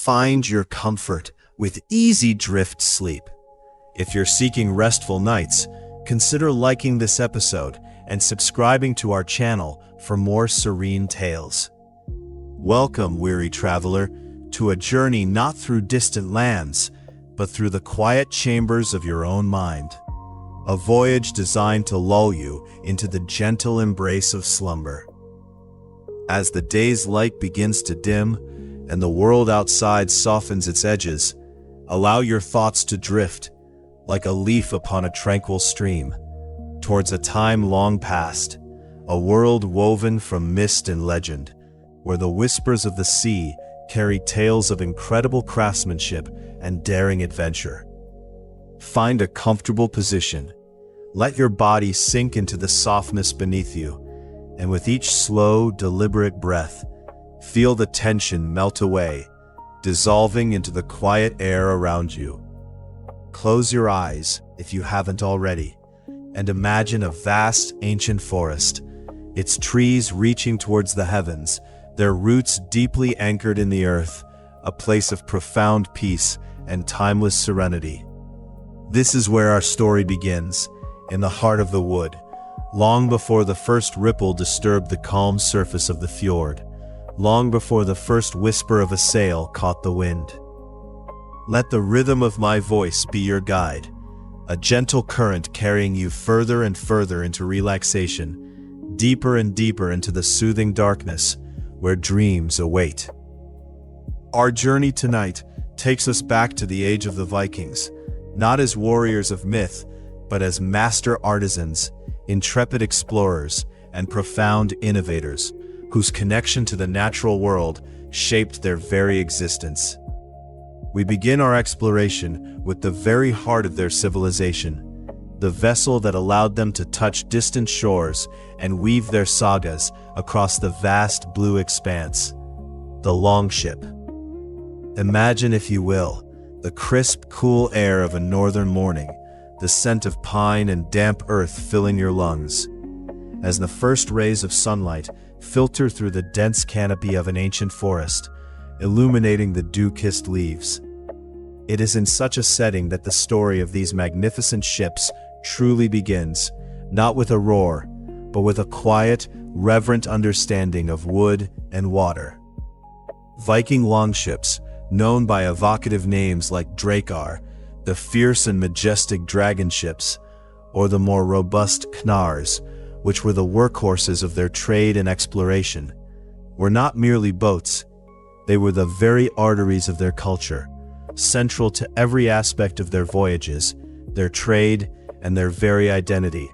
find your comfort with easy drift sleep. If you're seeking restful nights, consider liking this episode and subscribing to our channel for more serene tales. Welcome, weary traveler, to a journey not through distant lands, but through the quiet chambers of your own mind. A voyage designed to lull you into the gentle embrace of slumber. As the day's light begins to dim and the world outside softens its edges, allow your thoughts to drift, like a leaf upon a tranquil stream, towards a time long past, a world woven from mist and legend, where the whispers of the sea carry tales of incredible craftsmanship and daring adventure. Find a comfortable position. Let your body sink into the softness beneath you, and with each slow, deliberate breath, feel the tension melt away, dissolving into the quiet air around you. Close your eyes, if you haven't already, and imagine a vast, ancient forest, its trees reaching towards the heavens, their roots deeply anchored in the earth, a place of profound peace and timeless serenity. This is where our story begins, in the heart of the wood, long before the first ripple disturbed the calm surface of the fjord, long before the first whisper of a sail caught the wind. Let the rhythm of my voice be your guide, a gentle current carrying you further and further into relaxation, deeper and deeper into the soothing darkness where dreams await. Our journey tonight takes us back to the age of the Vikings, not as warriors of myth, but as master artisans, intrepid explorers, and profound innovators, whose connection to the natural world shaped their very existence. We begin our exploration with the very heart of their civilization, the vessel that allowed them to touch distant shores and weave their sagas across the vast blue expanse, the Longship. Imagine, if you will, the crisp, cool air of a northern morning, the scent of pine and damp earth filling your lungs, as the first rays of sunlight filter through the dense canopy of an ancient forest, illuminating the dew-kissed leaves. It is in such a setting that the story of these magnificent ships truly begins, not with a roar, but with a quiet, reverent understanding of wood and water. Viking longships, known by evocative names like Drakar, the fierce and majestic dragon ships, or the more robust knars, which were the workhorses of their trade and exploration, were not merely boats. They were the very arteries of their culture, central to every aspect of their voyages, their trade, and their very identity.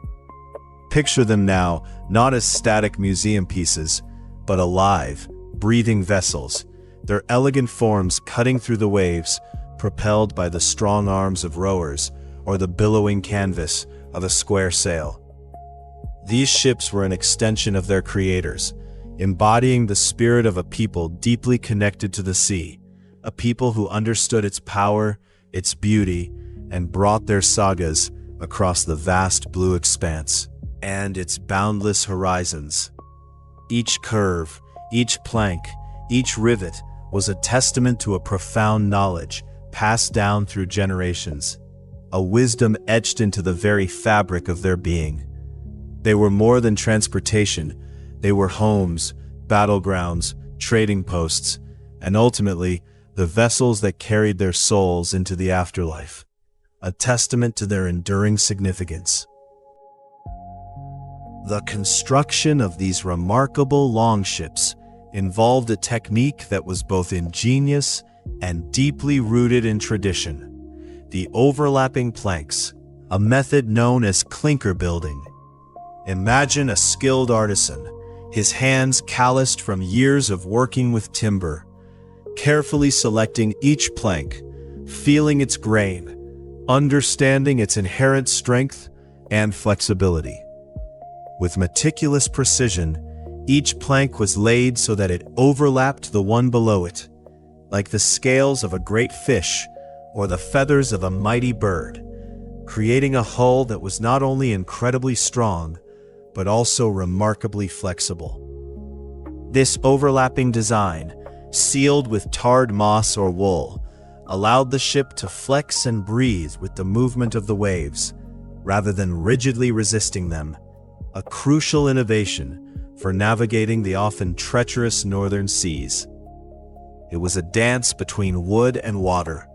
Picture them now, not as static museum pieces, but alive, breathing vessels, their elegant forms cutting through the waves, propelled by the strong arms of rowers or the billowing canvas of a square sail. These ships were an extension of their creators, embodying the spirit of a people deeply connected to the sea, a people who understood its power, its beauty, and brought their sagas across the vast blue expanse and its boundless horizons. Each curve, each plank, each rivet was a testament to a profound knowledge passed down through generations, a wisdom etched into the very fabric of their being. They were more than transportation. They were homes, battlegrounds, trading posts, and ultimately, the vessels that carried their souls into the afterlife, a testament to their enduring significance. The construction of these remarkable longships involved a technique that was both ingenious and deeply rooted in tradition: the overlapping planks, a method known as clinker building. Imagine a skilled artisan, his hands calloused from years of working with timber, carefully selecting each plank, feeling its grain, understanding its inherent strength and flexibility. With meticulous precision, each plank was laid so that it overlapped the one below it, like the scales of a great fish or the feathers of a mighty bird, creating a hull that was not only incredibly strong, but also remarkably flexible. This overlapping design, sealed with tarred moss or wool, allowed the ship to flex and breathe with the movement of the waves, rather than rigidly resisting them, a crucial innovation for navigating the often treacherous northern seas. It was a dance between wood and water,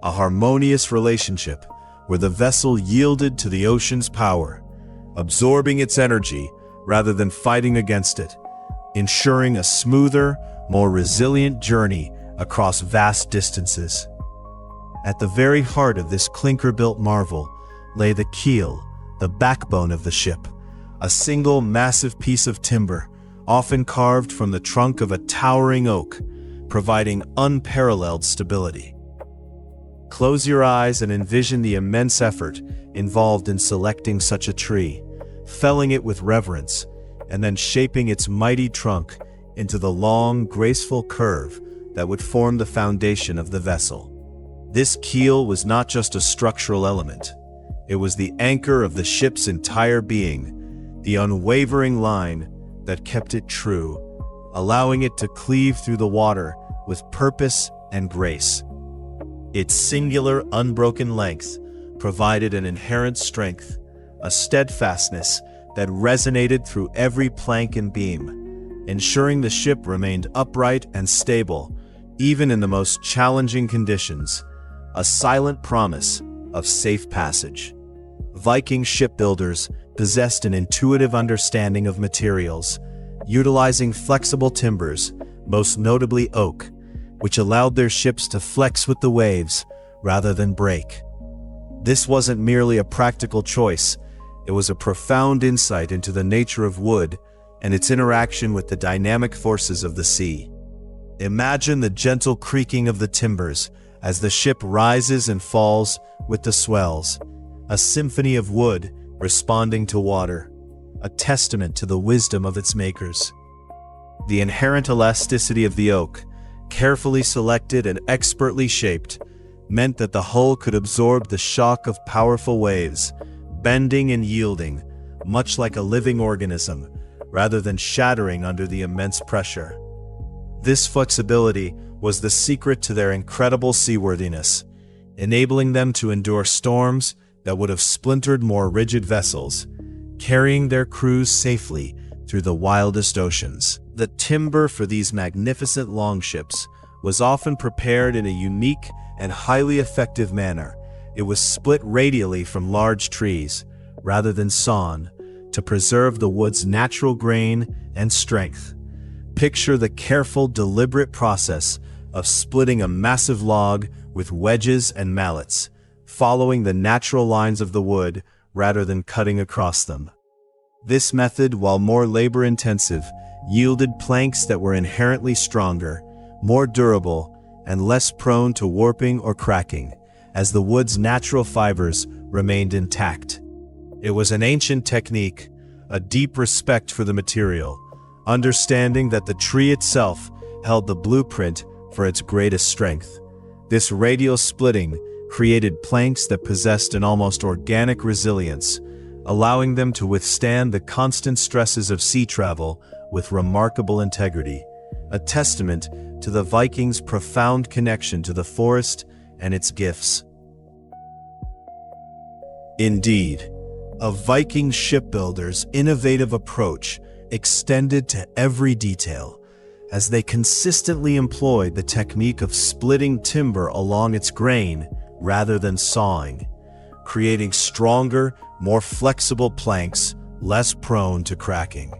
a harmonious relationship where the vessel yielded to the ocean's power, absorbing its energy rather than fighting against it, ensuring a smoother, more resilient journey across vast distances. At the very heart of this clinker-built marvel lay the keel, the backbone of the ship, a single massive piece of timber, often carved from the trunk of a towering oak, providing unparalleled stability. Close your eyes and envision the immense effort involved in selecting such a tree, felling it with reverence, and then shaping its mighty trunk into the long, graceful curve that would form the foundation of the vessel. This keel was not just a structural element. It was the anchor of the ship's entire being, the unwavering line that kept it true, allowing it to cleave through the water with purpose and grace. Its singular, unbroken length provided an inherent strength, a steadfastness that resonated through every plank and beam, ensuring the ship remained upright and stable, even in the most challenging conditions, a silent promise of safe passage. Viking shipbuilders possessed an intuitive understanding of materials, utilizing flexible timbers, most notably oak, which allowed their ships to flex with the waves rather than break. This wasn't merely a practical choice, it was a profound insight into the nature of wood and its interaction with the dynamic forces of the sea. Imagine the gentle creaking of the timbers as the ship rises and falls with the swells, a symphony of wood responding to water, a testament to the wisdom of its makers. The inherent elasticity of the oak, carefully selected and expertly shaped, meant that the hull could absorb the shock of powerful waves, bending and yielding, much like a living organism, rather than shattering under the immense pressure. This flexibility was the secret to their incredible seaworthiness, enabling them to endure storms that would have splintered more rigid vessels, carrying their crews safely through the wildest oceans. The timber for these magnificent longships was often prepared in a unique and highly effective manner. It was split radially from large trees, rather than sawn, to preserve the wood's natural grain and strength. Picture the careful, deliberate process of splitting a massive log with wedges and mallets, following the natural lines of the wood rather than cutting across them. This method, while more labor-intensive, yielded planks that were inherently stronger, more durable, and less prone to warping or cracking, as the wood's natural fibers remained intact. It was an ancient technique, a deep respect for the material, understanding that the tree itself held the blueprint for its greatest strength. This radial splitting created planks that possessed an almost organic resilience, allowing them to withstand the constant stresses of sea travel with remarkable integrity, a testament to the Vikings' profound connection to the forest and its gifts. Indeed, a Viking shipbuilder's innovative approach extended to every detail, as they consistently employed the technique of splitting timber along its grain rather than sawing, creating stronger, more flexible planks, less prone to cracking.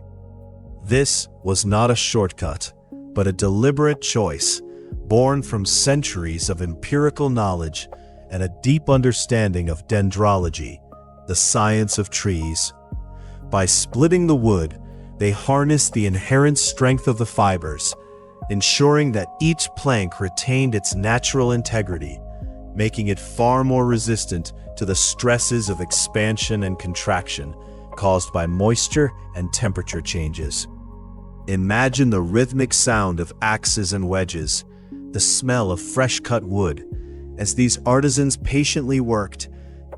This was not a shortcut, but a deliberate choice, born from centuries of empirical knowledge and a deep understanding of dendrology, the science of trees. By splitting the wood, they harnessed the inherent strength of the fibers, ensuring that each plank retained its natural integrity, making it far more resistant to the stresses of expansion and contraction caused by moisture and temperature changes. Imagine the rhythmic sound of axes and wedges, the smell of fresh-cut wood, as these artisans patiently worked,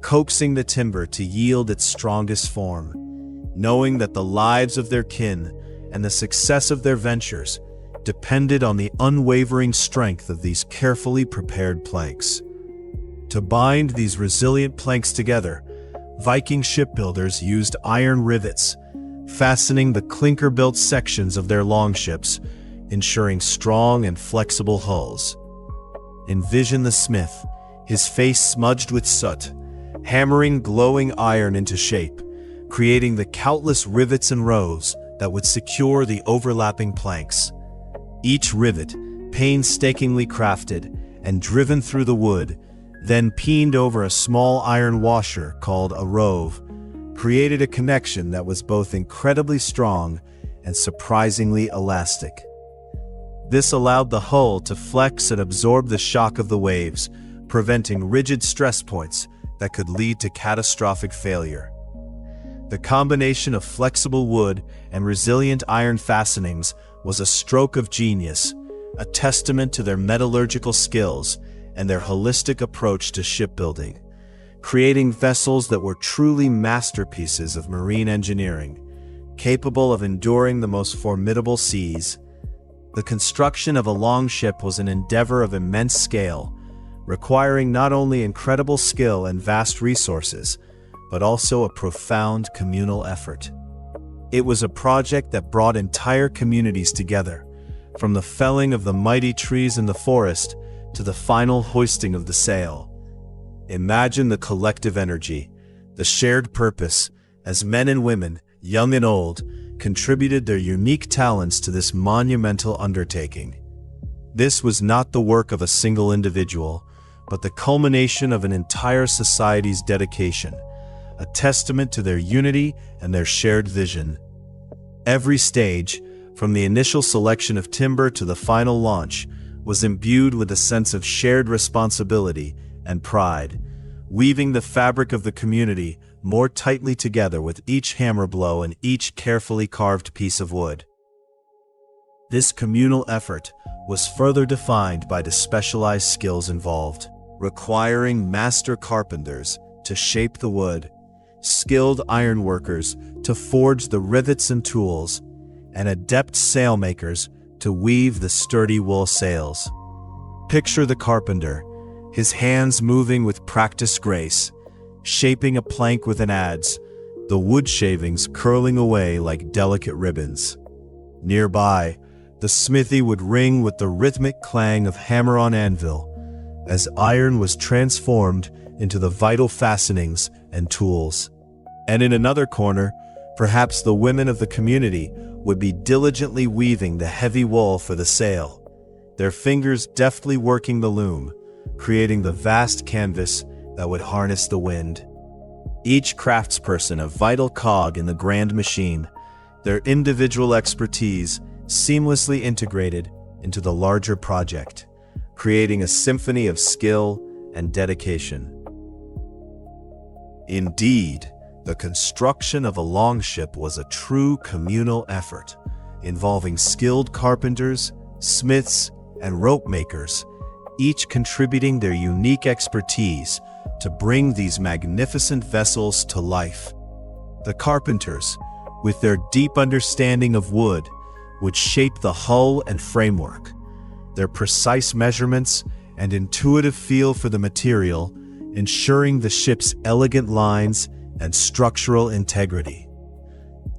coaxing the timber to yield its strongest form, knowing that the lives of their kin and the success of their ventures depended on the unwavering strength of these carefully prepared planks. To bind these resilient planks together, Viking shipbuilders used iron rivets, fastening the clinker-built sections of their longships, ensuring strong and flexible hulls. Envision the smith, his face smudged with soot, hammering glowing iron into shape, creating the countless rivets and rows that would secure the overlapping planks. Each rivet, painstakingly crafted and driven through the wood, then peened over a small iron washer called a rove, created a connection that was both incredibly strong and surprisingly elastic. This allowed the hull to flex and absorb the shock of the waves, preventing rigid stress points that could lead to catastrophic failure. The combination of flexible wood and resilient iron fastenings was a stroke of genius, a testament to their metallurgical skills and their holistic approach to shipbuilding, creating vessels that were truly masterpieces of marine engineering, capable of enduring the most formidable seas. The construction of a longship was an endeavor of immense scale, requiring not only incredible skill and vast resources, but also a profound communal effort. It was a project that brought entire communities together, from the felling of the mighty trees in the forest to the final hoisting of the sail. Imagine the collective energy, the shared purpose, as men and women, young and old, contributed their unique talents to this monumental undertaking. This was not the work of a single individual, but the culmination of an entire society's dedication, a testament to their unity and their shared vision. Every stage, from the initial selection of timber to the final launch, was imbued with a sense of shared responsibility and pride, weaving the fabric of the community more tightly together with each hammer blow and each carefully carved piece of wood. This communal effort was further defined by the specialized skills involved, requiring master carpenters to shape the wood, skilled ironworkers to forge the rivets and tools, and adept sailmakers to weave the sturdy wool sails. Picture the carpenter, his hands moving with practiced grace, shaping a plank with an adze, the wood shavings curling away like delicate ribbons. Nearby, the smithy would ring with the rhythmic clang of hammer on anvil, as iron was transformed into the vital fastenings and tools. And in another corner, perhaps the women of the community would be diligently weaving the heavy wool for the sail, their fingers deftly working the loom, creating the vast canvas that would harness the wind. Each craftsperson a vital cog in the grand machine, their individual expertise seamlessly integrated into the larger project, creating a symphony of skill and dedication. Indeed, the construction of a longship was a true communal effort, involving skilled carpenters, smiths, and rope makers, each contributing their unique expertise to bring these magnificent vessels to life. The carpenters, with their deep understanding of wood, would shape the hull and framework. Their precise measurements and intuitive feel for the material, ensuring the ship's elegant lines and structural integrity.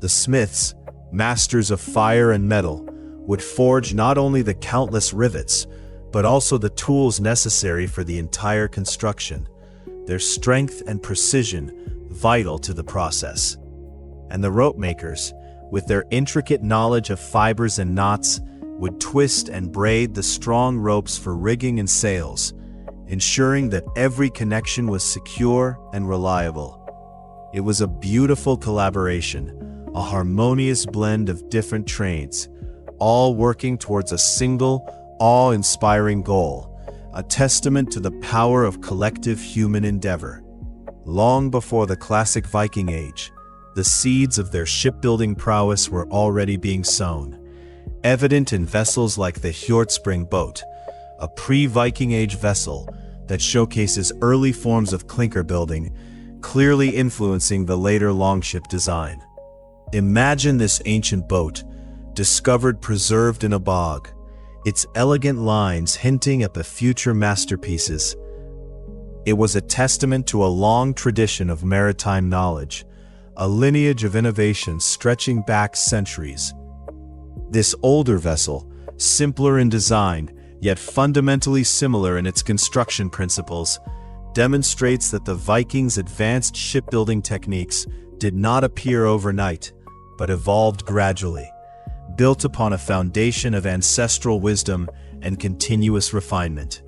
The smiths, masters of fire and metal, would forge not only the countless rivets, but also the tools necessary for the entire construction, their strength and precision vital to the process. And the rope makers, with their intricate knowledge of fibers and knots, would twist and braid the strong ropes for rigging and sails, ensuring that every connection was secure and reliable. It was a beautiful collaboration, a harmonious blend of different trades, all working towards a single, awe-inspiring goal, a testament to the power of collective human endeavor. Long before the classic Viking age, the seeds of their shipbuilding prowess were already being sown, evident in vessels like the Hjortspring boat, a pre-Viking age vessel that showcases early forms of clinker building, clearly influencing the later longship design. Imagine this ancient boat, discovered preserved in a bog, its elegant lines hinting at the future masterpieces. It was a testament to a long tradition of maritime knowledge, a lineage of innovation stretching back centuries. This older vessel, simpler in design, yet fundamentally similar in its construction principles, demonstrates that the Vikings' advanced shipbuilding techniques did not appear overnight, but evolved gradually, built upon a foundation of ancestral wisdom and continuous refinement.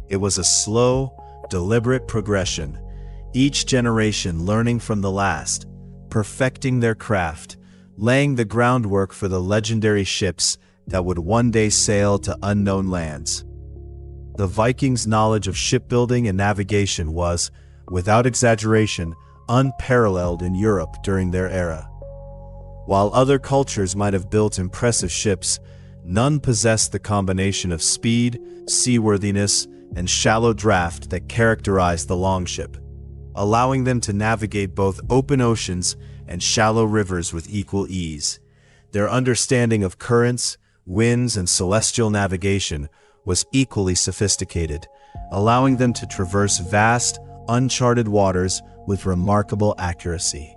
It was a slow, deliberate progression, each generation learning from the last, perfecting their craft, laying the groundwork for the legendary ships that would one day sail to unknown lands. The Vikings' knowledge of shipbuilding and navigation was, without exaggeration, unparalleled in Europe during their era. While other cultures might have built impressive ships, none possessed the combination of speed, seaworthiness, and shallow draft that characterized the Longship, allowing them to navigate both open oceans and shallow rivers with equal ease. Their understanding of currents, winds, and celestial navigation was equally sophisticated, allowing them to traverse vast, uncharted waters with remarkable accuracy.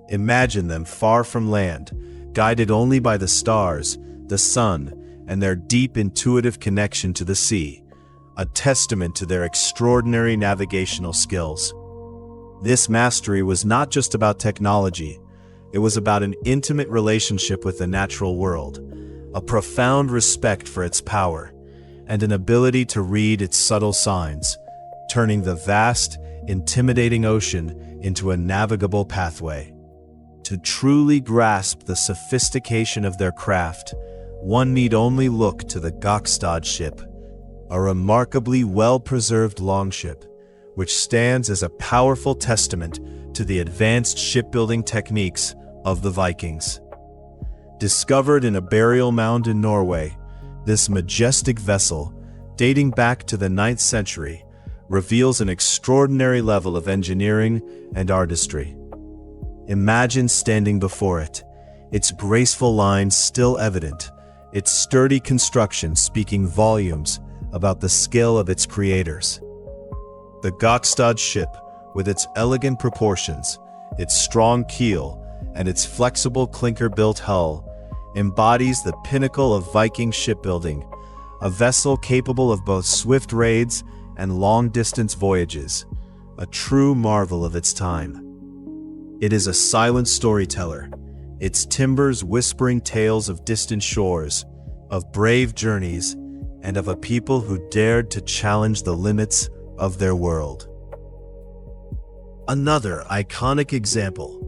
Imagine them far from land, guided only by the stars, the sun, and their deep intuitive connection to the sea, a testament to their extraordinary navigational skills. This mastery was not just about technology, it was about an intimate relationship with the natural world, a profound respect for its power, and an ability to read its subtle signs, turning the vast, intimidating ocean into a navigable pathway. To truly grasp the sophistication of their craft, one need only look to the Gokstad ship, a remarkably well-preserved longship, which stands as a powerful testament to the advanced shipbuilding techniques of the Vikings. Discovered in a burial mound in Norway, this majestic vessel, dating back to the 9th century, reveals an extraordinary level of engineering and artistry. Imagine standing before it, its graceful lines still evident, its sturdy construction speaking volumes about the skill of its creators. The Gokstad ship, with its elegant proportions, its strong keel, and its flexible clinker-built hull, embodies the pinnacle of Viking shipbuilding, a vessel capable of both swift raids and long-distance voyages, a true marvel of its time. It is a silent storyteller, its timbers whispering tales of distant shores, of brave journeys, and of a people who dared to challenge the limits of their world. Another iconic example,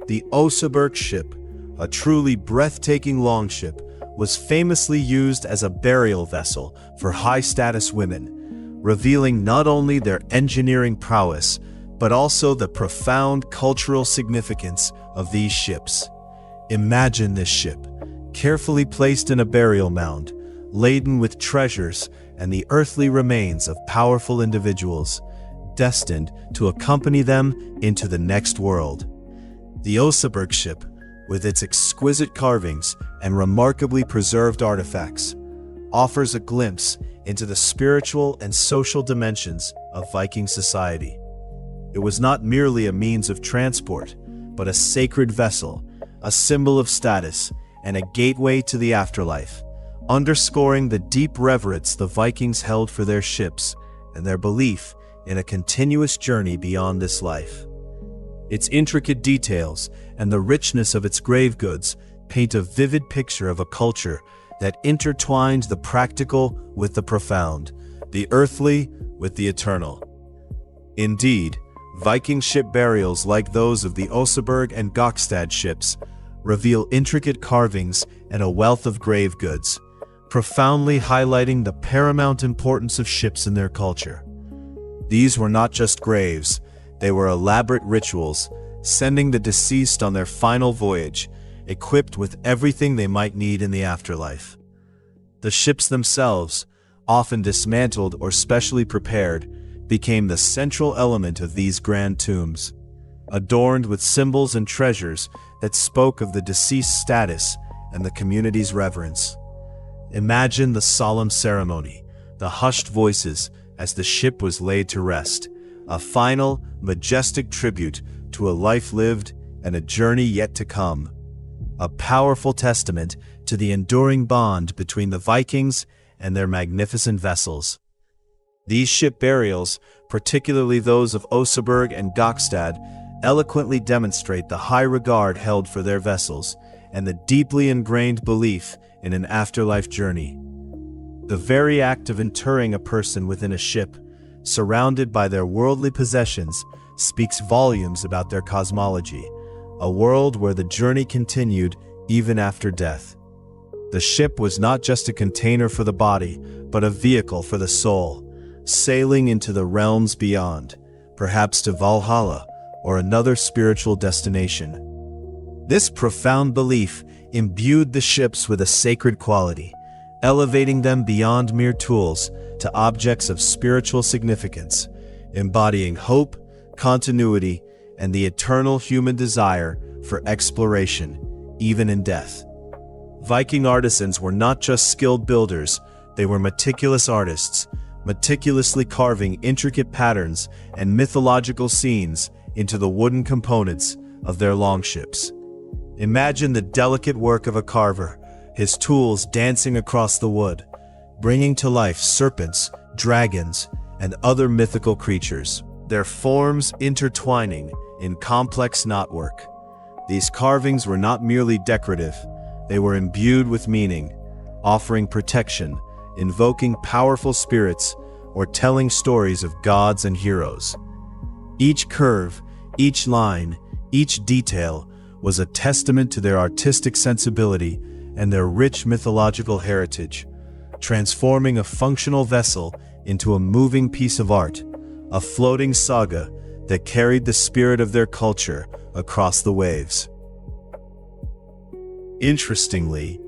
the Oseberg ship, a truly breathtaking longship, was famously used as a burial vessel for high-status women, revealing not only their engineering prowess, but also the profound cultural significance of these ships. Imagine this ship, carefully placed in a burial mound, laden with treasures and the earthly remains of powerful individuals, destined to accompany them into the next world. The Oseberg ship, with its exquisite carvings and remarkably preserved artifacts, offers a glimpse into the spiritual and social dimensions of Viking society. It was not merely a means of transport, but a sacred vessel, a symbol of status, and a gateway to the afterlife, underscoring the deep reverence the Vikings held for their ships and their belief in a continuous journey beyond this life. Its intricate details and the richness of its grave goods paint a vivid picture of a culture that intertwined the practical with the profound, the earthly with the eternal. Indeed, Viking ship burials like those of the Oseberg and Gokstad ships reveal intricate carvings and a wealth of grave goods, profoundly highlighting the paramount importance of ships in their culture. These were not just graves, they were elaborate rituals, sending the deceased on their final voyage, equipped with everything they might need in the afterlife. The ships themselves, often dismantled or specially prepared, became the central element of these grand tombs, adorned with symbols and treasures that spoke of the deceased's status and the community's reverence. Imagine the solemn ceremony, the hushed voices as the ship was laid to rest, a final, majestic tribute to a life lived and a journey yet to come. A powerful testament to the enduring bond between the Vikings and their magnificent vessels. These ship burials, particularly those of Oseberg and Gokstad, eloquently demonstrate the high regard held for their vessels and the deeply ingrained belief in an afterlife journey. The very act of interring a person within a ship, surrounded by their worldly possessions, speaks volumes about their cosmology, a world where the journey continued even after death. The ship was not just a container for the body, but a vehicle for the soul, sailing into the realms beyond, perhaps to Valhalla or another spiritual destination. This profound belief imbued the ships with a sacred quality, elevating them beyond mere tools to objects of spiritual significance, embodying hope, continuity, and the eternal human desire for exploration, even in death. Viking artisans were not just skilled builders, they were meticulous artists, meticulously carving intricate patterns and mythological scenes into the wooden components of their longships. Imagine the delicate work of a carver, his tools dancing across the wood, bringing to life serpents, dragons, and other mythical creatures, their forms intertwining in complex knotwork. These carvings were not merely decorative, they were imbued with meaning, offering protection, invoking powerful spirits, or telling stories of gods and heroes. Each curve, each line, each detail was a testament to their artistic sensibility and their rich mythological heritage, transforming a functional vessel into a moving piece of art, a floating saga that carried the spirit of their culture across the waves. Interestingly,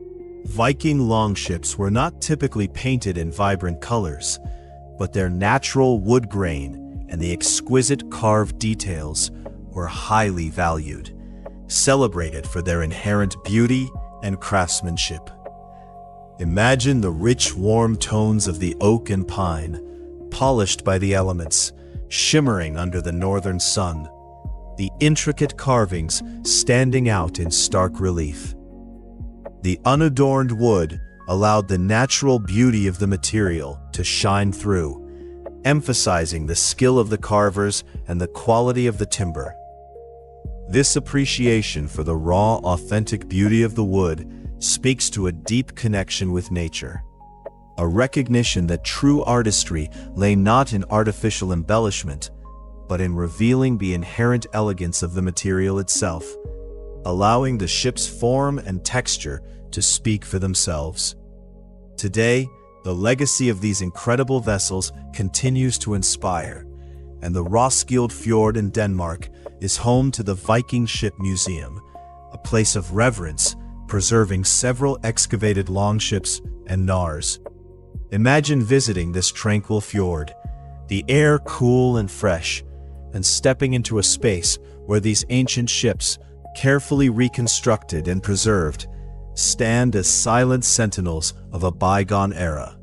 Viking longships were not typically painted in vibrant colors, but their natural wood grain and the exquisite carved details were highly valued, celebrated for their inherent beauty and craftsmanship. Imagine the rich, warm tones of the oak and pine, polished by the elements, shimmering under the northern sun, the intricate carvings standing out in stark relief. The unadorned wood allowed the natural beauty of the material to shine through, emphasizing the skill of the carvers and the quality of the timber. This appreciation for the raw, authentic beauty of the wood speaks to a deep connection with nature, a recognition that true artistry lay not in artificial embellishment, but in revealing the inherent elegance of the material itself, allowing the ship's form and texture to speak for themselves. Today, the legacy of these incredible vessels continues to inspire, and the Roskilde Fjord in Denmark is home to the Viking Ship Museum, a place of reverence preserving several excavated longships and knars. Imagine visiting this tranquil fjord, the air cool and fresh, and stepping into a space where these ancient ships, carefully reconstructed and preserved, stand as silent sentinels of a bygone era.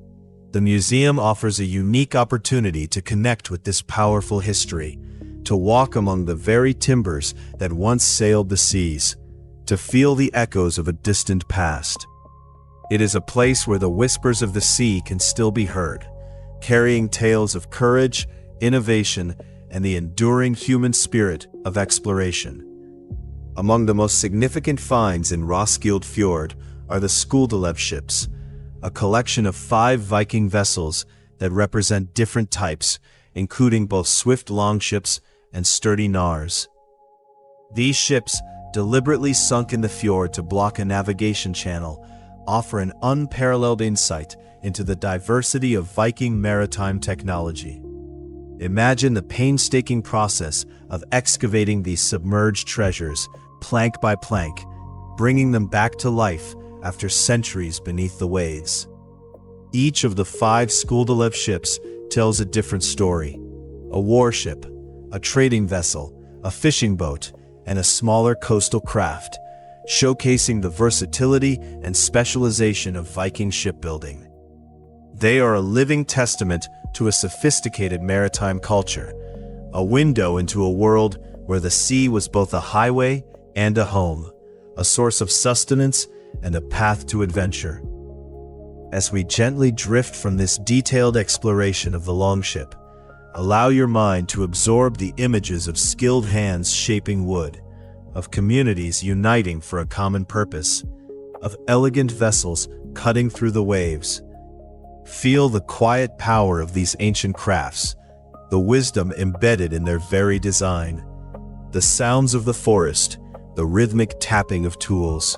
The museum offers a unique opportunity to connect with this powerful history, to walk among the very timbers that once sailed the seas, to feel the echoes of a distant past. It is a place where the whispers of the sea can still be heard, carrying tales of courage, innovation, and the enduring human spirit of exploration. Among the most significant finds in Roskilde Fjord are the Skuldelev ships, a collection of 5 Viking vessels that represent different types, including both swift longships and sturdy knars. These ships, deliberately sunk in the fjord to block a navigation channel, offer an unparalleled insight into the diversity of Viking maritime technology. Imagine the painstaking process of excavating these submerged treasures, plank by plank, bringing them back to life after centuries beneath the waves. Each of the 5 Skuldelev ships tells a different story: a warship, a trading vessel, a fishing boat, and a smaller coastal craft, showcasing the versatility and specialization of Viking shipbuilding. They are a living testament to a sophisticated maritime culture, a window into a world where the sea was both a highway and a home, a source of sustenance and a path to adventure. As we gently drift from this detailed exploration of the Longship, allow your mind to absorb the images of skilled hands shaping wood, of communities uniting for a common purpose, of elegant vessels cutting through the waves. Feel the quiet power of these ancient crafts, the wisdom embedded in their very design, the sounds of the forest, the rhythmic tapping of tools,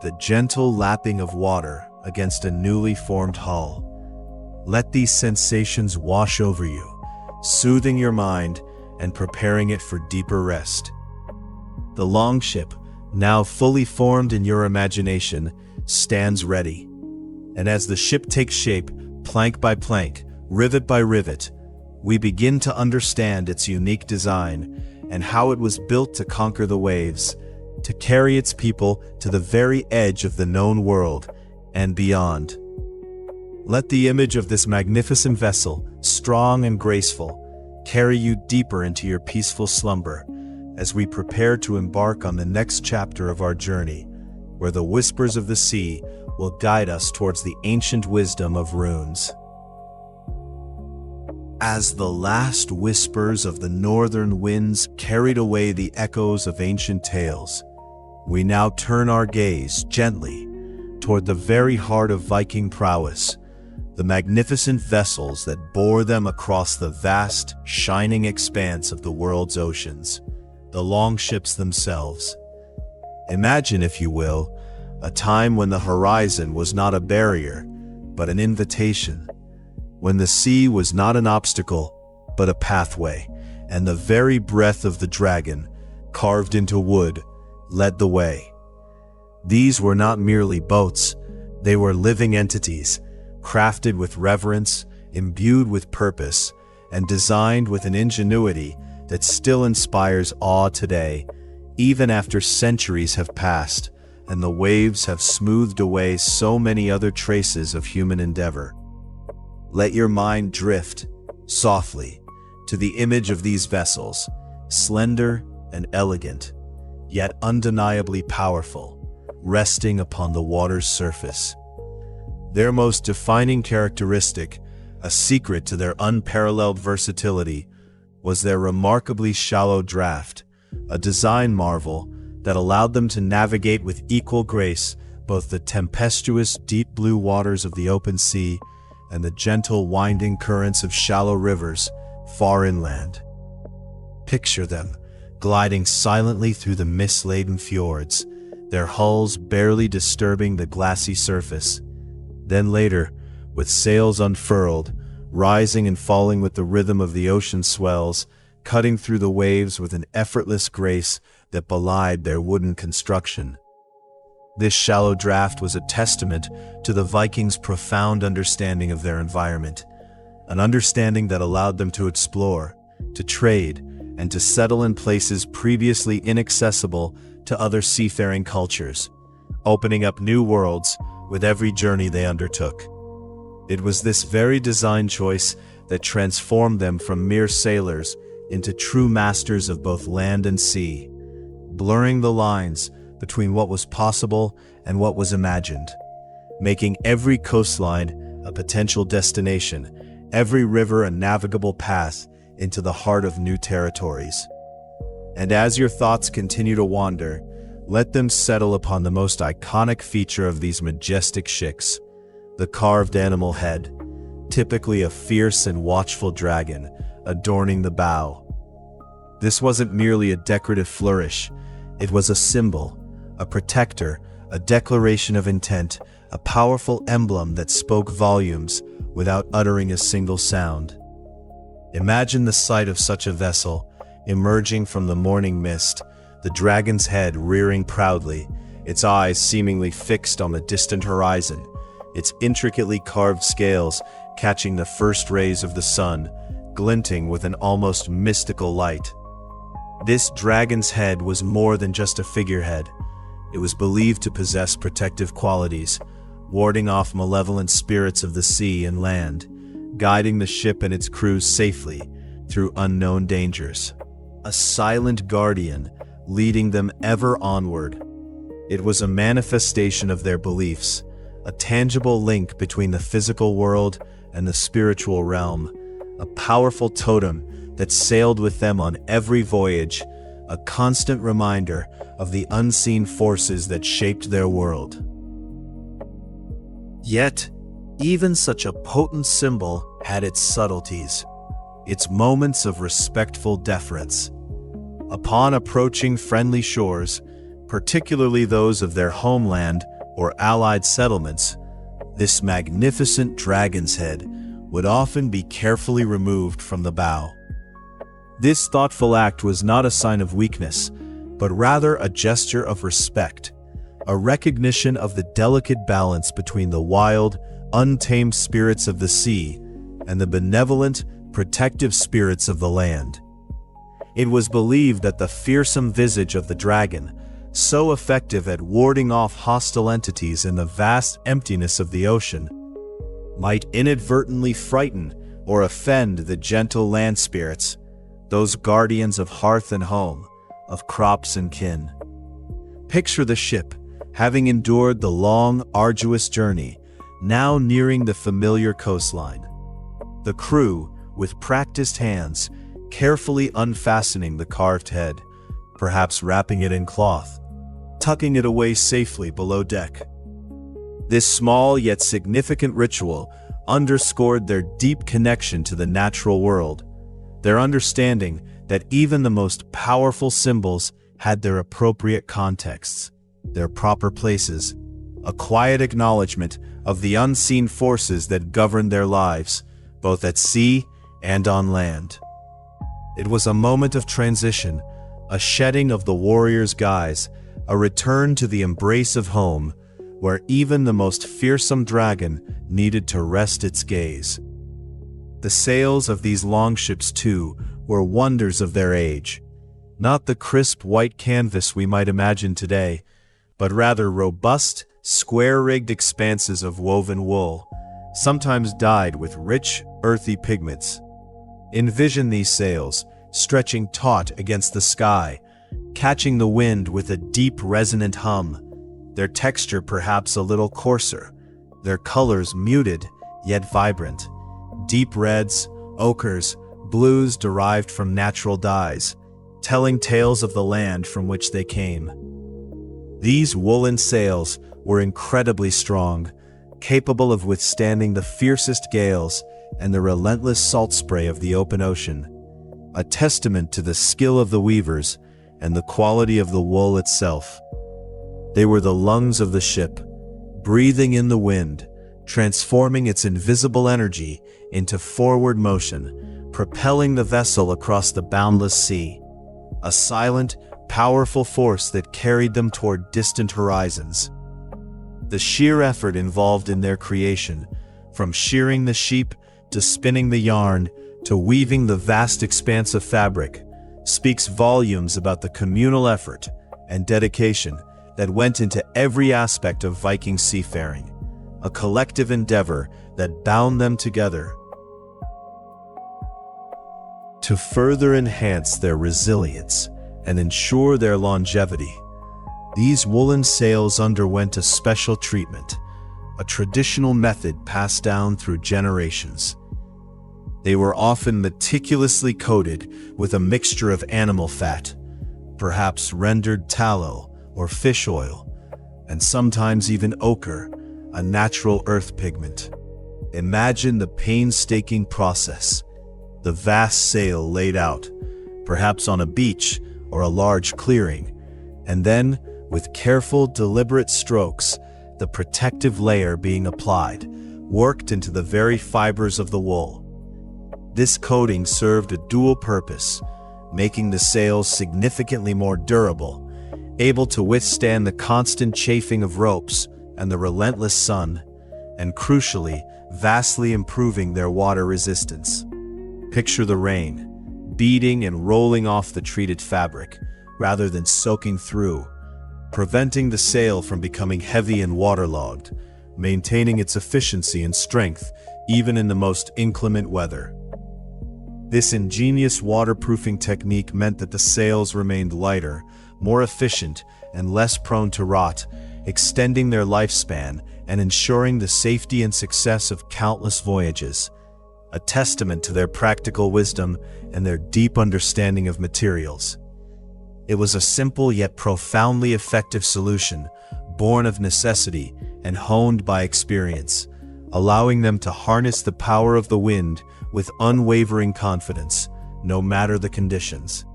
the gentle lapping of water against a newly formed hull. Let these sensations wash over you, soothing your mind and preparing it for deeper rest. The Longship, now fully formed in your imagination, stands ready. And as the ship takes shape, plank by plank, rivet by rivet, we begin to understand its unique design and how it was built to conquer the waves, to carry its people to the very edge of the known world and beyond. Let the image of this magnificent vessel, strong and graceful, carry you deeper into your peaceful slumber as we prepare to embark on the next chapter of our journey, where the whispers of the sea will guide us towards the ancient wisdom of runes. As the last whispers of the northern winds carried away the echoes of ancient tales, we now turn our gaze gently toward the very heart of Viking prowess, the magnificent vessels that bore them across the vast, shining expanse of the world's oceans, the longships themselves. Imagine, if you will, a time when the horizon was not a barrier, but an invitation, when the sea was not an obstacle, but a pathway, and the very breath of the dragon, carved into wood, led the way. These were not merely boats, they were living entities, crafted with reverence, imbued with purpose, and designed with an ingenuity that still inspires awe today, even after centuries have passed and the waves have smoothed away so many other traces of human endeavor. Let your mind drift, softly, to the image of these vessels, slender and elegant, yet undeniably powerful, resting upon the water's surface. Their most defining characteristic, a secret to their unparalleled versatility, was their remarkably shallow draft, a design marvel that allowed them to navigate with equal grace both the tempestuous deep blue waters of the open sea and the gentle winding currents of shallow rivers far inland. Picture them, gliding silently through the mist-laden fjords, their hulls barely disturbing the glassy surface. Then later, with sails unfurled, rising and falling with the rhythm of the ocean swells, cutting through the waves with an effortless grace that belied their wooden construction. This shallow draft was a testament to the Vikings' profound understanding of their environment, an understanding that allowed them to explore, to trade, and to settle in places previously inaccessible to other seafaring cultures, opening up new worlds with every journey they undertook. It was this very design choice that transformed them from mere sailors into true masters of both land and sea, blurring the lines between what was possible and what was imagined, making every coastline a potential destination, every river a navigable path into the heart of new territories. And as your thoughts continue to wander, let them settle upon the most iconic feature of these majestic ships, the carved animal head, typically a fierce and watchful dragon, adorning the bow. This wasn't merely a decorative flourish, it was a symbol, a protector, a declaration of intent, a powerful emblem that spoke volumes without uttering a single sound. Imagine the sight of such a vessel, emerging from the morning mist, the dragon's head rearing proudly, its eyes seemingly fixed on the distant horizon, its intricately carved scales catching the first rays of the sun, glinting with an almost mystical light. This dragon's head was more than just a figurehead. It was believed to possess protective qualities, warding off malevolent spirits of the sea and land, guiding the ship and its crew safely through unknown dangers. A silent guardian leading them ever onward. It was a manifestation of their beliefs, a tangible link between the physical world and the spiritual realm, a powerful totem that sailed with them on every voyage, a constant reminder of the unseen forces that shaped their world. Yet, even such a potent symbol had its subtleties, its moments of respectful deference. Upon approaching friendly shores, particularly those of their homeland or allied settlements, this magnificent dragon's head would often be carefully removed from the bow. This thoughtful act was not a sign of weakness, but rather a gesture of respect, a recognition of the delicate balance between the wild, untamed spirits of the sea and the benevolent, protective spirits of the land. It was believed that the fearsome visage of the dragon, so effective at warding off hostile entities in the vast emptiness of the ocean, might inadvertently frighten or offend the gentle land spirits, those guardians of hearth and home, of crops and kin. Picture the ship, having endured the long, arduous journey, now nearing the familiar coastline. The crew, with practiced hands, carefully unfastening the carved head, perhaps wrapping it in cloth, tucking it away safely below deck. This small yet significant ritual underscored their deep connection to the natural world, their understanding that even the most powerful symbols had their appropriate contexts, their proper places, a quiet acknowledgement of the unseen forces that governed their lives, both at sea and on land. It was a moment of transition, a shedding of the warrior's guise, a return to the embrace of home, where even the most fearsome dragon needed to rest its gaze. The sails of these longships, too, were wonders of their age. Not the crisp white canvas we might imagine today, but rather robust, square-rigged expanses of woven wool, sometimes dyed with rich, earthy pigments. Envision these sails, stretching taut against the sky, catching the wind with a deep resonant hum, their texture perhaps a little coarser, their colors muted yet vibrant, deep reds, ochres, blues derived from natural dyes, telling tales of the land from which they came. These woolen sails were incredibly strong, capable of withstanding the fiercest gales and the relentless salt spray of the open ocean, a testament to the skill of the weavers and the quality of the wool itself. They were the lungs of the ship, breathing in the wind, transforming its invisible energy into forward motion, propelling the vessel across the boundless sea, a silent, powerful force that carried them toward distant horizons. The sheer effort involved in their creation, from shearing the sheep to spinning the yarn to weaving the vast expanse of fabric, speaks volumes about the communal effort and dedication that went into every aspect of Viking seafaring, a collective endeavor that bound them together. To further enhance their resilience and ensure their longevity, these woolen sails underwent a special treatment, a traditional method passed down through generations. They were often meticulously coated with a mixture of animal fat, perhaps rendered tallow or fish oil, and sometimes even ochre, a natural earth pigment. Imagine the painstaking process, the vast sail laid out, perhaps on a beach or a large clearing, and then, with careful, deliberate strokes, the protective layer being applied, worked into the very fibers of the wool. This coating served a dual purpose, making the sails significantly more durable, able to withstand the constant chafing of ropes and the relentless sun, and crucially, vastly improving their water resistance. Picture the rain, beating and rolling off the treated fabric, rather than soaking through, preventing the sail from becoming heavy and waterlogged, maintaining its efficiency and strength even in the most inclement weather. This ingenious waterproofing technique meant that the sails remained lighter, more efficient, and less prone to rot, extending their lifespan and ensuring the safety and success of countless voyages, a testament to their practical wisdom and their deep understanding of materials. It was a simple yet profoundly effective solution, born of necessity and honed by experience, allowing them to harness the power of the wind with unwavering confidence, no matter the conditions.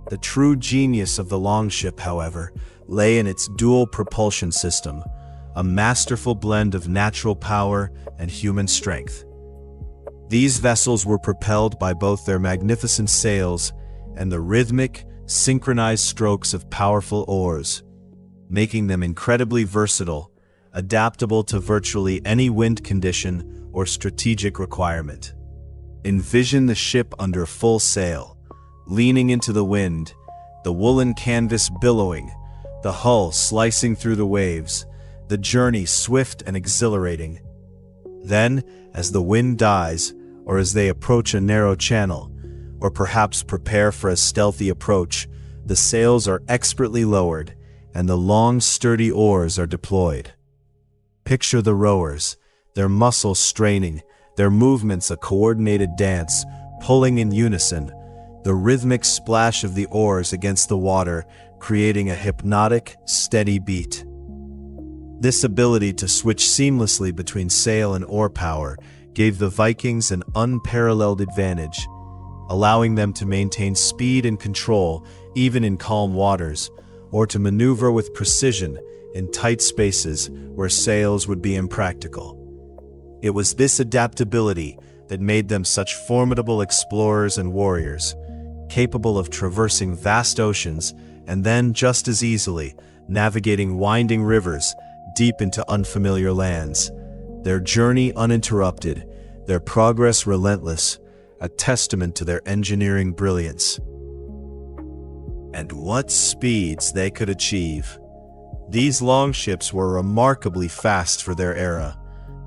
The true genius of the Longship, however, lay in its dual propulsion system, a masterful blend of natural power and human strength. These vessels were propelled by both their magnificent sails and the rhythmic, synchronized strokes of powerful oars, making them incredibly versatile, adaptable to virtually any wind condition or strategic requirement. Envision the ship under full sail, leaning into the wind, the woolen canvas billowing, the hull slicing through the waves, the journey swift and exhilarating. Then, as the wind dies, or as they approach a narrow channel, or perhaps prepare for a stealthy approach, the sails are expertly lowered, and the long, sturdy oars are deployed. Picture the rowers, their muscles straining, their movements a coordinated dance, pulling in unison, the rhythmic splash of the oars against the water creating a hypnotic, steady beat. This ability to switch seamlessly between sail and oar power gave the Vikings an unparalleled advantage, allowing them to maintain speed and control even in calm waters, or to maneuver with precision in tight spaces where sails would be impractical. It was this adaptability that made them such formidable explorers and warriors, capable of traversing vast oceans and then, just as easily, navigating winding rivers deep into unfamiliar lands. Their journey uninterrupted, their progress relentless, a testament to their engineering brilliance. And what speeds they could achieve! These longships were remarkably fast for their era,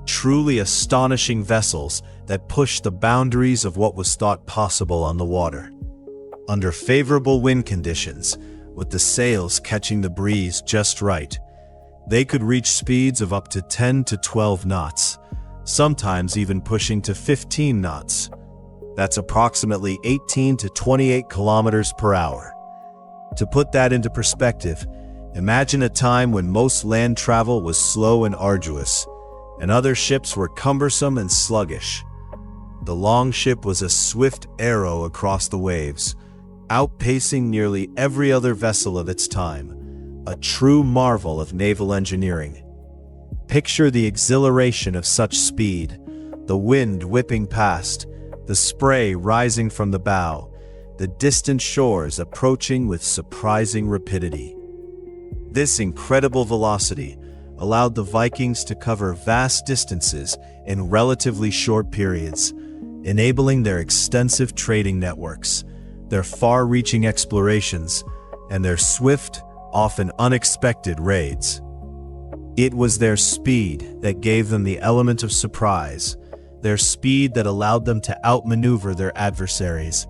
truly astonishing vessels that pushed the boundaries of what was thought possible on the water. Under favorable wind conditions, with the sails catching the breeze just right, they could reach speeds of up to 10 to 12 knots, sometimes even pushing to 15 knots. That's approximately 18 to 28 kilometers per hour. To put that into perspective, imagine a time when most land travel was slow and arduous, and other ships were cumbersome and sluggish. The Longship was a swift arrow across the waves, outpacing nearly every other vessel of its time, a true marvel of naval engineering. Picture the exhilaration of such speed, the wind whipping past, the spray rising from the bow, the distant shores approaching with surprising rapidity. This incredible velocity allowed the Vikings to cover vast distances in relatively short periods, enabling their extensive trading networks, their far-reaching explorations, and their swift, often unexpected raids. It was their speed that gave them the element of surprise, their speed that allowed them to outmaneuver their adversaries,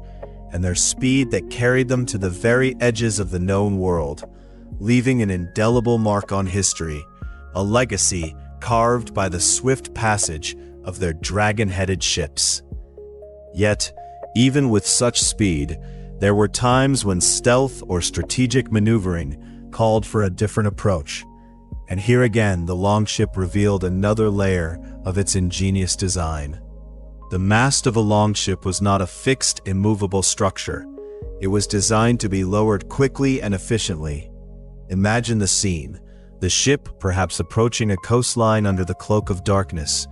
and their speed that carried them to the very edges of the known world, leaving an indelible mark on history, a legacy carved by the swift passage of their dragon-headed ships. Yet, even with such speed, there were times when stealth or strategic maneuvering called for a different approach. And here again, the Longship revealed another layer of its ingenious design. The mast of a longship was not a fixed, immovable structure. It was designed to be lowered quickly and efficiently. Imagine the scene, the ship perhaps approaching a coastline under the cloak of darkness,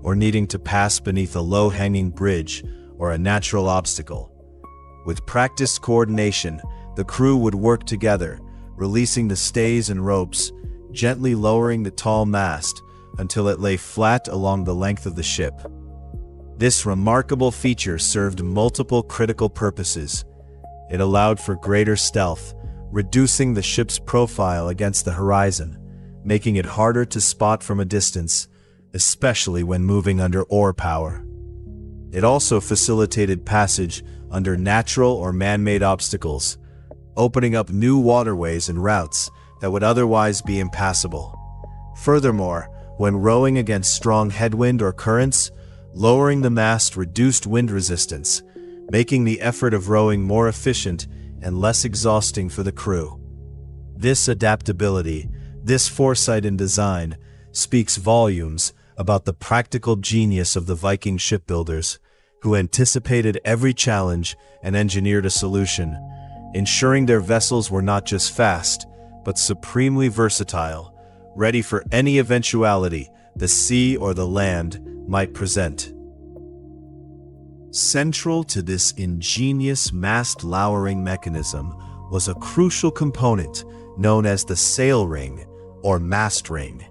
or needing to pass beneath a low-hanging bridge or a natural obstacle. With practiced coordination, the crew would work together, releasing the stays and ropes, gently lowering the tall mast until it lay flat along the length of the ship. This remarkable feature served multiple critical purposes. It allowed for greater stealth, reducing the ship's profile against the horizon, making it harder to spot from a distance, especially when moving under oar power. It also facilitated passage under natural or man-made obstacles, opening up new waterways and routes that would otherwise be impassable. Furthermore, when rowing against strong headwind or currents, lowering the mast reduced wind resistance, making the effort of rowing more efficient and less exhausting for the crew. This adaptability, this foresight in design, speaks volumes about the practical genius of the Viking shipbuilders, who anticipated every challenge and engineered a solution, ensuring their vessels were not just fast, but supremely versatile, ready for any eventuality the sea or the land might present. Central to this ingenious mast lowering mechanism was a crucial component known as the sail ring or mast ring.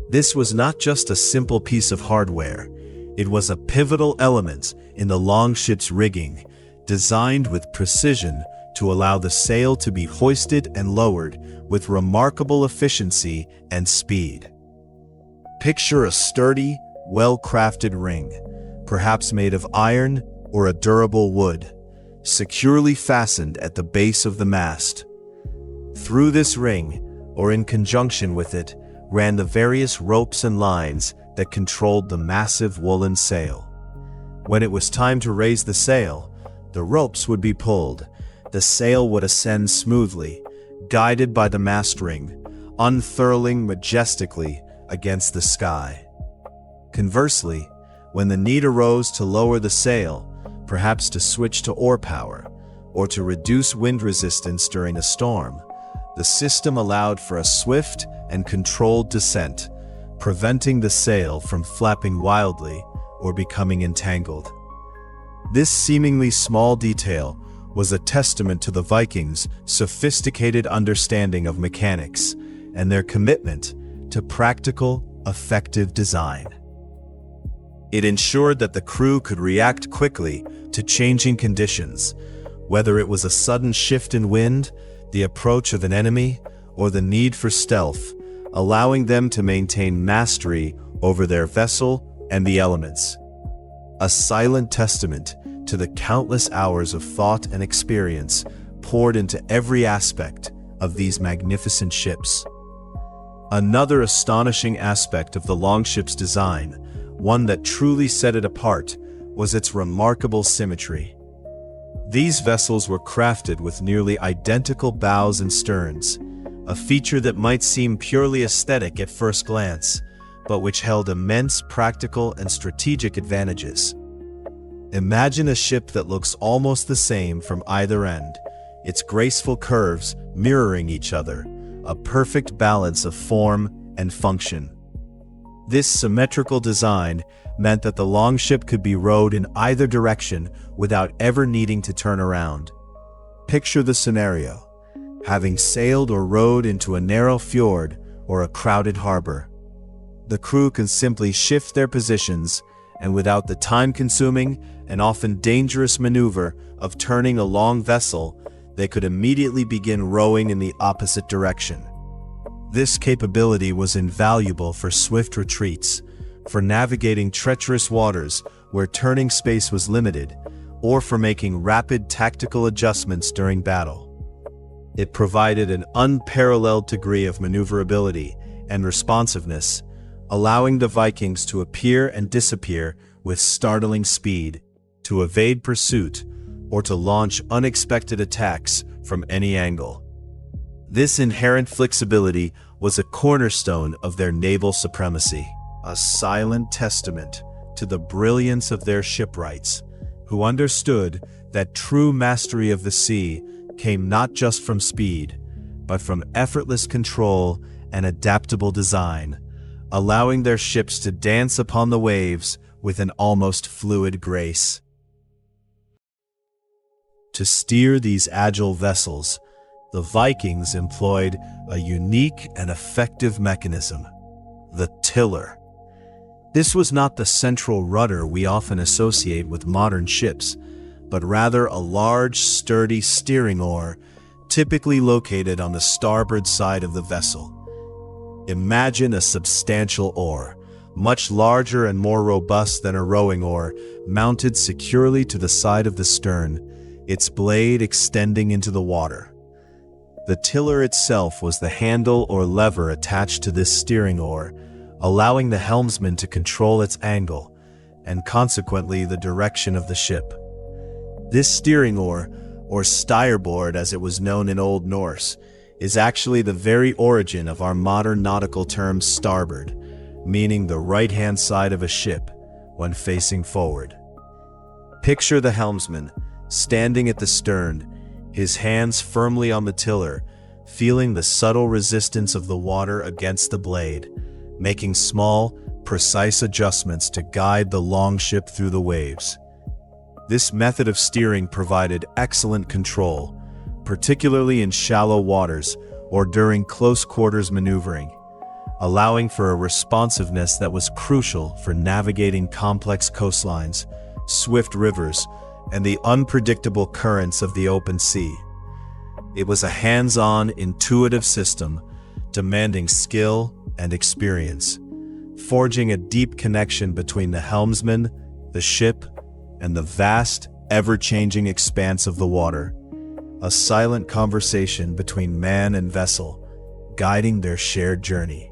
This was not just a simple piece of hardware, it was a pivotal element in the longship's rigging, designed with precision to allow the sail to be hoisted and lowered with remarkable efficiency and speed. Picture a sturdy, well-crafted ring, perhaps made of iron or a durable wood, securely fastened at the base of the mast. Through this ring, or in conjunction with it, ran the various ropes and lines that controlled the massive woolen sail. When it was time to raise the sail, the ropes would be pulled, the sail would ascend smoothly, guided by the mast ring, unfurling majestically against the sky. Conversely, when the need arose to lower the sail, perhaps to switch to oar power, or to reduce wind resistance during a storm, the system allowed for a swift and controlled descent, preventing the sail from flapping wildly or becoming entangled. This seemingly small detail was a testament to the Vikings' sophisticated understanding of mechanics and their commitment to practical, effective design. It ensured that the crew could react quickly to changing conditions, whether it was a sudden shift in wind, the approach of an enemy, or the need for stealth, allowing them to maintain mastery over their vessel and the elements. A silent testament to the countless hours of thought and experience poured into every aspect of these magnificent ships. Another astonishing aspect of the Longship's design, one that truly set it apart, was its remarkable symmetry. These vessels were crafted with nearly identical bows and sterns, a feature that might seem purely aesthetic at first glance, but which held immense practical and strategic advantages. Imagine a ship that looks almost the same from either end, its graceful curves mirroring each other, a perfect balance of form and function. This symmetrical design meant that the Longship could be rowed in either direction without ever needing to turn around. Picture the scenario: having sailed or rowed into a narrow fjord or a crowded harbor. The crew can simply shift their positions, and without the time-consuming and often dangerous maneuver of turning a long vessel, they could immediately begin rowing in the opposite direction. This capability was invaluable for swift retreats, for navigating treacherous waters where turning space was limited, or for making rapid tactical adjustments during battle. It provided an unparalleled degree of maneuverability and responsiveness, allowing the Vikings to appear and disappear with startling speed, to evade pursuit, or to launch unexpected attacks from any angle. This inherent flexibility was a cornerstone of their naval supremacy, a silent testament to the brilliance of their shipwrights, who understood that true mastery of the sea came not just from speed, but from effortless control and adaptable design, allowing their ships to dance upon the waves with an almost fluid grace. To steer these agile vessels, the Vikings employed a unique and effective mechanism: the tiller. This was not the central rudder we often associate with modern ships, but rather a large, sturdy steering oar typically located on the starboard side of the vessel. Imagine a substantial oar, much larger and more robust than a rowing oar, mounted securely to the side of the stern, its blade extending into the water. The tiller itself was the handle or lever attached to this steering oar, allowing the helmsman to control its angle, and consequently the direction of the ship. This steering oar, or styrboard as it was known in Old Norse, is actually the very origin of our modern nautical term starboard, meaning the right-hand side of a ship when facing forward. Picture the helmsman, standing at the stern, his hands firmly on the tiller, feeling the subtle resistance of the water against the blade, making small, precise adjustments to guide the longship through the waves. This method of steering provided excellent control, particularly in shallow waters or during close-quarters maneuvering, allowing for a responsiveness that was crucial for navigating complex coastlines, swift rivers, and the unpredictable currents of the open sea. It was a hands-on, intuitive system, demanding skill and experience, forging a deep connection between the helmsman, the ship, and the vast, ever-changing expanse of the water, a silent conversation between man and vessel, guiding their shared journey.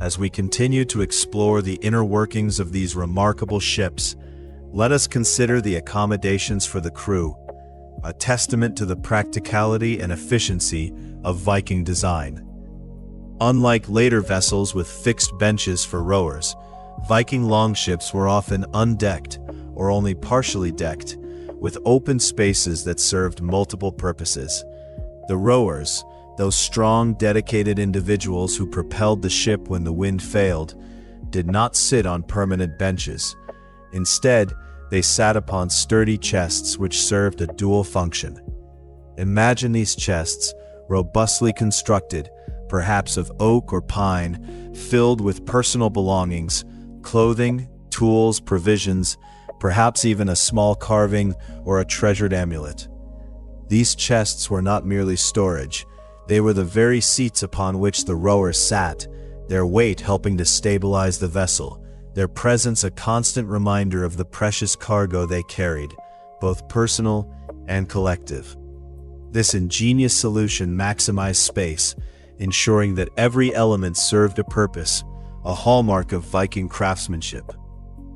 As we continue to explore the inner workings of these remarkable ships, let us consider the accommodations for the crew, a testament to the practicality and efficiency of Viking design. Unlike later vessels with fixed benches for rowers, Viking longships were often undecked or only partially decked, with open spaces that served multiple purposes. The rowers, those strong, dedicated individuals who propelled the ship when the wind failed, did not sit on permanent benches. Instead, they sat upon sturdy chests which served a dual function. Imagine these chests, robustly constructed, perhaps of oak or pine, filled with personal belongings, clothing, tools, provisions, perhaps even a small carving or a treasured amulet. These chests were not merely storage, they were the very seats upon which the rowers sat, their weight helping to stabilize the vessel, their presence a constant reminder of the precious cargo they carried, both personal and collective. This ingenious solution maximized space, ensuring that every element served a purpose, a hallmark of Viking craftsmanship.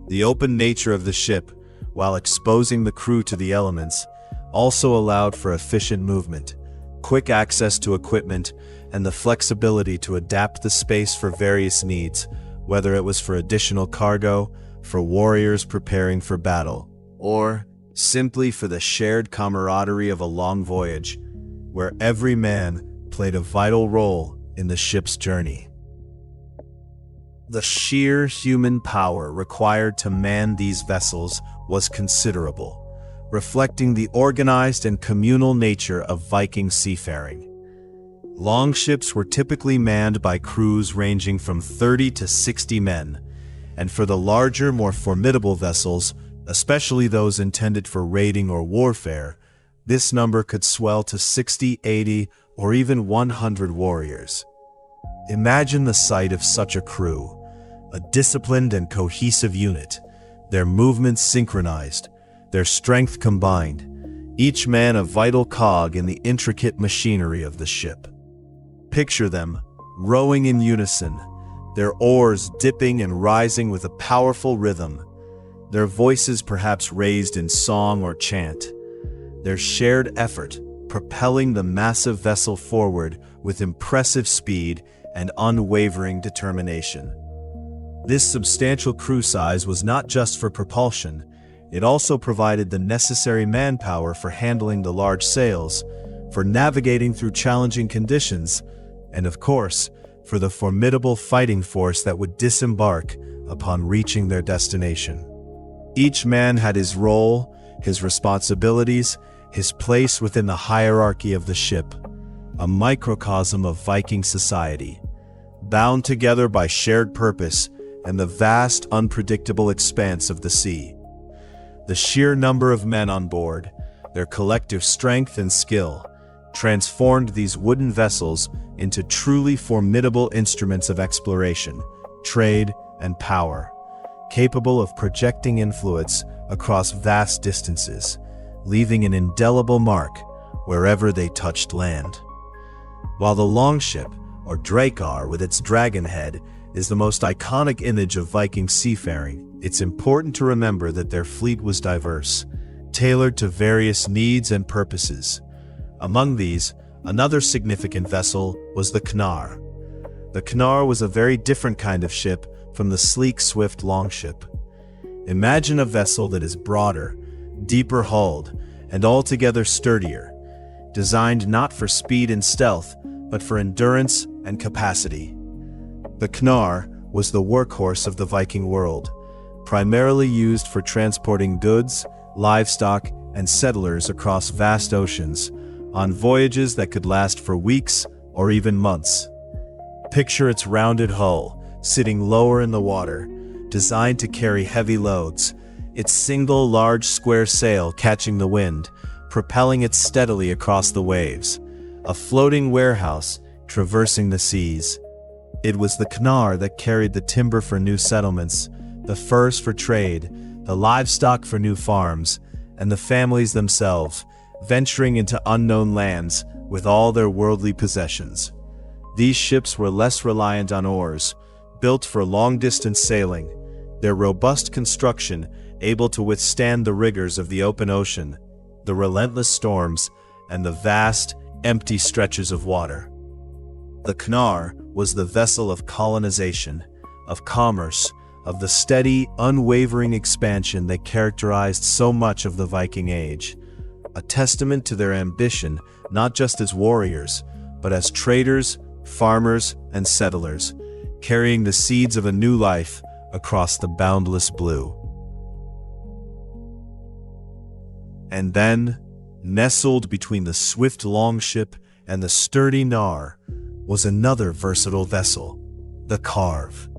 The open nature of the ship, while exposing the crew to the elements, also allowed for efficient movement, quick access to equipment, and the flexibility to adapt the space for various needs, whether it was for additional cargo, for warriors preparing for battle, or simply for the shared camaraderie of a long voyage, where every man played a vital role in the ship's journey. The sheer human power required to man these vessels was considerable, reflecting the organized and communal nature of Viking seafaring. Longships were typically manned by crews ranging from 30 to 60 men, and for the larger, more formidable vessels, especially those intended for raiding or warfare, this number could swell to 60, 80, or even 100 warriors. Imagine the sight of such a crew, a disciplined and cohesive unit, their movements synchronized, their strength combined, each man a vital cog in the intricate machinery of the ship. Picture them, rowing in unison, their oars dipping and rising with a powerful rhythm, their voices perhaps raised in song or chant, their shared effort propelling the massive vessel forward with impressive speed and unwavering determination. This substantial crew size was not just for propulsion, it also provided the necessary manpower for handling the large sails, for navigating through challenging conditions, and of course, for the formidable fighting force that would disembark upon reaching their destination. Each man had his role, his responsibilities, his place within the hierarchy of the ship, a microcosm of Viking society, bound together by shared purpose and the vast, unpredictable expanse of the sea. The sheer number of men on board, their collective strength and skill, transformed these wooden vessels into truly formidable instruments of exploration, trade, and power, capable of projecting influence across vast distances, leaving an indelible mark wherever they touched land. While the Longship, or Drakar with its dragon head, is the most iconic image of Viking seafaring, it's important to remember that their fleet was diverse, tailored to various needs and purposes. Among these, another significant vessel was the Knar. The Knar was a very different kind of ship from the sleek, swift Longship. Imagine a vessel that is broader, deeper hulled, and altogether sturdier, designed not for speed and stealth, but for endurance and capacity. The Knar was the workhorse of the Viking world, primarily used for transporting goods, livestock, and settlers across vast oceans, on voyages that could last for weeks or even months. Picture its rounded hull, sitting lower in the water, designed to carry heavy loads, its single large square sail catching the wind, propelling it steadily across the waves, a floating warehouse traversing the seas. It was the Knar that carried the timber for new settlements, the furs for trade, the livestock for new farms, and the families themselves, venturing into unknown lands with all their worldly possessions. These ships were less reliant on oars, built for long-distance sailing, their robust construction able to withstand the rigors of the open ocean, the relentless storms, and the vast, empty stretches of water. The Knar was the vessel of colonization, of commerce, of the steady, unwavering expansion that characterized so much of the Viking Age, a testament to their ambition not just as warriors, but as traders, farmers, and settlers, carrying the seeds of a new life across the boundless blue. And then, nestled between the swift Longship and the sturdy Knar, was another versatile vessel, the Carve.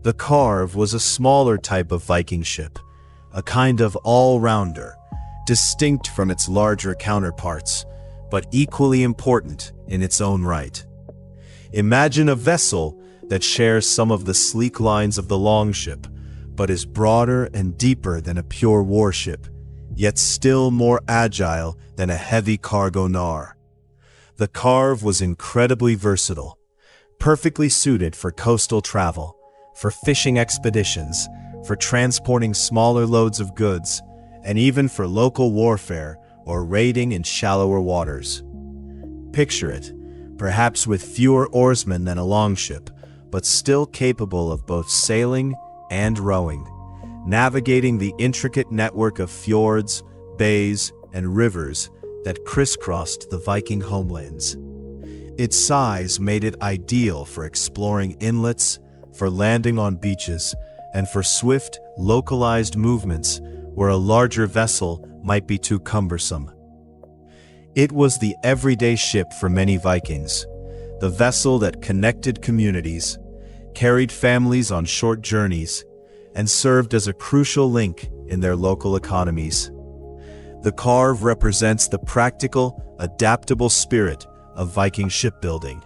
The Carve was a smaller type of Viking ship, a kind of all-rounder, distinct from its larger counterparts, but equally important in its own right. Imagine a vessel that shares some of the sleek lines of the Longship, but is broader and deeper than a pure warship, yet still more agile than a heavy cargo Knar. The Carve was incredibly versatile, perfectly suited for coastal travel, for fishing expeditions, for transporting smaller loads of goods, and even for local warfare or raiding in shallower waters. Picture it, perhaps with fewer oarsmen than a Longship, but still capable of both sailing and rowing, navigating the intricate network of fjords, bays, and rivers that crisscrossed the Viking homelands. Its size made it ideal for exploring inlets, for landing on beaches, and for swift, localized movements where a larger vessel might be too cumbersome. It was the everyday ship for many Vikings, the vessel that connected communities, carried families on short journeys, and served as a crucial link in their local economies. The Carve represents the practical, adaptable spirit of Viking shipbuilding,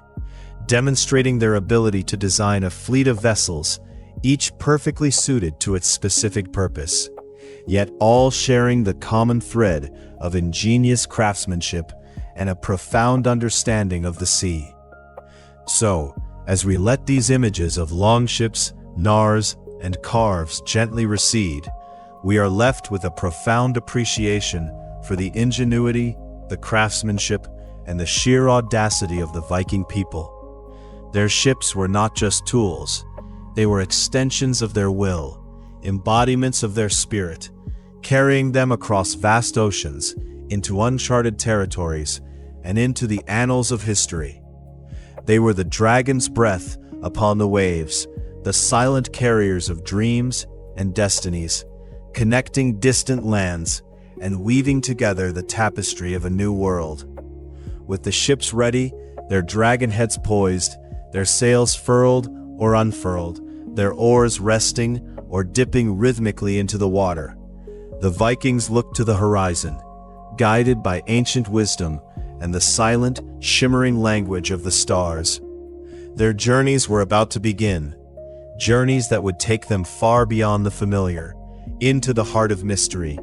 demonstrating their ability to design a fleet of vessels, each perfectly suited to its specific purpose, yet all sharing the common thread of ingenious craftsmanship and a profound understanding of the sea. So, as we let these images of Longships, Knars, and Carves gently recede, we are left with a profound appreciation for the ingenuity, the craftsmanship, and the sheer audacity of the Viking people. Their ships were not just tools, they were extensions of their will, embodiments of their spirit, carrying them across vast oceans, into uncharted territories, and into the annals of history. They were the dragon's breath upon the waves, the silent carriers of dreams and destinies, connecting distant lands and weaving together the tapestry of a new world. With the ships ready, their dragon heads poised, their sails furled or unfurled, their oars resting or dipping rhythmically into the water, the Vikings looked to the horizon, guided by ancient wisdom and the silent, shimmering language of the stars. Their journeys were about to begin, journeys that would take them far beyond the familiar, into the heart of mystery,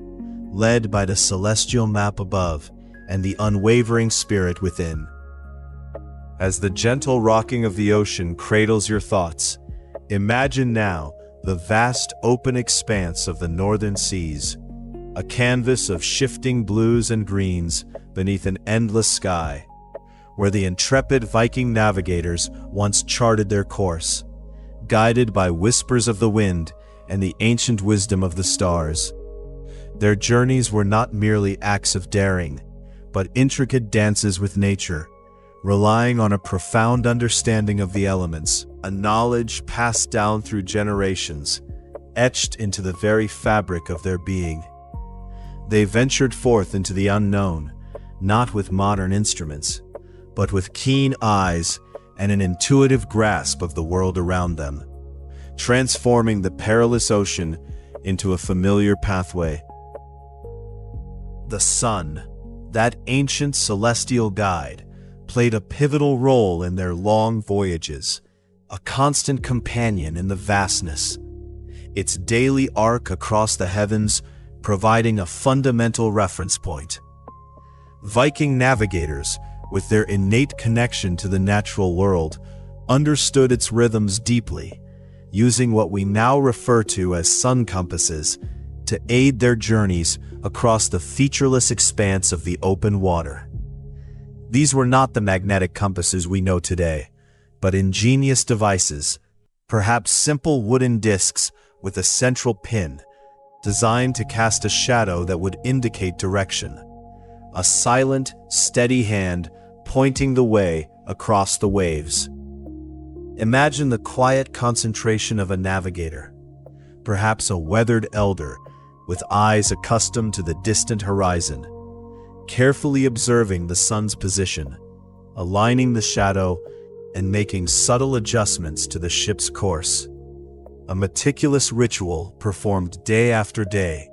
led by the celestial map above and the unwavering spirit within. As the gentle rocking of the ocean cradles your thoughts, imagine now the vast open expanse of the northern seas, a canvas of shifting blues and greens beneath an endless sky, where the intrepid Viking navigators once charted their course, guided by whispers of the wind and the ancient wisdom of the stars. Their journeys were not merely acts of daring, but intricate dances with nature, relying on a profound understanding of the elements, a knowledge passed down through generations, etched into the very fabric of their being. They ventured forth into the unknown, not with modern instruments, but with keen eyes and an intuitive grasp of the world around them, transforming the perilous ocean into a familiar pathway. The sun, that ancient celestial guide, played a pivotal role in their long voyages, a constant companion in the vastness, its daily arc across the heavens providing a fundamental reference point. Viking navigators, with their innate connection to the natural world, understood its rhythms deeply, using what we now refer to as sun compasses to aid their journeys across the featureless expanse of the open water. These were not the magnetic compasses we know today, but ingenious devices, perhaps simple wooden discs with a central pin, designed to cast a shadow that would indicate direction. A silent, steady hand pointing the way across the waves. Imagine the quiet concentration of a navigator, perhaps a weathered elder with eyes accustomed to the distant horizon, carefully observing the sun's position, aligning the shadow, and making subtle adjustments to the ship's course. A meticulous ritual performed day after day,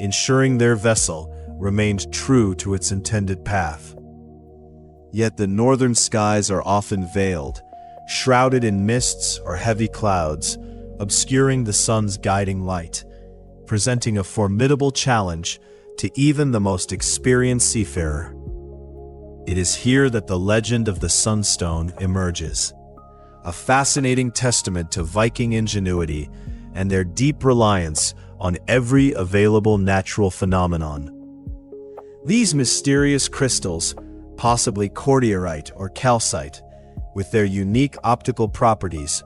ensuring their vessel remained true to its intended path. Yet the northern skies are often veiled, shrouded in mists or heavy clouds, obscuring the sun's guiding light, presenting a formidable challenge to even the most experienced seafarer. It is here that the legend of the Sunstone emerges, a fascinating testament to Viking ingenuity and their deep reliance on every available natural phenomenon. These mysterious crystals, possibly cordierite or calcite, with their unique optical properties,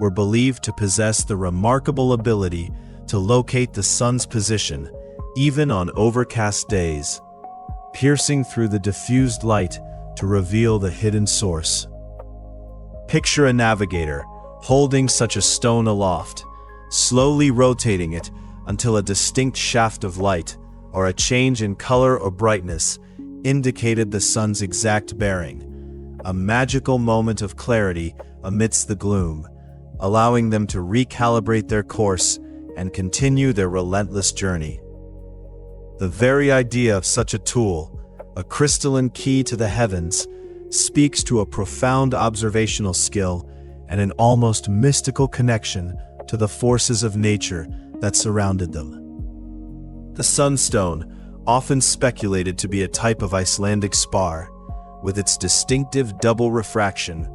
were believed to possess the remarkable ability to locate the sun's position even on overcast days, piercing through the diffused light to reveal the hidden source. Picture a navigator holding such a stone aloft, slowly rotating it until a distinct shaft of light or a change in color or brightness indicated the sun's exact bearing, a magical moment of clarity amidst the gloom, allowing them to recalibrate their course and continue their relentless journey. The very idea of such a tool, a crystalline key to the heavens, speaks to a profound observational skill and an almost mystical connection to the forces of nature that surrounded them. The sunstone, often speculated to be a type of Icelandic spar, with its distinctive double refraction,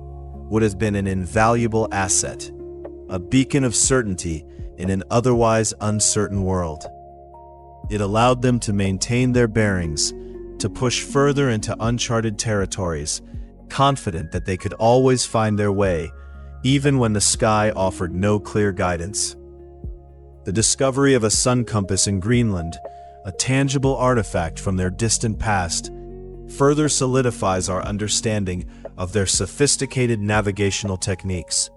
would have been an invaluable asset, a beacon of certainty in an otherwise uncertain world. It allowed them to maintain their bearings, to push further into uncharted territories, confident that they could always find their way, even when the sky offered no clear guidance. The discovery of a sun compass in Greenland, a tangible artifact from their distant past, further solidifies our understanding of their sophisticated navigational techniques,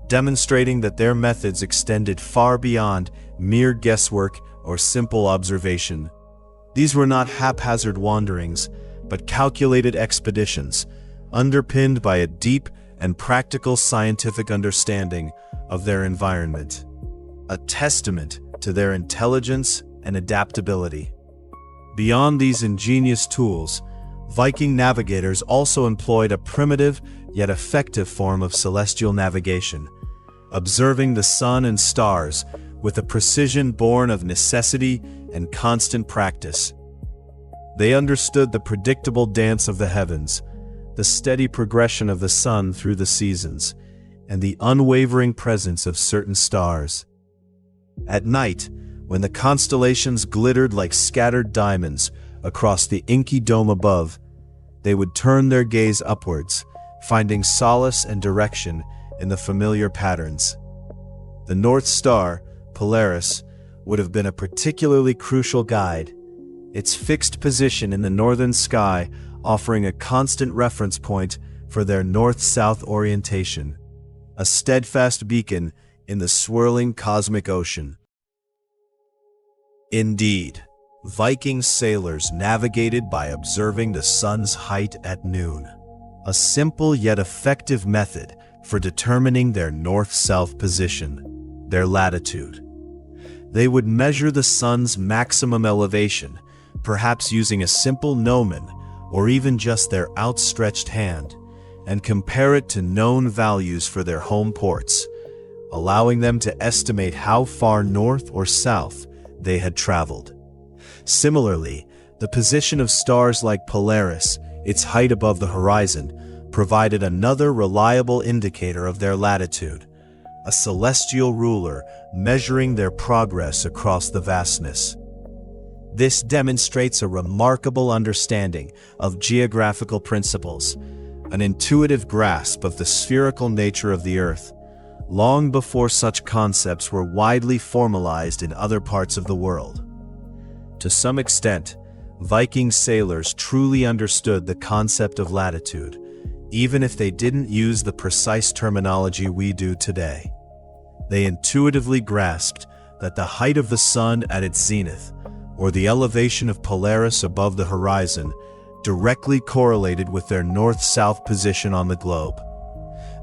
demonstrating that their methods extended far beyond mere guesswork or simple observation. These were not haphazard wanderings, but calculated expeditions, underpinned by a deep and practical scientific understanding of their environment, a testament to their intelligence and adaptability. Beyond these ingenious tools, Viking navigators also employed a primitive yet effective form of celestial navigation, observing the sun and stars with a precision born of necessity and constant practice. They understood the predictable dance of the heavens, the steady progression of the sun through the seasons, and the unwavering presence of certain stars. At night, when the constellations glittered like scattered diamonds across the inky dome above, they would turn their gaze upwards, finding solace and direction in the familiar patterns. The North Star, Polaris, would have been a particularly crucial guide, its fixed position in the northern sky offering a constant reference point for their north-south orientation, a steadfast beacon in the swirling cosmic ocean. Indeed, Viking sailors navigated by observing the sun's height at noon, a simple yet effective method for determining their north-south position, their latitude. They would measure the sun's maximum elevation, perhaps using a simple gnomon or even just their outstretched hand, and compare it to known values for their home ports, allowing them to estimate how far north or south they had traveled. Similarly, the position of stars like Polaris, its height above the horizon, provided another reliable indicator of their latitude, a celestial ruler measuring their progress across the vastness. This demonstrates a remarkable understanding of geographical principles, an intuitive grasp of the spherical nature of the Earth, long before such concepts were widely formalized in other parts of the world. To some extent, Viking sailors truly understood the concept of latitude, even if they didn't use the precise terminology we do today. They intuitively grasped that the height of the sun at its zenith, or the elevation of Polaris above the horizon, directly correlated with their north-south position on the globe.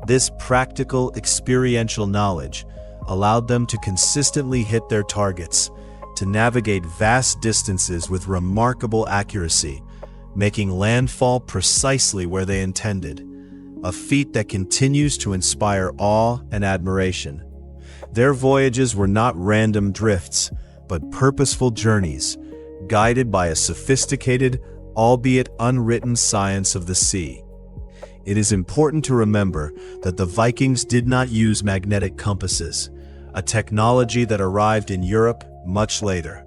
This practical, experiential knowledge allowed them to consistently hit their targets, to navigate vast distances with remarkable accuracy, making landfall precisely where they intended, a feat that continues to inspire awe and admiration. Their voyages were not random drifts, but purposeful journeys, guided by a sophisticated, albeit unwritten science of the sea. It is important to remember that the Vikings did not use magnetic compasses, a technology that arrived in Europe much later.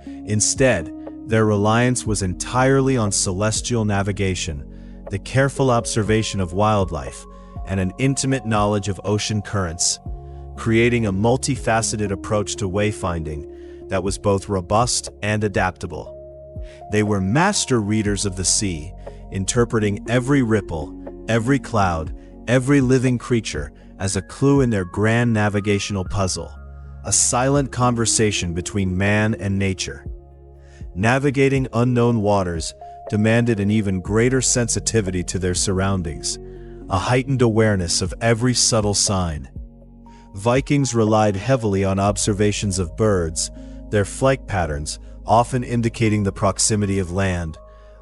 Instead, their reliance was entirely on celestial navigation, the careful observation of wildlife, and an intimate knowledge of ocean currents, creating a multifaceted approach to wayfinding that was both robust and adaptable. They were master readers of the sea, interpreting every ripple, every cloud, every living creature as a clue in their grand navigational puzzle, a silent conversation between man and nature. Navigating unknown waters demanded an even greater sensitivity to their surroundings, a heightened awareness of every subtle sign. Vikings relied heavily on observations of birds, their flight patterns often indicating the proximity of land,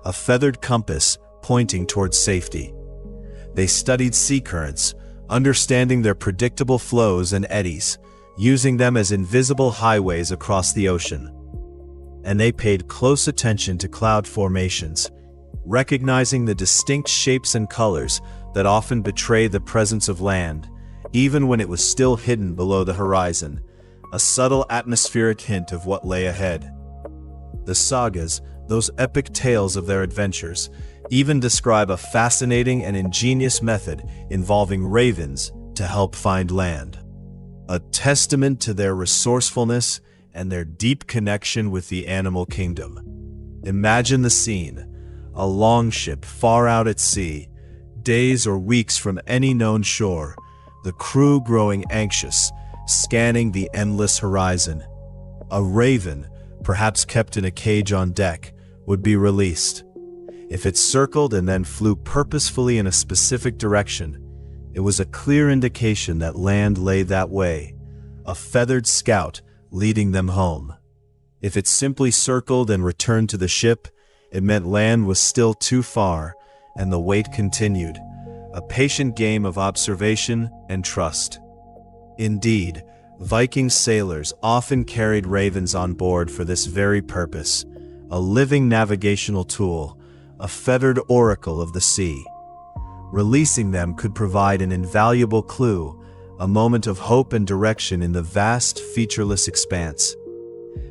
a feathered compass pointing towards safety. They studied sea currents, understanding their predictable flows and eddies, using them as invisible highways across the ocean. And they paid close attention to cloud formations, recognizing the distinct shapes and colors that often betray the presence of land, even when it was still hidden below the horizon, a subtle atmospheric hint of what lay ahead. The sagas, those epic tales of their adventures, even describe a fascinating and ingenious method involving ravens to help find land, a testament to their resourcefulness and their deep connection with the animal kingdom. Imagine the scene: a longship far out at sea, days or weeks from any known shore, the crew growing anxious, scanning the endless horizon. A raven, perhaps kept in a cage on deck, would be released. If it circled and then flew purposefully in a specific direction, it was a clear indication that land lay that way, a feathered scout leading them home. If it simply circled and returned to the ship, It meant land was still too far, and the wait continued, a patient game of observation and trust. Indeed, Viking sailors often carried ravens on board for this very purpose, a living navigational tool, a feathered oracle of the sea. Releasing them could provide an invaluable clue, a moment of hope and direction in the vast, featureless expanse.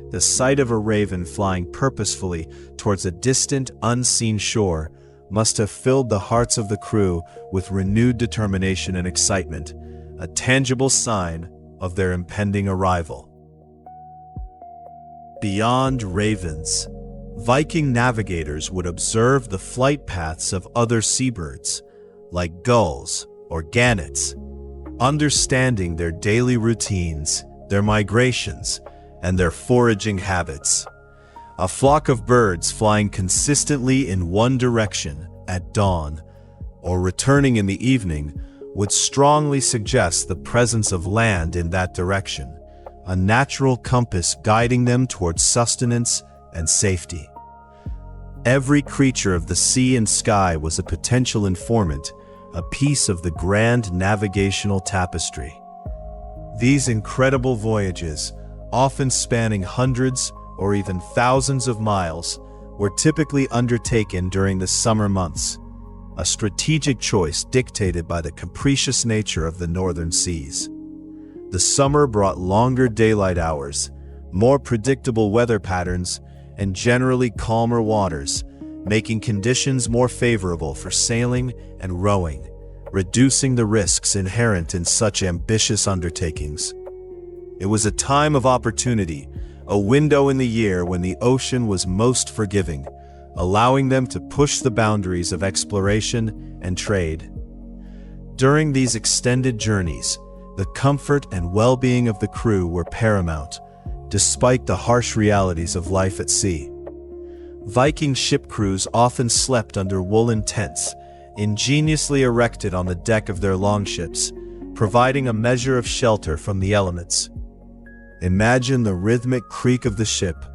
The sight of a raven flying purposefully towards a distant, unseen shore must have filled the hearts of the crew with renewed determination and excitement, a tangible sign of their impending arrival. Beyond ravens, Viking navigators would observe the flight paths of other seabirds, like gulls or gannets, understanding their daily routines, their migrations, and their foraging habits. A flock of birds flying consistently in one direction at dawn or returning in the evening would strongly suggest the presence of land in that direction, a natural compass guiding them towards sustenance and safety. Every creature of the sea and sky was a potential informant, a piece of the grand navigational tapestry. These incredible voyages, often spanning hundreds or even thousands of miles, were typically undertaken during the summer months, a strategic choice dictated by the capricious nature of the northern seas. The summer brought longer daylight hours, more predictable weather patterns, and generally calmer waters, making conditions more favorable for sailing and rowing, reducing the risks inherent in such ambitious undertakings. It was a time of opportunity, a window in the year when the ocean was most forgiving, allowing them to push the boundaries of exploration and trade. During these extended journeys, the comfort and well-being of the crew were paramount, despite the harsh realities of life at sea. Viking ship crews often slept under woolen tents, ingeniously erected on the deck of their longships, providing a measure of shelter from the elements. Imagine the rhythmic creak of the ship,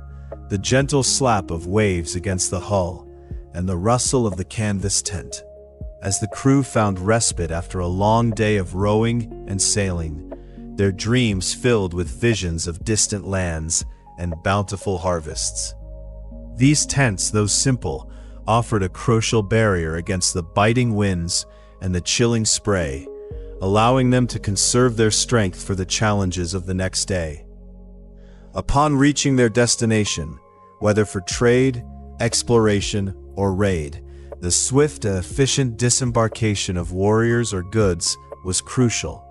the gentle slap of waves against the hull, and the rustle of the canvas tent. As the crew found respite after a long day of rowing and sailing, their dreams filled with visions of distant lands and bountiful harvests. These tents, though simple, offered a crucial barrier against the biting winds and the chilling spray, allowing them to conserve their strength for the challenges of the next day. Upon reaching their destination, whether for trade, exploration, or raid, the swift and efficient disembarkation of warriors or goods was crucial.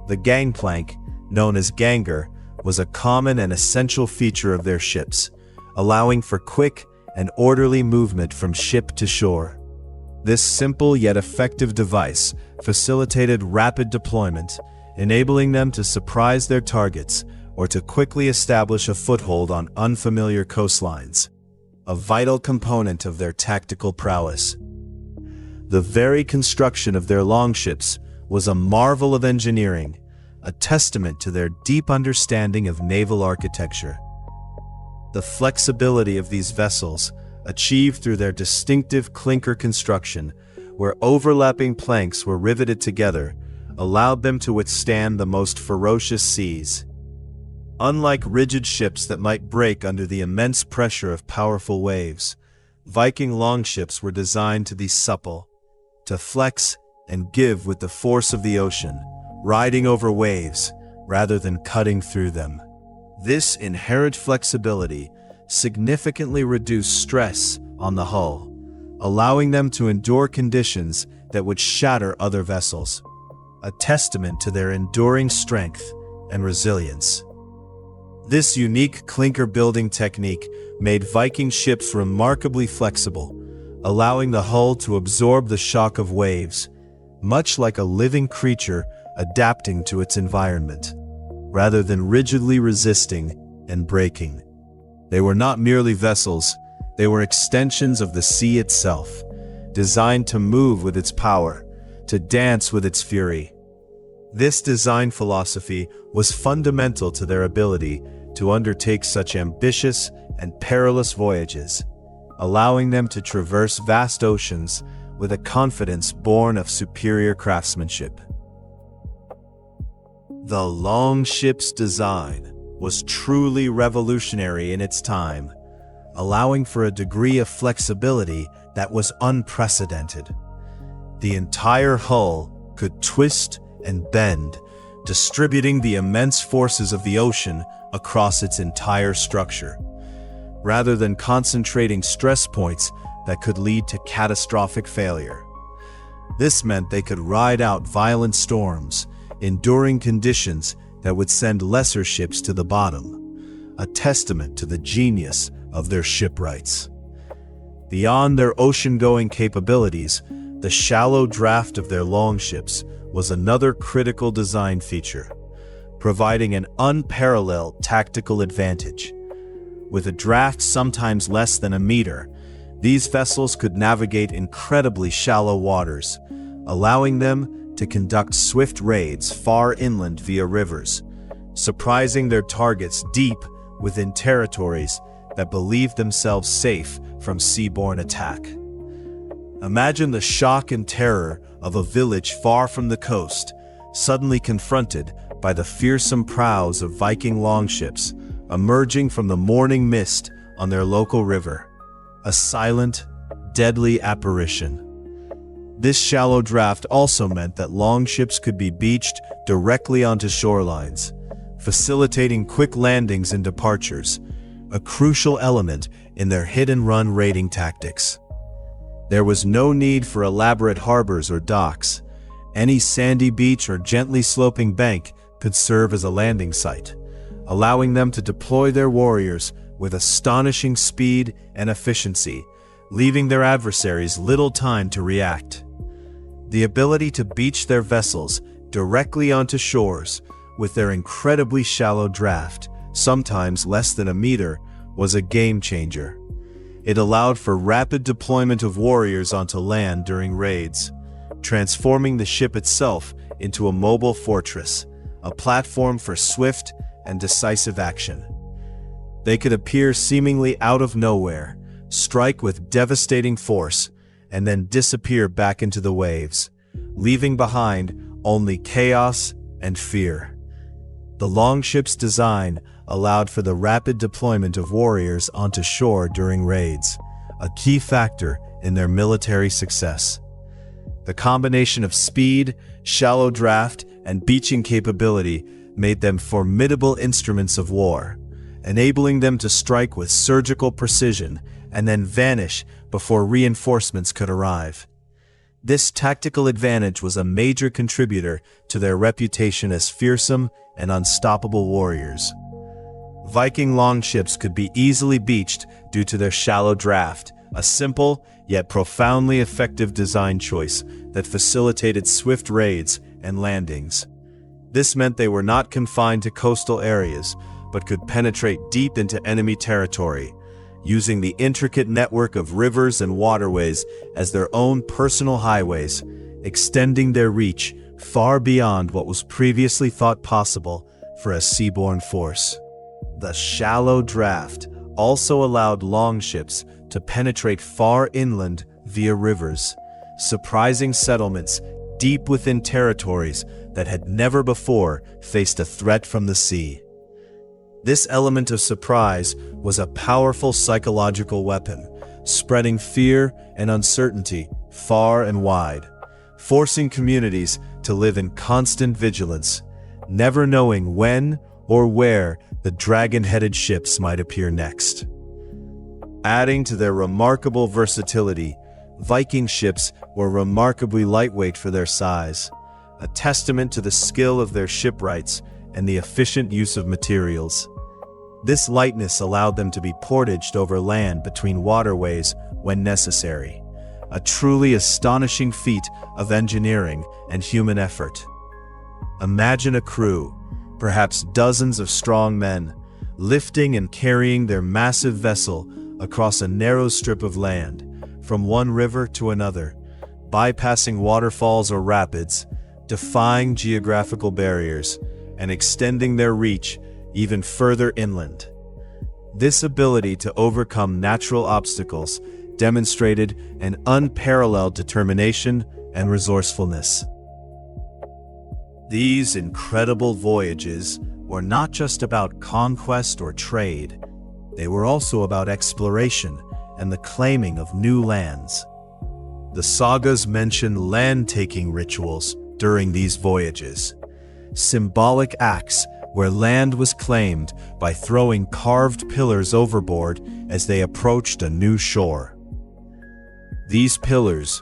The gangplank, known as ganger, was a common and essential feature of their ships, allowing for quick and orderly movement from ship to shore. This simple yet effective device facilitated rapid deployment, enabling them to surprise their targets or to quickly establish a foothold on unfamiliar coastlines, a vital component of their tactical prowess. The very construction of their longships was a marvel of engineering, a testament to their deep understanding of naval architecture. The flexibility of these vessels, achieved through their distinctive clinker construction, where overlapping planks were riveted together, allowed them to withstand the most ferocious seas. Unlike rigid ships that might break under the immense pressure of powerful waves, Viking longships were designed to be supple, to flex and give with the force of the ocean, riding over waves rather than cutting through them. This inherent flexibility significantly reduced stress on the hull, allowing them to endure conditions that would shatter other vessels, a testament to their enduring strength and resilience. This unique clinker building technique made Viking ships remarkably flexible, allowing the hull to absorb the shock of waves, much like a living creature adapting to its environment, rather than rigidly resisting and breaking. They were not merely vessels, they were extensions of the sea itself, designed to move with its power, to dance with its fury. This design philosophy was fundamental to their ability to undertake such ambitious and perilous voyages, allowing them to traverse vast oceans with a confidence born of superior craftsmanship. The Longship's design was truly revolutionary in its time, allowing for a degree of flexibility that was unprecedented. The entire hull could twist and bend, distributing the immense forces of the ocean across its entire structure, rather than concentrating stress points that could lead to catastrophic failure. This meant they could ride out violent storms, enduring conditions that would send lesser ships to the bottom, a testament to the genius of their shipwrights. Beyond their ocean-going capabilities, the shallow draft of their longships was another critical design feature, providing an unparalleled tactical advantage. With a draft sometimes less than a meter, these vessels could navigate incredibly shallow waters, allowing them to conduct swift raids far inland via rivers, surprising their targets deep within territories that believed themselves safe from seaborne attack. Imagine the shock and terror of a village far from the coast, suddenly confronted by the fearsome prows of Viking longships emerging from the morning mist on their local river, a silent, deadly apparition. This shallow draft also meant that longships could be beached directly onto shorelines, facilitating quick landings and departures, a crucial element in their hit-and-run raiding tactics. There was no need for elaborate harbors or docks. Any sandy beach or gently sloping bank could serve as a landing site, allowing them to deploy their warriors with astonishing speed and efficiency, leaving their adversaries little time to react. The ability to beach their vessels directly onto shores with their incredibly shallow draft, sometimes less than a meter, was a game changer. It allowed for rapid deployment of warriors onto land during raids, transforming the ship itself into a mobile fortress, a platform for swift and decisive action. They could appear seemingly out of nowhere, strike with devastating force, and then disappear back into the waves, leaving behind only chaos and fear. The Longship's design allowed for the rapid deployment of warriors onto shore during raids, a key factor in their military success. The combination of speed, shallow draft, and beaching capability made them formidable instruments of war, enabling them to strike with surgical precision and then vanish before reinforcements could arrive. This tactical advantage was a major contributor to their reputation as fearsome and unstoppable warriors. Viking longships could be easily beached due to their shallow draft, a simple yet profoundly effective design choice that facilitated swift raids and landings. This meant they were not confined to coastal areas, but could penetrate deep into enemy territory, using the intricate network of rivers and waterways as their own personal highways, extending their reach far beyond what was previously thought possible for a seaborne force. The shallow draft also allowed longships to penetrate far inland via rivers, surprising settlements deep within territories that had never before faced a threat from the sea. This element of surprise was a powerful psychological weapon, spreading fear and uncertainty far and wide, forcing communities to live in constant vigilance, never knowing when or where the dragon-headed ships might appear next. Adding to their remarkable versatility, Viking ships were remarkably lightweight for their size, a testament to the skill of their shipwrights and the efficient use of materials. This lightness allowed them to be portaged over land between waterways when necessary, a truly astonishing feat of engineering and human effort. Imagine a crew, perhaps dozens of strong men, lifting and carrying their massive vessel across a narrow strip of land, from one river to another, bypassing waterfalls or rapids, defying geographical barriers, and extending their reach even further inland. This ability to overcome natural obstacles demonstrated an unparalleled determination and resourcefulness. These incredible voyages were not just about conquest or trade, they were also about exploration and the claiming of new lands. The sagas mention land-taking rituals during these voyages, symbolic acts where land was claimed by throwing carved pillars overboard as they approached a new shore. These pillars,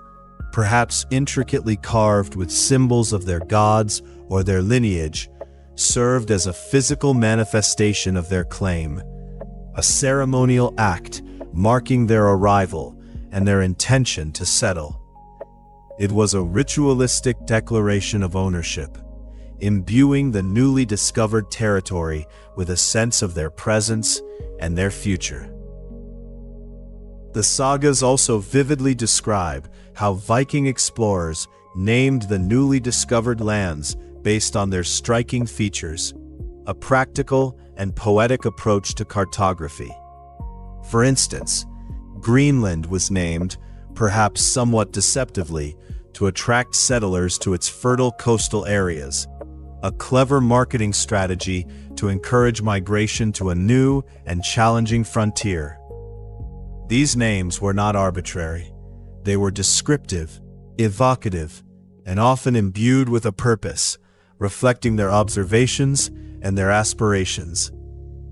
perhaps intricately carved with symbols of their gods or their lineage, served as a physical manifestation of their claim, a ceremonial act marking their arrival and their intention to settle. It was a ritualistic declaration of ownership, imbuing the newly discovered territory with a sense of their presence and their future. The sagas also vividly describe how Viking explorers named the newly discovered lands based on their striking features, a practical and poetic approach to cartography. For instance, Greenland was named, perhaps somewhat deceptively, to attract settlers to its fertile coastal areas, a clever marketing strategy to encourage migration to a new and challenging frontier. These names were not arbitrary. They were descriptive, evocative, and often imbued with a purpose, reflecting their observations and their aspirations.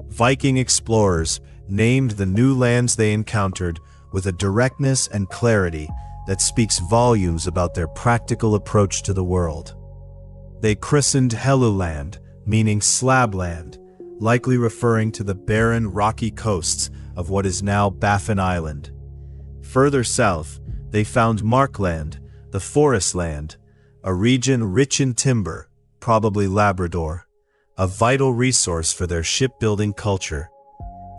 Viking explorers named the new lands they encountered with a directness and clarity that speaks volumes about their practical approach to the world. They christened Helluland, meaning slabland, likely referring to the barren, rocky coasts of what is now Baffin Island. Further south, they found Markland, the forest land, a region rich in timber, probably Labrador, a vital resource for their shipbuilding culture.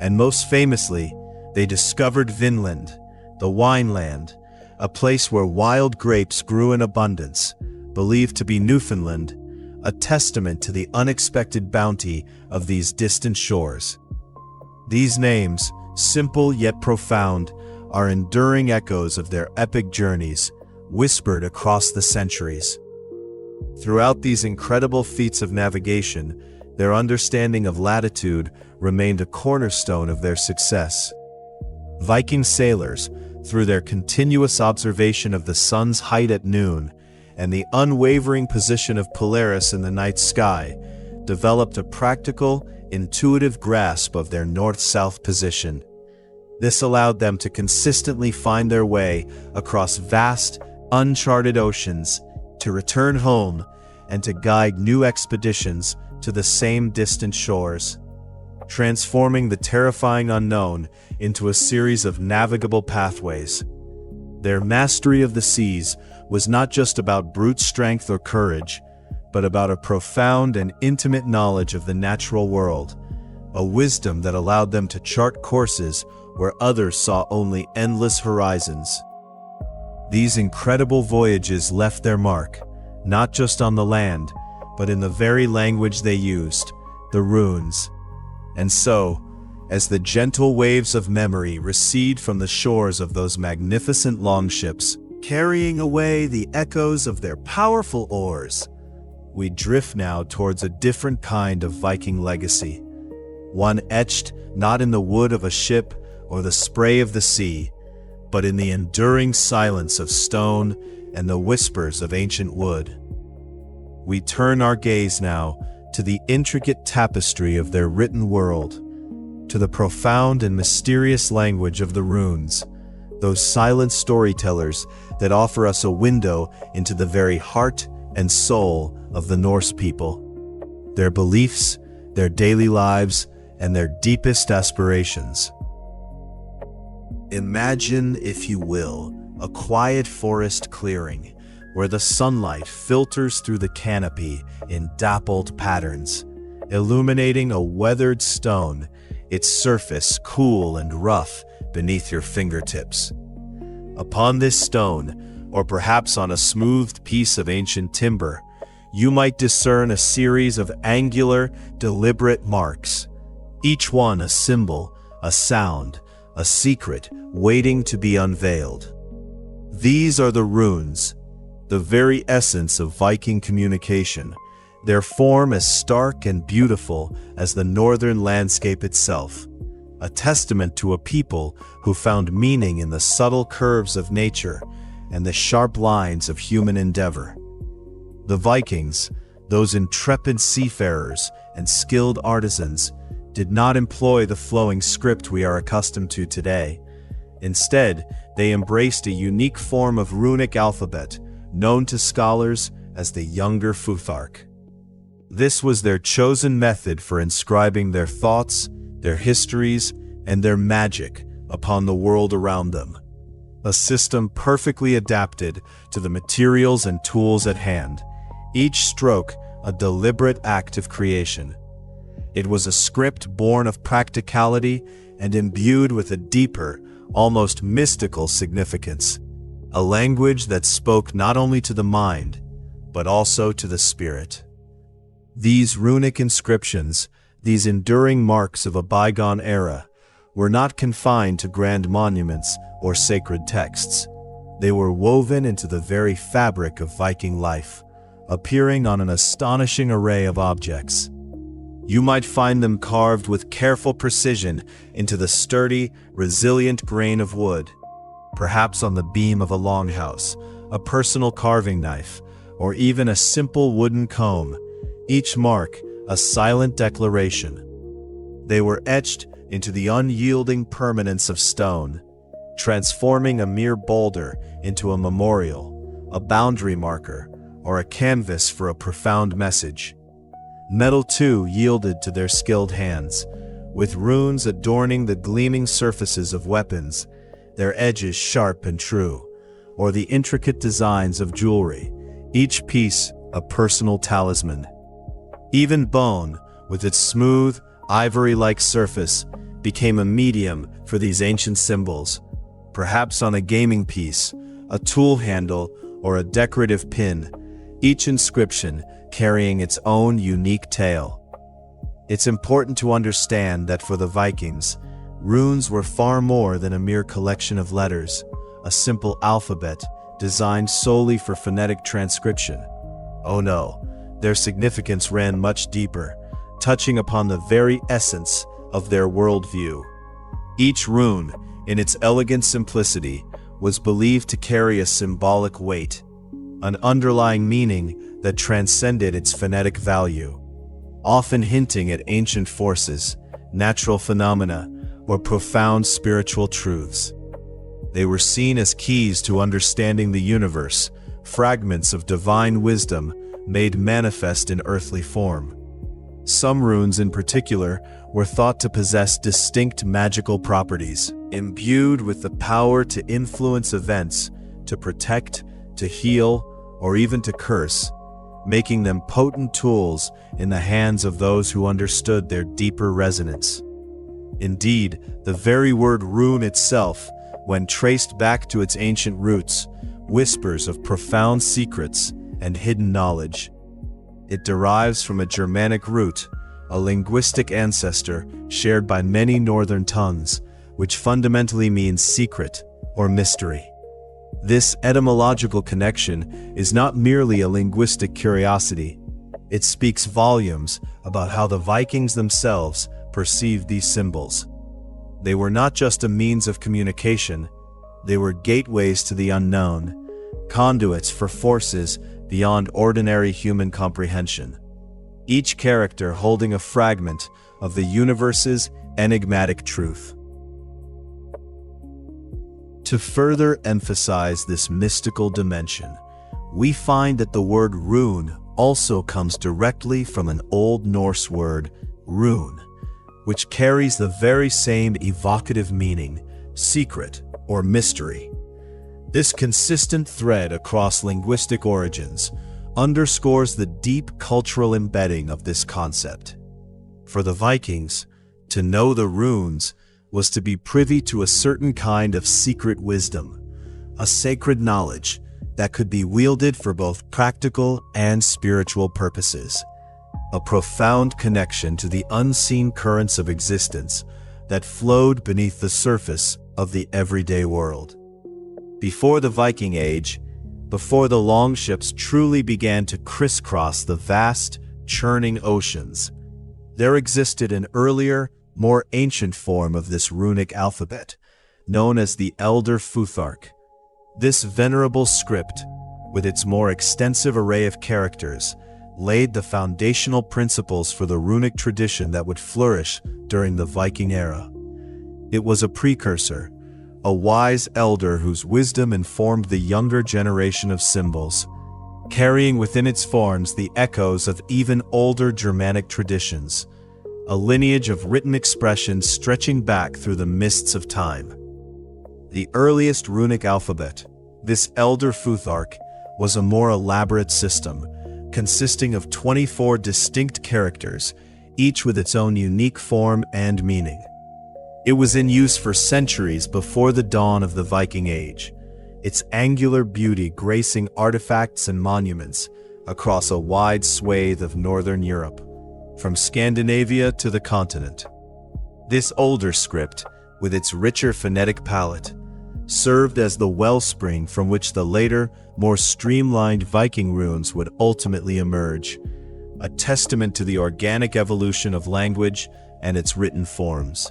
And most famously, they discovered Vinland, the wine land, a place where wild grapes grew in abundance, believed to be Newfoundland, a testament to the unexpected bounty of these distant shores. These names, simple yet profound, are enduring echoes of their epic journeys, whispered across the centuries. Throughout these incredible feats of navigation, their understanding of latitude remained a cornerstone of their success. Viking sailors, through their continuous observation of the sun's height at noon and the unwavering position of Polaris in the night sky, developed a practical, intuitive grasp of their north-south position. This allowed them to consistently find their way across vast, uncharted oceans, to return home, and to guide new expeditions to the same distant shores, transforming the terrifying unknown into a series of navigable pathways. Their mastery of the seas was not just about brute strength or courage, but about a profound and intimate knowledge of the natural world, a wisdom that allowed them to chart courses where others saw only endless horizons. These incredible voyages left their mark, not just on the land, but in the very language they used, the runes. And so, as the gentle waves of memory recede from the shores of those magnificent longships, carrying away the echoes of their powerful oars, we drift now towards a different kind of Viking legacy, one etched not in the wood of a ship or the spray of the sea, but in the enduring silence of stone and the whispers of ancient wood. We turn our gaze now to the intricate tapestry of their written world, to the profound and mysterious language of the runes, those silent storytellers that offer us a window into the very heart and soul of the Norse people, their beliefs, their daily lives, and their deepest aspirations. Imagine, if you will, a quiet forest clearing where the sunlight filters through the canopy in dappled patterns, illuminating a weathered stone, its surface cool and rough beneath your fingertips. Upon this stone, or perhaps on a smoothed piece of ancient timber, you might discern a series of angular, deliberate marks, each one a symbol a sound, a secret waiting to be unveiled. These are the runes, the very essence of Viking communication, their form as stark and beautiful as the northern landscape itself, a testament to a people who found meaning in the subtle curves of nature and the sharp lines of human endeavor. The Vikings, those intrepid seafarers and skilled artisans, did not employ the flowing script we are accustomed to today. Instead, they embraced a unique form of runic alphabet, known to scholars as the Younger Futhark. This was their chosen method for inscribing their thoughts, their histories, and their magic upon the world around them. A system perfectly adapted to the materials and tools at hand, each stroke a deliberate act of creation. It was a script born of practicality and imbued with a deeper, almost mystical significance, a language that spoke not only to the mind, but also to the spirit. These runic inscriptions, these enduring marks of a bygone era, were not confined to grand monuments or sacred texts. They were woven into the very fabric of Viking life, appearing on an astonishing array of objects. You might find them carved with careful precision into the sturdy, resilient grain of wood, perhaps on the beam of a longhouse, a personal carving knife, or even a simple wooden comb, each mark a silent declaration. They were etched into the unyielding permanence of stone, transforming a mere boulder into a memorial, a boundary marker, or a canvas for a profound message. Metal too yielded to their skilled hands, with runes adorning the gleaming surfaces of weapons, their edges sharp and true, or the intricate designs of jewelry, each piece a personal talisman. Even bone, with its smooth, ivory-like surface, became a medium for these ancient symbols, perhaps on a gaming piece, a tool handle, or a decorative pin, each inscription carrying its own unique tale. It's important to understand that for the Vikings, runes were far more than a mere collection of letters, a simple alphabet designed solely for phonetic transcription. Oh no, their significance ran much deeper, touching upon the very essence of their worldview. Each rune, in its elegant simplicity, was believed to carry a symbolic weight, an underlying meaning that transcended its phonetic value, often hinting at ancient forces, natural phenomena, or profound spiritual truths. They were seen as keys to understanding the universe, fragments of divine wisdom made manifest in earthly form. Some runes in particular were thought to possess distinct magical properties, imbued with the power to influence events, to protect, to heal, or even to curse, making them potent tools in the hands of those who understood their deeper resonance. Indeed, the very word rune itself, when traced back to its ancient roots, whispers of profound secrets and hidden knowledge. It derives from a Germanic root, a linguistic ancestor shared by many northern tongues, which fundamentally means secret or mystery. This etymological connection is not merely a linguistic curiosity. It speaks volumes about how the Vikings themselves perceived these symbols. They were not just a means of communication, they were gateways to the unknown, conduits for forces beyond ordinary human comprehension. Each character holding a fragment of the universe's enigmatic truth. To further emphasize this mystical dimension, we find that the word rune also comes directly from an Old Norse word, rune, which carries the very same evocative meaning, secret or mystery. This consistent thread across linguistic origins underscores the deep cultural embedding of this concept. For the Vikings, to know the runes was to be privy to a certain kind of secret wisdom, a sacred knowledge that could be wielded for both practical and spiritual purposes, a profound connection to the unseen currents of existence that flowed beneath the surface of the everyday world. Before the Viking Age, before the longships truly began to crisscross the vast, churning oceans, there existed an earlier, more ancient form of this runic alphabet, known as the Elder Futhark. This venerable script, with its more extensive array of characters, laid the foundational principles for the runic tradition that would flourish during the Viking era. It was a precursor, a wise elder whose wisdom informed the younger generation of symbols, carrying within its forms the echoes of even older Germanic traditions, a lineage of written expressions stretching back through the mists of time. The earliest runic alphabet, this Elder Futhark, was a more elaborate system, consisting of 24 distinct characters, each with its own unique form and meaning. It was in use for centuries before the dawn of the Viking Age, its angular beauty gracing artifacts and monuments across a wide swathe of northern Europe, from Scandinavia to the continent. This older script, with its richer phonetic palette, served as the wellspring from which the later, more streamlined Viking runes would ultimately emerge, a testament to the organic evolution of language and its written forms.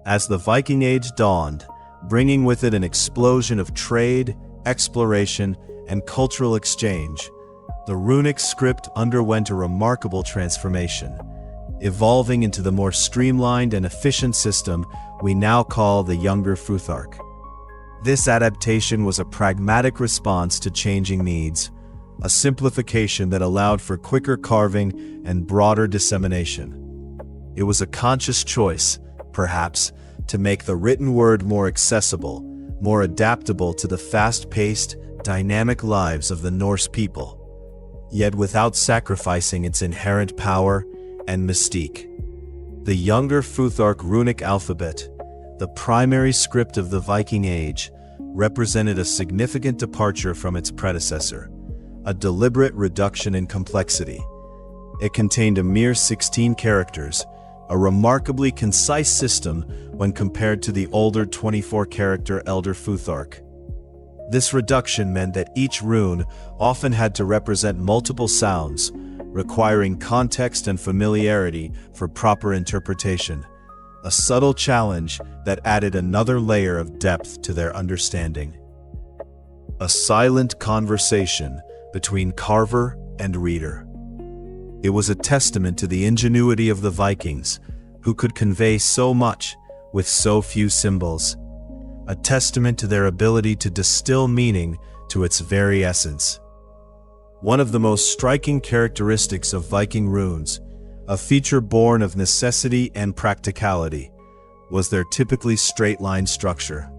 As the Viking Age dawned, bringing with it an explosion of trade, exploration, and cultural exchange, the runic script underwent a remarkable transformation, evolving into the more streamlined and efficient system we now call the Younger Futhark. This adaptation was a pragmatic response to changing needs, a simplification that allowed for quicker carving and broader dissemination. It was a conscious choice, perhaps, to make the written word more accessible, more adaptable to the fast-paced, dynamic lives of the Norse people, yet without sacrificing its inherent power and mystique. The Younger Futhark runic alphabet, the primary script of the Viking Age, represented a significant departure from its predecessor, a deliberate reduction in complexity. It contained a mere 16 characters, a remarkably concise system when compared to the older 24-character Elder Futhark. This reduction meant that each rune often had to represent multiple sounds, requiring context and familiarity for proper interpretation, a subtle challenge that added another layer of depth to their understanding. A silent conversation between carver and reader. It was a testament to the ingenuity of the Vikings, who could convey so much with so few symbols, a testament to their ability to distill meaning to its very essence. One of the most striking characteristics of Viking runes, a feature born of necessity and practicality, was their typically straight-line structure.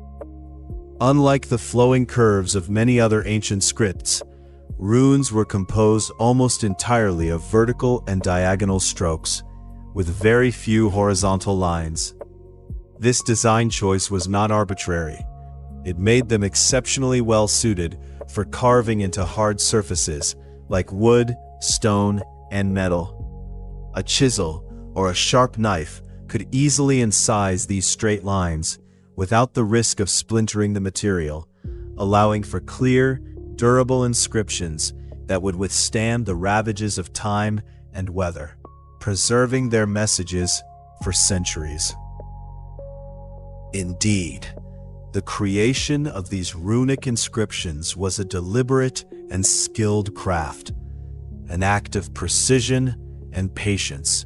Unlike the flowing curves of many other ancient scripts, runes were composed almost entirely of vertical and diagonal strokes, with very few horizontal lines. This design choice was not arbitrary. It made them exceptionally well suited for carving into hard surfaces like wood, stone, and metal. A chisel or a sharp knife could easily incise these straight lines without the risk of splintering the material, allowing for clear, durable inscriptions that would withstand the ravages of time and weather, preserving their messages for centuries. Indeed, the creation of these runic inscriptions was a deliberate and skilled craft, an act of precision and patience.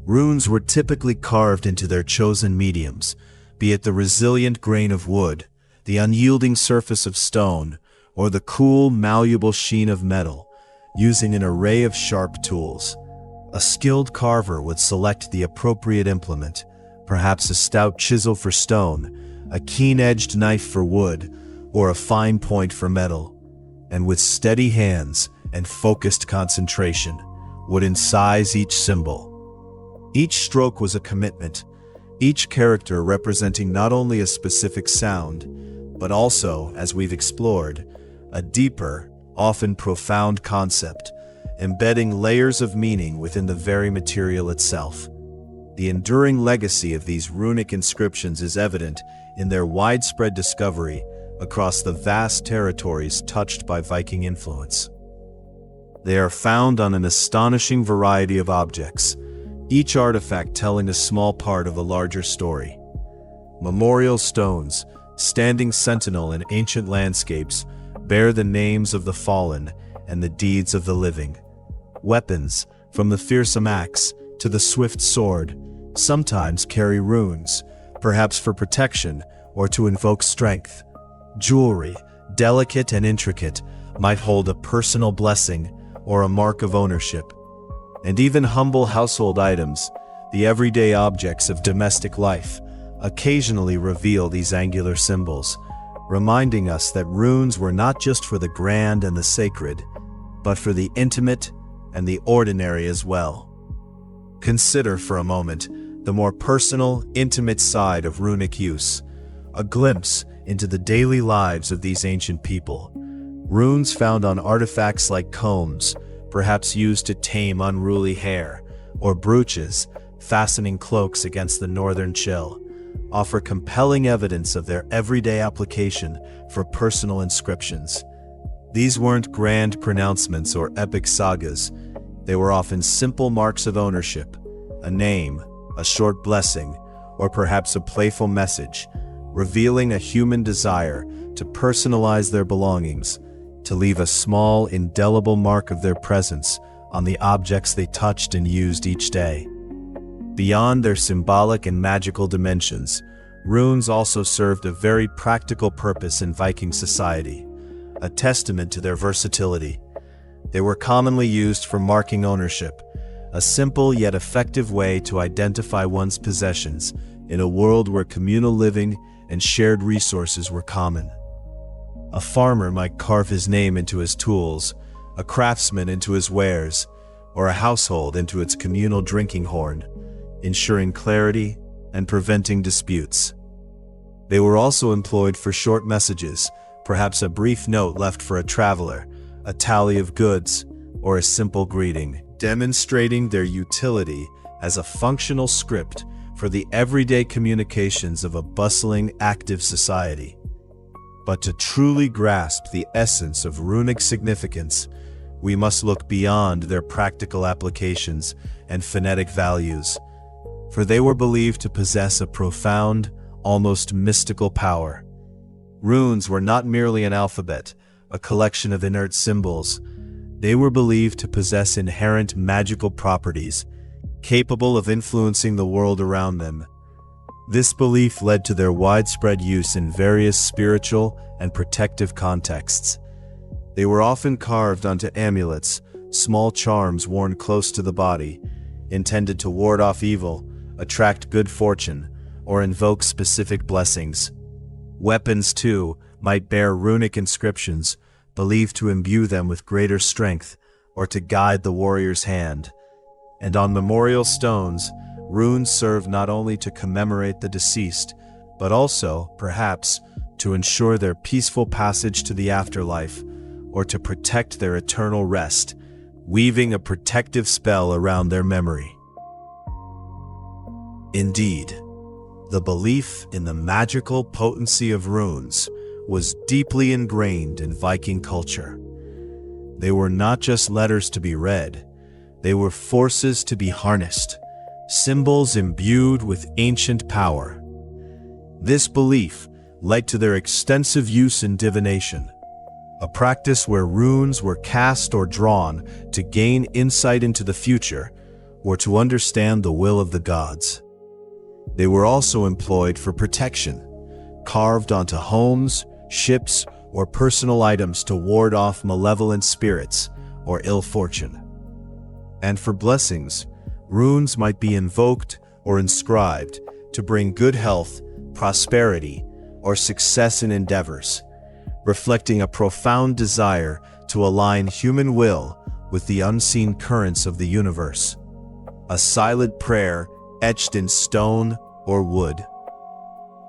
Runes were typically carved into their chosen mediums, be it the resilient grain of wood, the unyielding surface of stone, or the cool, malleable sheen of metal, using an array of sharp tools. A skilled carver would select the appropriate implement, perhaps a stout chisel for stone, a keen-edged knife for wood, or a fine point for metal, and with steady hands and focused concentration, would incise each symbol. Each stroke was a commitment, each character representing not only a specific sound, but also, as we've explored, a deeper, often profound concept, embedding layers of meaning within the very material itself. The enduring legacy of these runic inscriptions is evident in their widespread discovery across the vast territories touched by Viking influence. They are found on an astonishing variety of objects, each artifact telling a small part of a larger story. Memorial stones, standing sentinel in ancient landscapes, bear the names of the fallen and the deeds of the living. Weapons, from the fearsome axe to the swift sword, sometimes carry runes, perhaps for protection or to invoke strength. Jewelry, delicate and intricate, might hold a personal blessing or a mark of ownership. And even humble household items, the everyday objects of domestic life, occasionally reveal these angular symbols, reminding us that runes were not just for the grand and the sacred, but for the intimate and the ordinary as well. Consider for a moment the more personal, intimate side of runic use, a glimpse into the daily lives of these ancient people. Runes found on artifacts like combs, perhaps used to tame unruly hair, or brooches, fastening cloaks against the northern chill, offer compelling evidence of their everyday application for personal inscriptions. These weren't grand pronouncements or epic sagas. They were often simple marks of ownership, a name, a short blessing, or perhaps a playful message, revealing a human desire to personalize their belongings, to leave a small, indelible mark of their presence on the objects they touched and used each day. Beyond their symbolic and magical dimensions, runes also served a very practical purpose in Viking society, a testament to their versatility. They were commonly used for marking ownership, a simple yet effective way to identify one's possessions in a world where communal living and shared resources were common. A farmer might carve his name into his tools, a craftsman into his wares, or a household into its communal drinking horn, ensuring clarity and preventing disputes. They were also employed for short messages, perhaps a brief note left for a traveler, a tally of goods, or a simple greeting, demonstrating their utility as a functional script for the everyday communications of a bustling, active society. But to truly grasp the essence of runic significance, we must look beyond their practical applications and phonetic values, for they were believed to possess a profound, almost mystical power. Runes were not merely an alphabet, a collection of inert symbols. They were believed to possess inherent magical properties, capable of influencing the world around them. This belief led to their widespread use in various spiritual and protective contexts. They were often carved onto amulets, small charms worn close to the body, intended to ward off evil, attract good fortune, or invoke specific blessings. Weapons, too, might bear runic inscriptions, believed to imbue them with greater strength or to guide the warrior's hand. And on memorial stones, runes served not only to commemorate the deceased, but also, perhaps, to ensure their peaceful passage to the afterlife or to protect their eternal rest, weaving a protective spell around their memory. Indeed, the belief in the magical potency of runes was deeply ingrained in Viking culture. They were not just letters to be read, they were forces to be harnessed, symbols imbued with ancient power. This belief led to their extensive use in divination, a practice where runes were cast or drawn to gain insight into the future or to understand the will of the gods. They were also employed for protection, carved onto homes, ships, or personal items to ward off malevolent spirits or ill fortune. And for blessings, runes might be invoked or inscribed to bring good health, prosperity, or success in endeavors, reflecting a profound desire to align human will with the unseen currents of the universe. A silent prayer etched in stone or wood.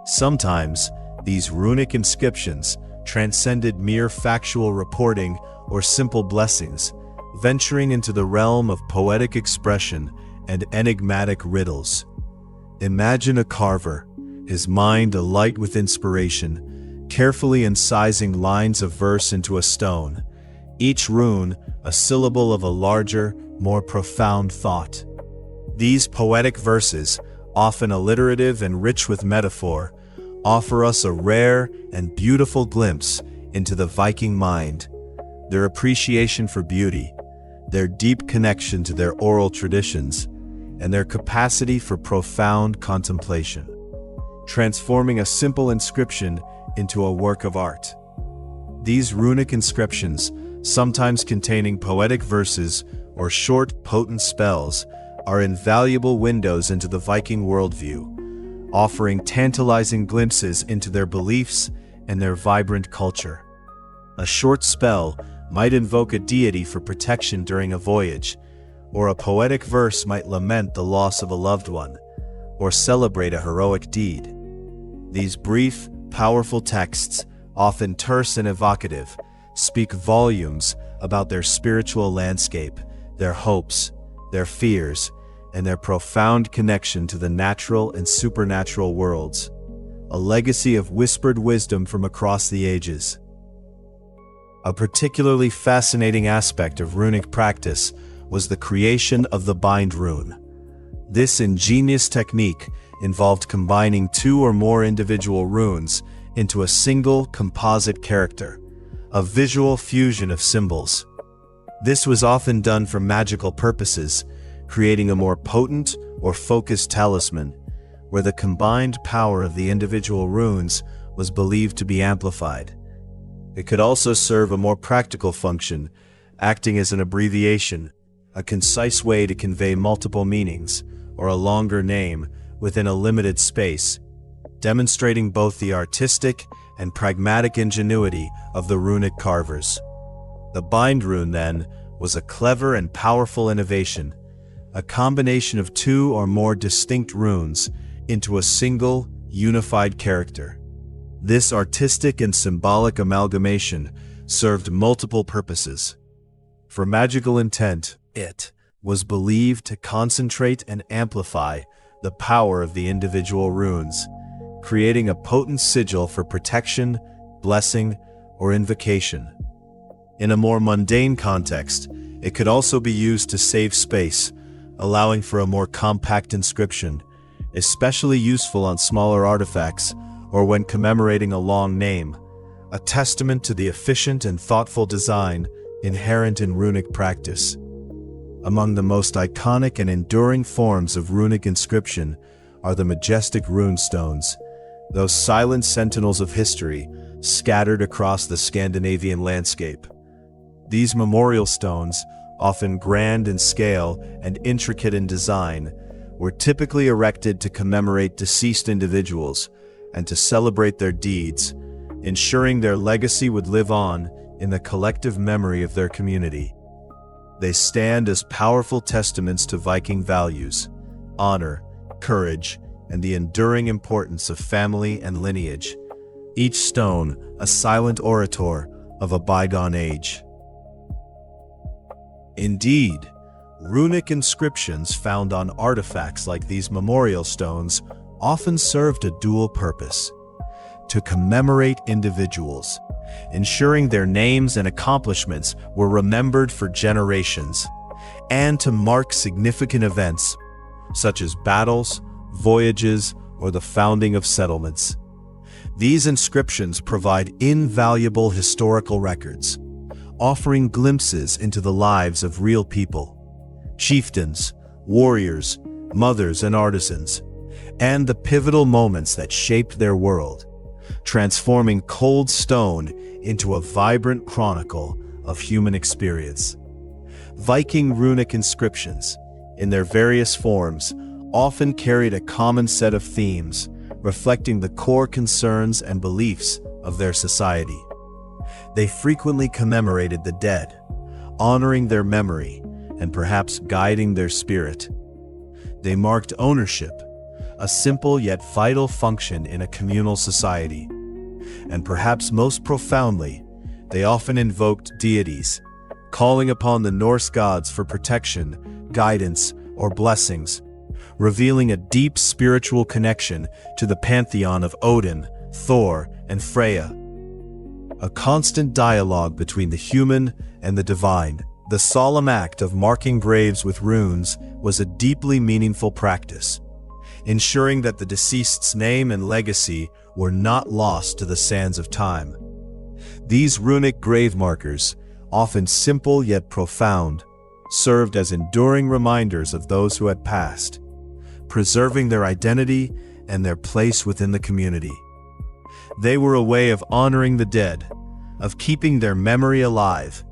Sometimes, these runic inscriptions transcended mere factual reporting or simple blessings, venturing into the realm of poetic expression and enigmatic riddles. Imagine a carver, his mind alight with inspiration, carefully incising lines of verse into a stone, each rune a syllable of a larger, more profound thought. These poetic verses, often alliterative and rich with metaphor, offer us a rare and beautiful glimpse into the Viking mind, their appreciation for beauty, their deep connection to their oral traditions, and their capacity for profound contemplation, transforming a simple inscription into a work of art. These runic inscriptions, sometimes containing poetic verses or short, potent spells, are invaluable windows into the Viking worldview, offering tantalizing glimpses into their beliefs and their vibrant culture. A short spell might invoke a deity for protection during a voyage, or a poetic verse might lament the loss of a loved one, or celebrate a heroic deed. These brief, powerful texts, often terse and evocative, speak volumes about their spiritual landscape, their hopes, their fears, and their profound connection to the natural and supernatural worlds, a legacy of whispered wisdom from across the ages. A particularly fascinating aspect of runic practice was the creation of the bind rune. This ingenious technique involved combining two or more individual runes into a single composite character, a visual fusion of symbols. This was often done for magical purposes, creating a more potent or focused talisman, where the combined power of the individual runes was believed to be amplified. It could also serve a more practical function, acting as an abbreviation, a concise way to convey multiple meanings, or a longer name within a limited space, demonstrating both the artistic and pragmatic ingenuity of the runic carvers. The bind rune, then, was a clever and powerful innovation, a combination of two or more distinct runes into a single, unified character. This artistic and symbolic amalgamation served multiple purposes. For magical intent, it was believed to concentrate and amplify the power of the individual runes, creating a potent sigil for protection, blessing, or invocation. In a more mundane context, it could also be used to save space, allowing for a more compact inscription, especially useful on smaller artifacts or when commemorating a long name, a testament to the efficient and thoughtful design inherent in runic practice. Among the most iconic and enduring forms of runic inscription are the majestic rune stones, those silent sentinels of history scattered across the Scandinavian landscape. These memorial stones, often grand in scale and intricate in design, were typically erected to commemorate deceased individuals and to celebrate their deeds, ensuring their legacy would live on in the collective memory of their community. They stand as powerful testaments to Viking values, honor, courage, and the enduring importance of family and lineage, each stone a silent orator of a bygone age. Indeed, runic inscriptions found on artifacts like these memorial stones often served a dual purpose: to commemorate individuals, ensuring their names and accomplishments were remembered for generations, and to mark significant events, such as battles, voyages, or the founding of settlements. These inscriptions provide invaluable historical records, offering glimpses into the lives of real people, chieftains, warriors, mothers, and artisans, and the pivotal moments that shaped their world, transforming cold stone into a vibrant chronicle of human experience. Viking runic inscriptions, in their various forms, often carried a common set of themes, reflecting the core concerns and beliefs of their society. They frequently commemorated the dead, honoring their memory and perhaps guiding their spirit. They marked ownership, a simple yet vital function in a communal society. And perhaps most profoundly, they often invoked deities, calling upon the Norse gods for protection, guidance, or blessings, revealing a deep spiritual connection to the pantheon of Odin, Thor, and Freya. A constant dialogue between the human and the divine. The solemn act of marking graves with runes was a deeply meaningful practice, ensuring that the deceased's name and legacy were not lost to the sands of time. These runic grave markers, often simple yet profound, served as enduring reminders of those who had passed, preserving their identity and their place within the community. They were a way of honoring the dead, of keeping their memory alive,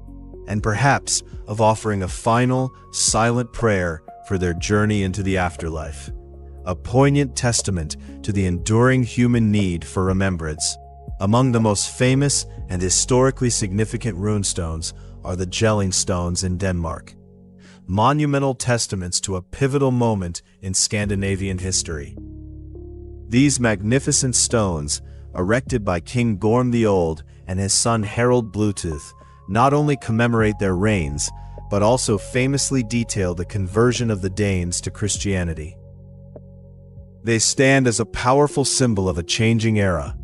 and perhaps of offering a final, silent prayer for their journey into the afterlife. A poignant testament to the enduring human need for remembrance. Among the most famous and historically significant runestones are the Jelling stones in Denmark, monumental testaments to a pivotal moment in Scandinavian history. These magnificent stones, erected by King Gorm the Old and his son Harald Bluetooth, not only commemorate their reigns, but also famously detail the conversion of the Danes to Christianity. They stand as a powerful symbol of a changing era,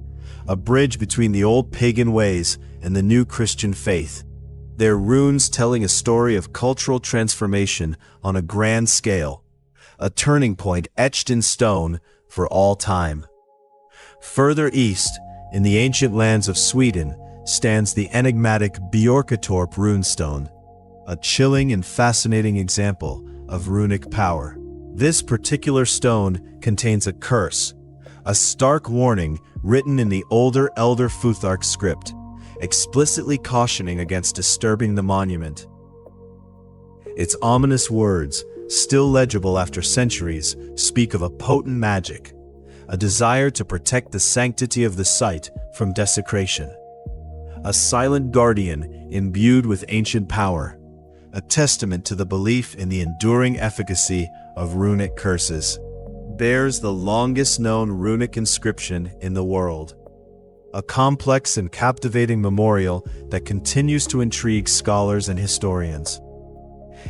a bridge between the old pagan ways and the new Christian faith. Their runes telling a story of cultural transformation on a grand scale, a turning point etched in stone for all time. Further east, in the ancient lands of Sweden, stands the enigmatic Björketorp runestone, a chilling and fascinating example of runic power. This particular stone contains a curse, a stark warning written in the older Elder Futhark script, explicitly cautioning against disturbing the monument. Its ominous words, still legible after centuries, speak of a potent magic, a desire to protect the sanctity of the site from desecration. A silent guardian imbued with ancient power, a testament to the belief in the enduring efficacy of runic curses. Bears the longest known runic inscription in the world. A complex and captivating memorial that continues to intrigue scholars and historians.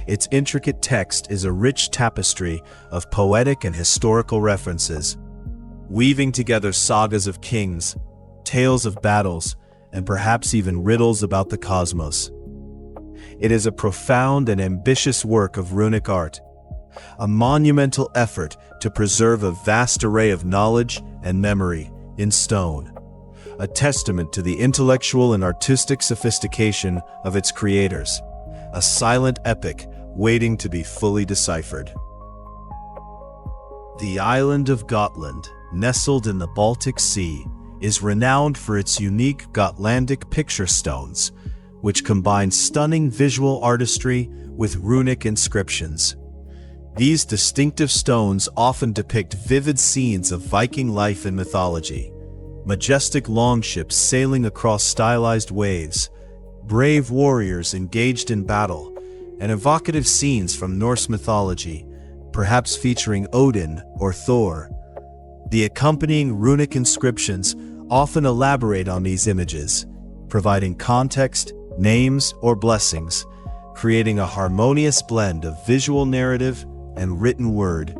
Its intricate text is a rich tapestry of poetic and historical references, weaving together sagas of kings, tales of battles, and perhaps even riddles about the cosmos. It is a profound and ambitious work of runic art, a monumental effort to preserve a vast array of knowledge and memory in stone, a testament to the intellectual and artistic sophistication of its creators, a silent epic waiting to be fully deciphered. The island of Gotland, nestled in the Baltic Sea, is renowned for its unique Gotlandic picture stones, which combine stunning visual artistry with runic inscriptions. These distinctive stones often depict vivid scenes of Viking life and mythology, majestic longships sailing across stylized waves, brave warriors engaged in battle, and evocative scenes from Norse mythology, perhaps featuring Odin or Thor. The accompanying runic inscriptions often elaborate on these images, providing context, names, or blessings, creating a harmonious blend of visual narrative and written word,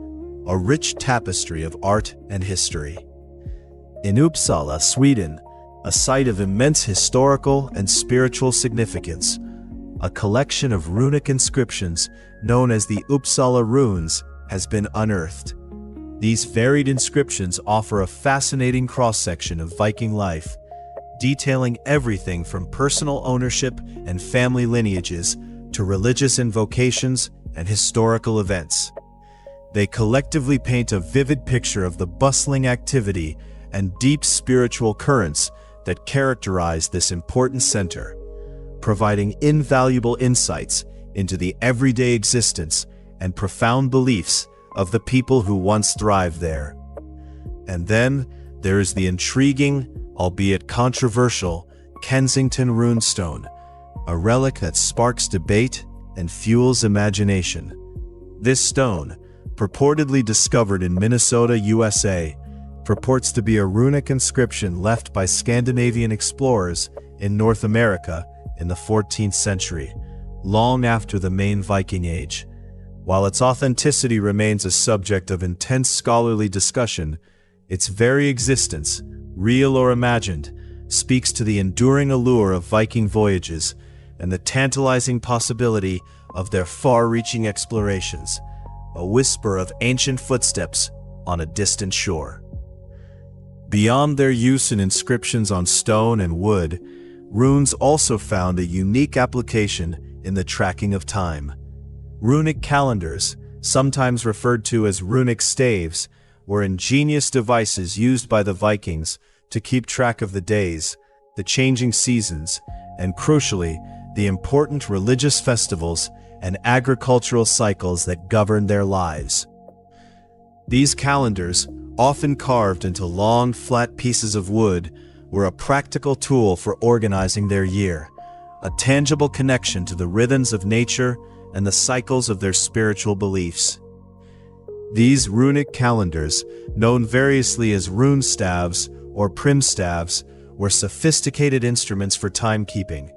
a rich tapestry of art and history. In Uppsala, Sweden, a site of immense historical and spiritual significance, a collection of runic inscriptions known as the Uppsala runes has been unearthed. These varied inscriptions offer a fascinating cross-section of Viking life, detailing everything from personal ownership and family lineages to religious invocations and historical events. They collectively paint a vivid picture of the bustling activity and deep spiritual currents that characterize this important center, providing invaluable insights into the everyday existence and profound beliefs of the people who once thrived there. And then there is the intriguing, albeit controversial, Kensington runestone, a relic that sparks debate and fuels imagination. This stone, purportedly discovered in Minnesota, USA, purports to be a runic inscription left by Scandinavian explorers in North America in the 14th century, long after the main Viking Age. While its authenticity remains a subject of intense scholarly discussion, its very existence, real or imagined, speaks to the enduring allure of Viking voyages and the tantalizing possibility of their far-reaching explorations, a whisper of ancient footsteps on a distant shore. Beyond their use in inscriptions on stone and wood, runes also found a unique application in the tracking of time. Runic calendars, sometimes referred to as runic staves, were ingenious devices used by the Vikings to keep track of the days, the changing seasons, and crucially, the important religious festivals and agricultural cycles that governed their lives. These calendars, often carved into long, flat pieces of wood, were a practical tool for organizing their year, a tangible connection to the rhythms of nature and the cycles of their spiritual beliefs. These runic calendars, known variously as rune staves or primstaves, were sophisticated instruments for timekeeping,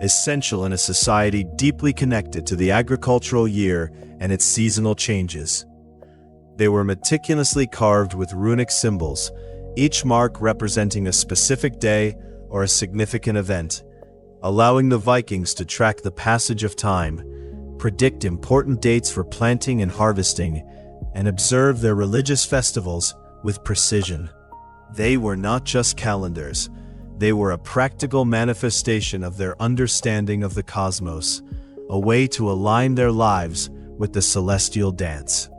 essential in a society deeply connected to the agricultural year and its seasonal changes. They were meticulously carved with runic symbols, each mark representing a specific day or a significant event, allowing the Vikings to track the passage of time, predict important dates for planting and harvesting, and observe their religious festivals with precision. They were not just calendars, they were a practical manifestation of their understanding of the cosmos, a way to align their lives with the celestial dance.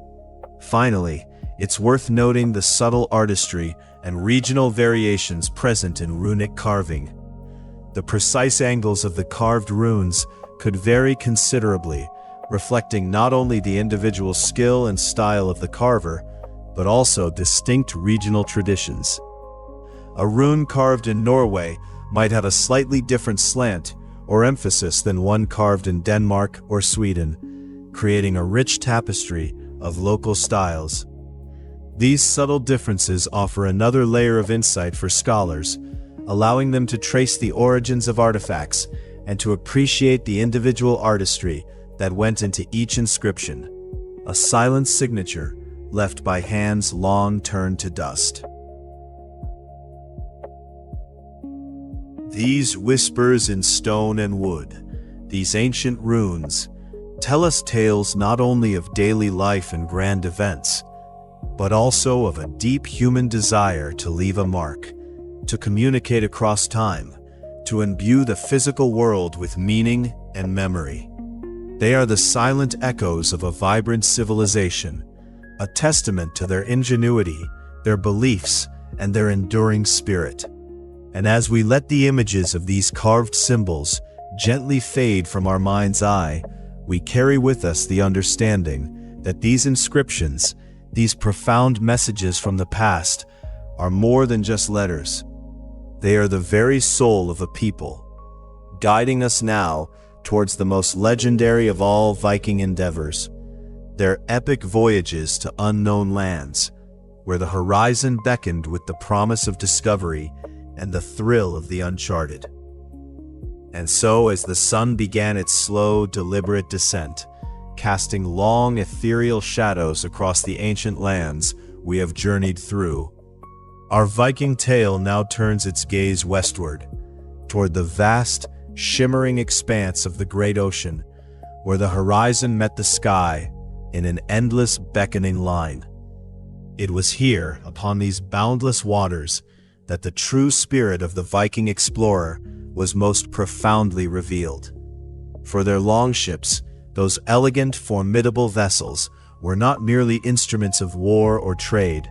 Finally, it's worth noting the subtle artistry and regional variations present in runic carving. The precise angles of the carved runes could vary considerably, reflecting not only the individual skill and style of the carver, but also distinct regional traditions. A rune carved in Norway might have a slightly different slant or emphasis than one carved in Denmark or Sweden, creating a rich tapestry of local styles. These subtle differences offer another layer of insight for scholars, allowing them to trace the origins of artifacts and to appreciate the individual artistry that went into each inscription, a silent signature left by hands long turned to dust. These whispers in stone and wood, these ancient runes, tell us tales not only of daily life and grand events, but also of a deep human desire to leave a mark, to communicate across time, to imbue the physical world with meaning and memory. They are the silent echoes of a vibrant civilization, a testament to their ingenuity, their beliefs, and their enduring spirit. And as we let the images of these carved symbols gently fade from our mind's eye, we carry with us the understanding that these inscriptions, these profound messages from the past, are more than just letters. They are the very soul of a people, guiding us now towards the most legendary of all Viking endeavors, their epic voyages to unknown lands, where the horizon beckoned with the promise of discovery and the thrill of the uncharted. And so, as the sun began its slow, deliberate descent, casting long, ethereal shadows across the ancient lands we have journeyed through, our Viking tale now turns its gaze westward, toward the vast, shimmering expanse of the great ocean, where the horizon met the sky in an endless, beckoning line. It was here, upon these boundless waters, that the true spirit of the Viking explorer was most profoundly revealed. For their longships, those elegant, formidable vessels, were not merely instruments of war or trade,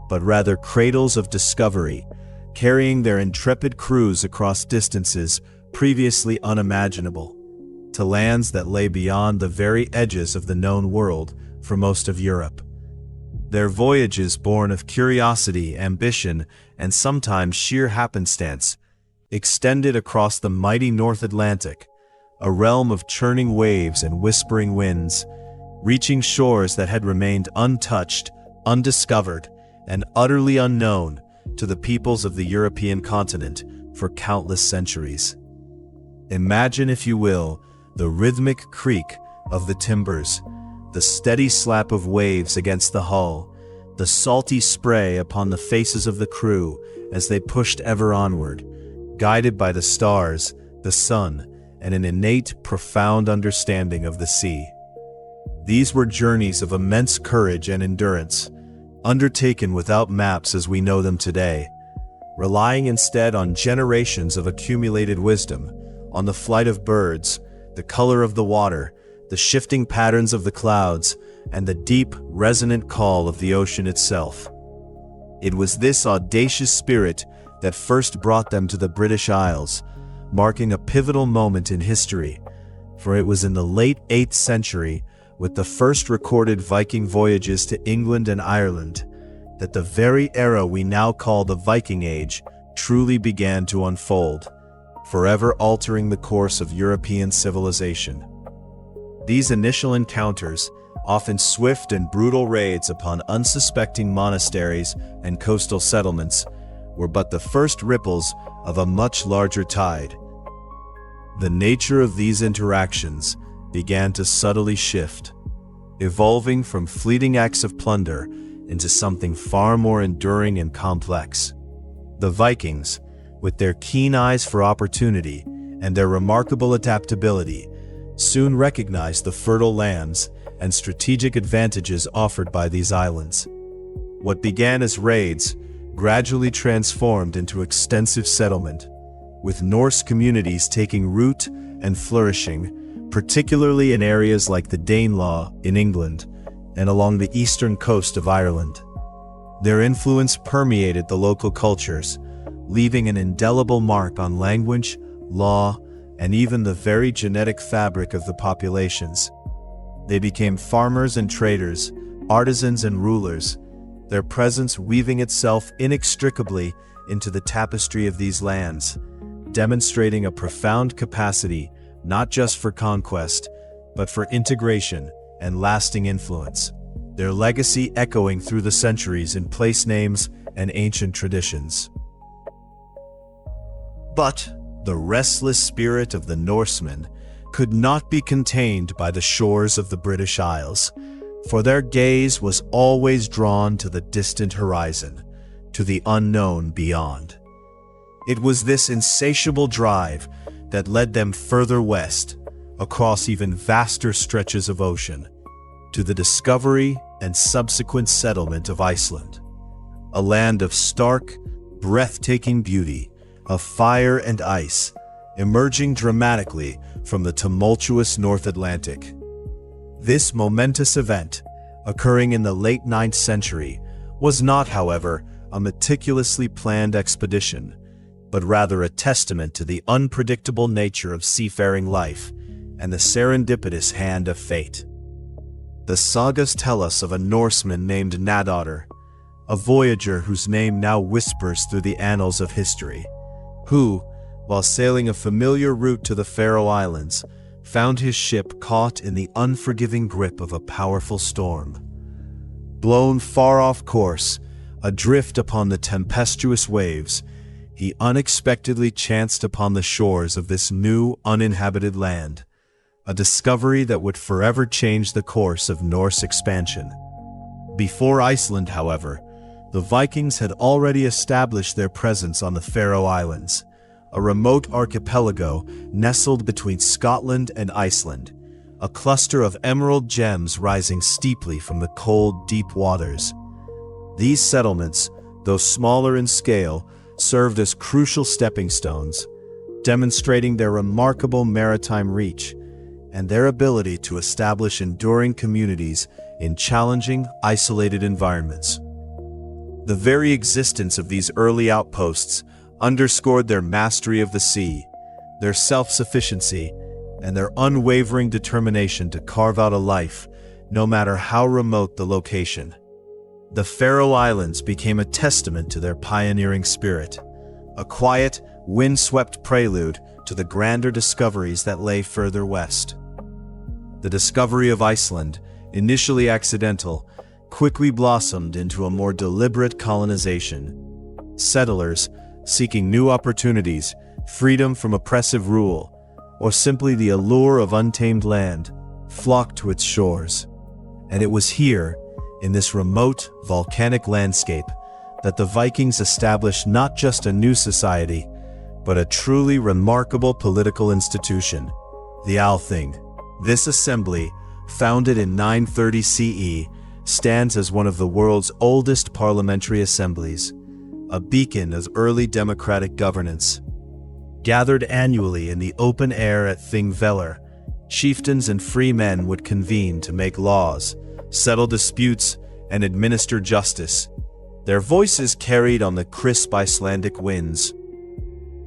but rather cradles of discovery, carrying their intrepid crews across distances previously unimaginable, to lands that lay beyond the very edges of the known world for most of Europe. Their voyages, born of curiosity, ambition, and sometimes sheer happenstance, extended across the mighty North Atlantic, a realm of churning waves and whispering winds, reaching shores that had remained untouched, undiscovered, and utterly unknown to the peoples of the European continent for countless centuries. Imagine, if you will, the rhythmic creak of the timbers, The steady slap of waves against the hull, the salty spray upon the faces of the crew as they pushed ever onward, guided by the stars, the sun, and an innate, profound understanding of the sea. These were journeys of immense courage and endurance, undertaken without maps as we know them today, relying instead on generations of accumulated wisdom, on the flight of birds, the color of the water, the shifting patterns of the clouds, and the deep, resonant call of the ocean itself. It was this audacious spirit that first brought them to the British Isles, marking a pivotal moment in history, for it was in the late 8th century, with the first recorded Viking voyages to England and Ireland, that the very era we now call the Viking Age truly began to unfold, forever altering the course of European civilization. These initial encounters, often swift and brutal raids upon unsuspecting monasteries and coastal settlements, were but the first ripples of a much larger tide. The nature of these interactions began to subtly shift, evolving from fleeting acts of plunder into something far more enduring and complex. The Vikings, with their keen eyes for opportunity and their remarkable adaptability, soon recognized the fertile lands and strategic advantages offered by these islands. What began as raids gradually transformed into extensive settlement, with Norse communities taking root and flourishing, particularly in areas like the Danelaw in England and along the eastern coast of Ireland. Their influence permeated the local cultures, leaving an indelible mark on language, law, and even the very genetic fabric of the populations. They became farmers and traders, artisans and rulers, their presence weaving itself inextricably into the tapestry of these lands, demonstrating a profound capacity not just for conquest, but for integration and lasting influence, their legacy echoing through the centuries in place names and ancient traditions. But the restless spirit of the Norsemen could not be contained by the shores of the British Isles, for their gaze was always drawn to the distant horizon, to the unknown beyond. It was this insatiable drive that led them further west, across even vaster stretches of ocean, to the discovery and subsequent settlement of Iceland, a land of stark, breathtaking beauty, of fire and ice, emerging dramatically from the tumultuous North Atlantic. This momentous event, occurring in the late 9th century, was not, however, a meticulously planned expedition, but rather a testament to the unpredictable nature of seafaring life and the serendipitous hand of fate. The sagas tell us of a Norseman named Nadodr, a voyager whose name now whispers through the annals of history, who, while sailing a familiar route to the Faroe Islands, found his ship caught in the unforgiving grip of a powerful storm. Blown far off course, adrift upon the tempestuous waves, he unexpectedly chanced upon the shores of this new, uninhabited land, a discovery that would forever change the course of Norse expansion. Before Iceland, however, the Vikings had already established their presence on the Faroe Islands, a remote archipelago nestled between Scotland and Iceland, a cluster of emerald gems rising steeply from the cold, deep waters. These settlements, though smaller in scale, served as crucial stepping stones, demonstrating their remarkable maritime reach and their ability to establish enduring communities in challenging, isolated environments. The very existence of these early outposts underscored their mastery of the sea, their self-sufficiency, and their unwavering determination to carve out a life, no matter how remote the location. The Faroe Islands became a testament to their pioneering spirit, a quiet, wind-swept prelude to the grander discoveries that lay further west. The discovery of Iceland, initially accidental, quickly blossomed into a more deliberate colonization. Settlers, seeking new opportunities, freedom from oppressive rule, or simply the allure of untamed land, flocked to its shores. And it was here, in this remote, volcanic landscape, that the Vikings established not just a new society, but a truly remarkable political institution, the Althing. This assembly, founded in 930 CE, stands as one of the world's oldest parliamentary assemblies, a beacon of early democratic governance. Gathered annually in the open air at Thingvellir, chieftains and free men would convene to make laws, settle disputes, and administer justice, their voices carried on the crisp Icelandic winds.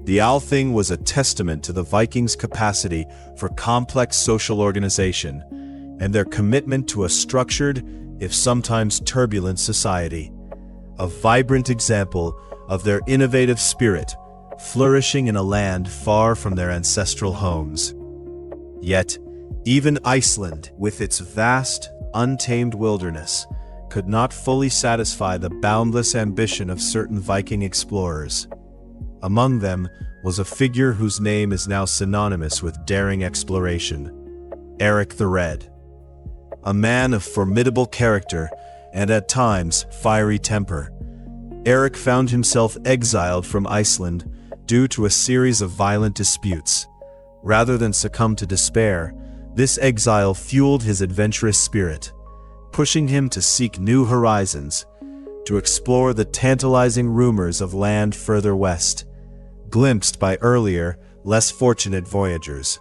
The Althing was a testament to the Vikings' capacity for complex social organization and their commitment to a structured, if sometimes turbulent, society, a vibrant example of their innovative spirit, flourishing in a land far from their ancestral homes. Yet, even Iceland, with its vast, untamed wilderness, could not fully satisfy the boundless ambition of certain Viking explorers. Among them was a figure whose name is now synonymous with daring exploration, Eric the Red. A man of formidable character and at times fiery temper, Eric found himself exiled from Iceland due to a series of violent disputes. Rather than succumb to despair, this exile fueled his adventurous spirit, pushing him to seek new horizons, to explore the tantalizing rumors of land further west, glimpsed by earlier, less fortunate voyagers.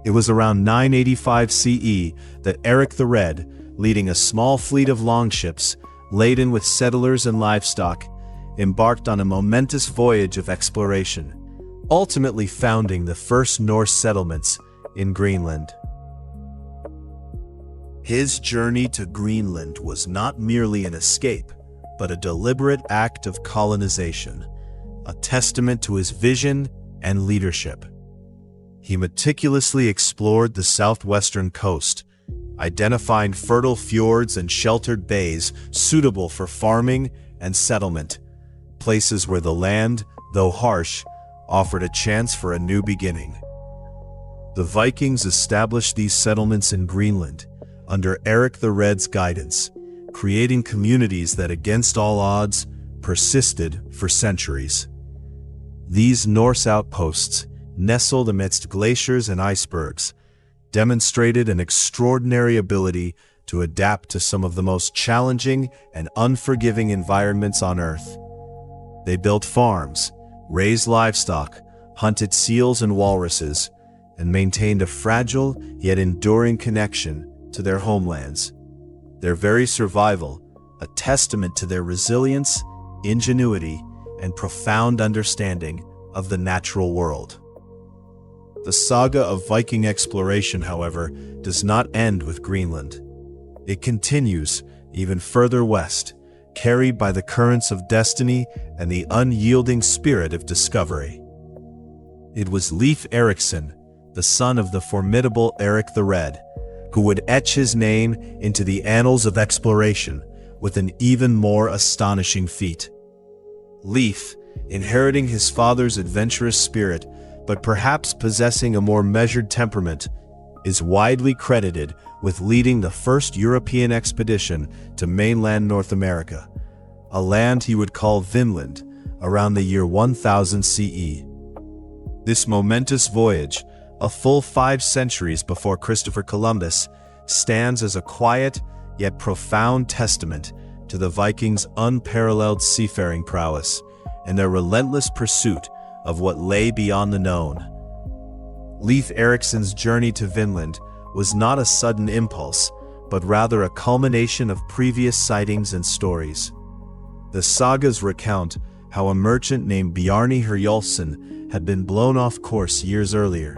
It was around 985 CE that Eric the Red, leading a small fleet of longships, laden with settlers and livestock, embarked on a momentous voyage of exploration, ultimately founding the first Norse settlements in Greenland. His journey to Greenland was not merely an escape, but a deliberate act of colonization, a testament to his vision and leadership. He meticulously explored the southwestern coast, identifying fertile fjords and sheltered bays suitable for farming and settlement, places where the land, though harsh, offered a chance for a new beginning. The Vikings established these settlements in Greenland under Eric the Red's guidance, creating communities that, against all odds, persisted for centuries. These Norse outposts, nestled amidst glaciers and icebergs, demonstrated an extraordinary ability to adapt to some of the most challenging and unforgiving environments on Earth. They built farms, raised livestock, hunted seals and walruses, and maintained a fragile yet enduring connection to their homelands. Their very survival, a testament to their resilience, ingenuity, and profound understanding of the natural world. The saga of Viking exploration, however, does not end with Greenland. It continues even further west, carried by the currents of destiny and the unyielding spirit of discovery. It was Leif Erikson, the son of the formidable Eric the Red, who would etch his name into the annals of exploration with an even more astonishing feat. Leif, inheriting his father's adventurous spirit, but perhaps possessing a more measured temperament, is widely credited with leading the first European expedition to mainland North America, a land he would call Vinland, around the year 1000 CE. This momentous voyage, a full 5 centuries before Christopher Columbus, stands as a quiet yet profound testament to the Vikings' unparalleled seafaring prowess and their relentless pursuit of what lay beyond the known. Leif Erikson's journey to Vinland was not a sudden impulse, but rather a culmination of previous sightings and stories. The sagas recount how a merchant named Bjarni Herjolfsson had been blown off course years earlier,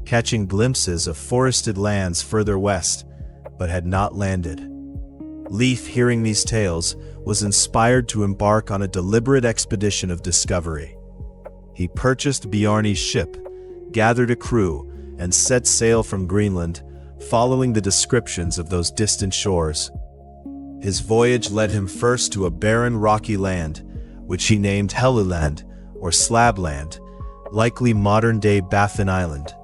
catching glimpses of forested lands further west, but had not landed. Leif, hearing these tales, was inspired to embark on a deliberate expedition of discovery. He purchased Bjarni's ship, gathered a crew, and set sail from Greenland, following the descriptions of those distant shores. His voyage led him first to a barren rocky land, which he named Helluland, or Slabland, likely modern-day Baffin Island.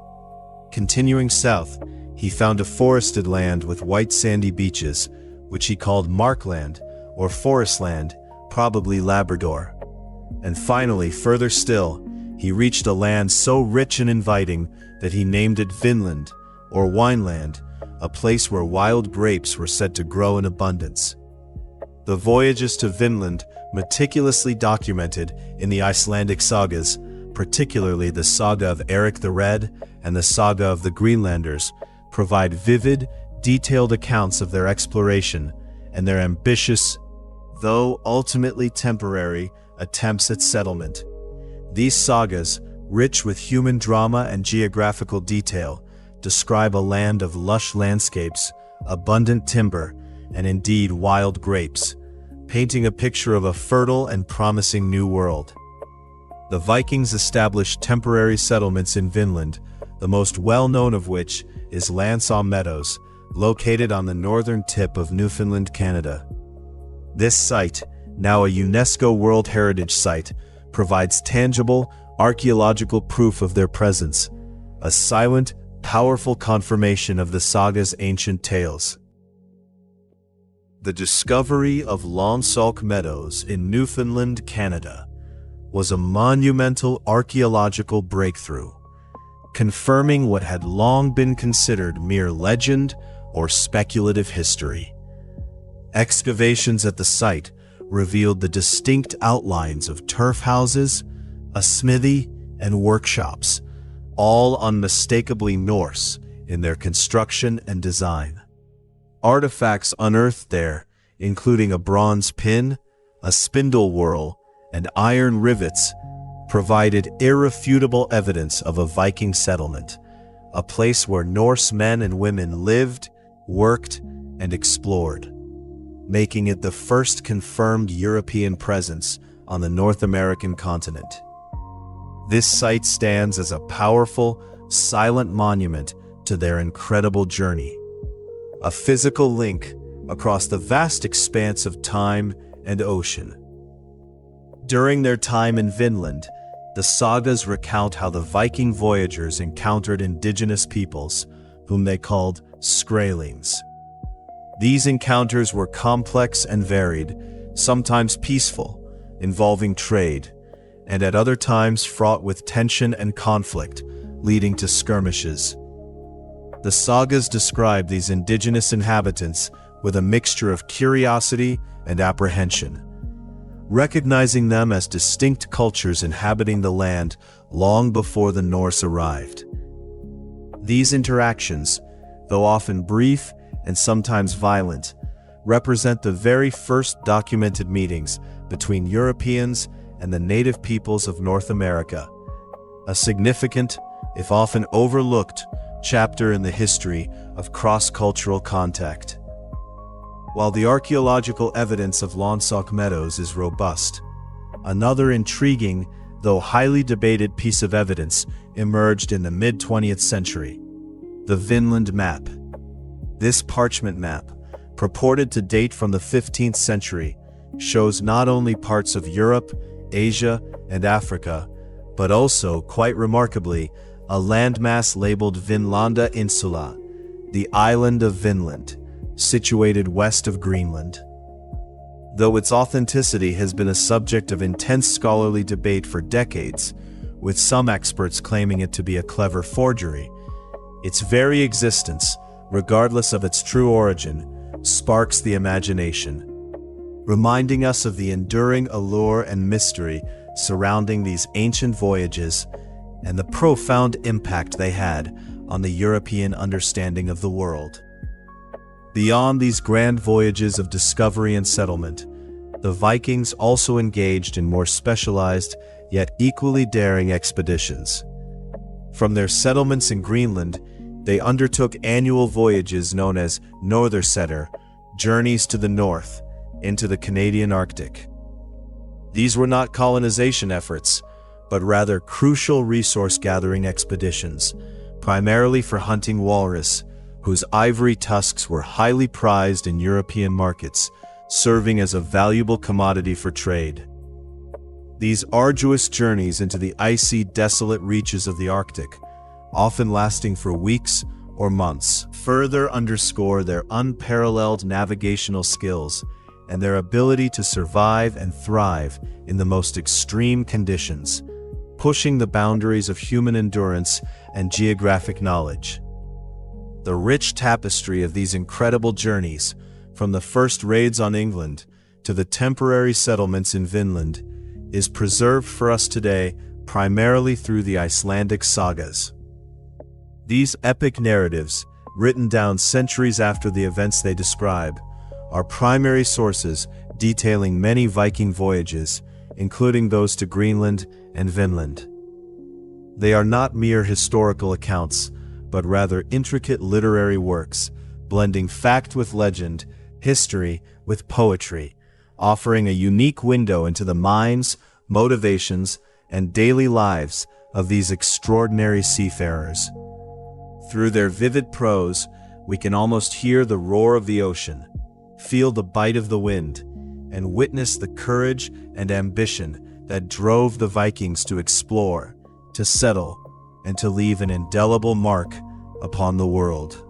Continuing south, he found a forested land with white sandy beaches, which he called Markland or Forestland, probably Labrador. And finally, further still, he reached a land so rich and inviting that he named it Vinland, or Wineland, a place where wild grapes were said to grow in abundance. The voyages to Vinland, meticulously documented in the Icelandic sagas, particularly the saga of Eric the Red and the saga of the Greenlanders, provide vivid, detailed accounts of their exploration and their ambitious, though ultimately temporary, attempts at settlement. These sagas, rich with human drama and geographical detail, describe a land of lush landscapes, abundant timber, and indeed wild grapes, painting a picture of a fertile and promising new world. The Vikings established temporary settlements in Vinland, the most well-known of which is Lansing Meadows, located on the northern tip of Newfoundland, Canada. This site, now a UNESCO World Heritage Site, provides tangible, archaeological proof of their presence, a silent, powerful confirmation of the saga's ancient tales. The discovery of Lansing Meadows in Newfoundland, Canada, was a monumental archaeological breakthrough, confirming what had long been considered mere legend or speculative history. Excavations at the site revealed the distinct outlines of turf houses, a smithy, and workshops, all unmistakably Norse in their construction and design. Artifacts unearthed there, including a bronze pin, a spindle whorl, and iron rivets, provided irrefutable evidence of a Viking settlement, a place where Norse men and women lived, worked, and explored, making it the first confirmed European presence on the North American continent. This site stands as a powerful, silent monument to their incredible journey, a physical link across the vast expanse of time and ocean. During their time in Vinland, the sagas recount how the Viking voyagers encountered indigenous peoples, whom they called Skrælings. These encounters were complex and varied, sometimes peaceful, involving trade, and at other times fraught with tension and conflict, leading to skirmishes. The sagas describe these indigenous inhabitants with a mixture of curiosity and apprehension, recognizing them as distinct cultures inhabiting the land long before the Norse arrived. These interactions, though often brief and sometimes violent, represent the very first documented meetings between Europeans and the native peoples of North America, a significant, if often overlooked, chapter in the history of cross-cultural contact. While the archaeological evidence of Lansing Meadows is robust, another intriguing, though highly debated piece of evidence emerged in the mid-20th century: the Vinland map. This parchment map, purported to date from the 15th century, shows not only parts of Europe, Asia, and Africa, but also, quite remarkably, a landmass labeled Vinlanda Insula, the island of Vinland, situated west of Greenland. Though its authenticity has been a subject of intense scholarly debate for decades, with some experts claiming it to be a clever forgery, its very existence, regardless of its true origin, sparks the imagination, reminding us of the enduring allure and mystery surrounding these ancient voyages and the profound impact they had on the European understanding of the world. Beyond these grand voyages of discovery and settlement, the Vikings also engaged in more specialized, yet equally daring expeditions. From their settlements in Greenland, they undertook annual voyages known as Norðursetur, journeys to the north, into the Canadian Arctic. These were not colonization efforts, but rather crucial resource-gathering expeditions, primarily for hunting walrus, whose ivory tusks were highly prized in European markets, serving as a valuable commodity for trade. These arduous journeys into the icy, desolate reaches of the Arctic, often lasting for weeks or months, further underscore their unparalleled navigational skills and their ability to survive and thrive in the most extreme conditions, pushing the boundaries of human endurance and geographic knowledge. The rich tapestry of these incredible journeys, from the first raids on England to the temporary settlements in Vinland, is preserved for us today primarily through the Icelandic sagas. These epic narratives, written down centuries after the events they describe, are primary sources detailing many Viking voyages, including those to Greenland and Vinland. They are not mere historical accounts, but rather intricate literary works, blending fact with legend, history with poetry, offering a unique window into the minds, motivations, and daily lives of these extraordinary seafarers. Through their vivid prose, we can almost hear the roar of the ocean, feel the bite of the wind, and witness the courage and ambition that drove the Vikings to explore, to settle, and to leave an indelible mark upon the world.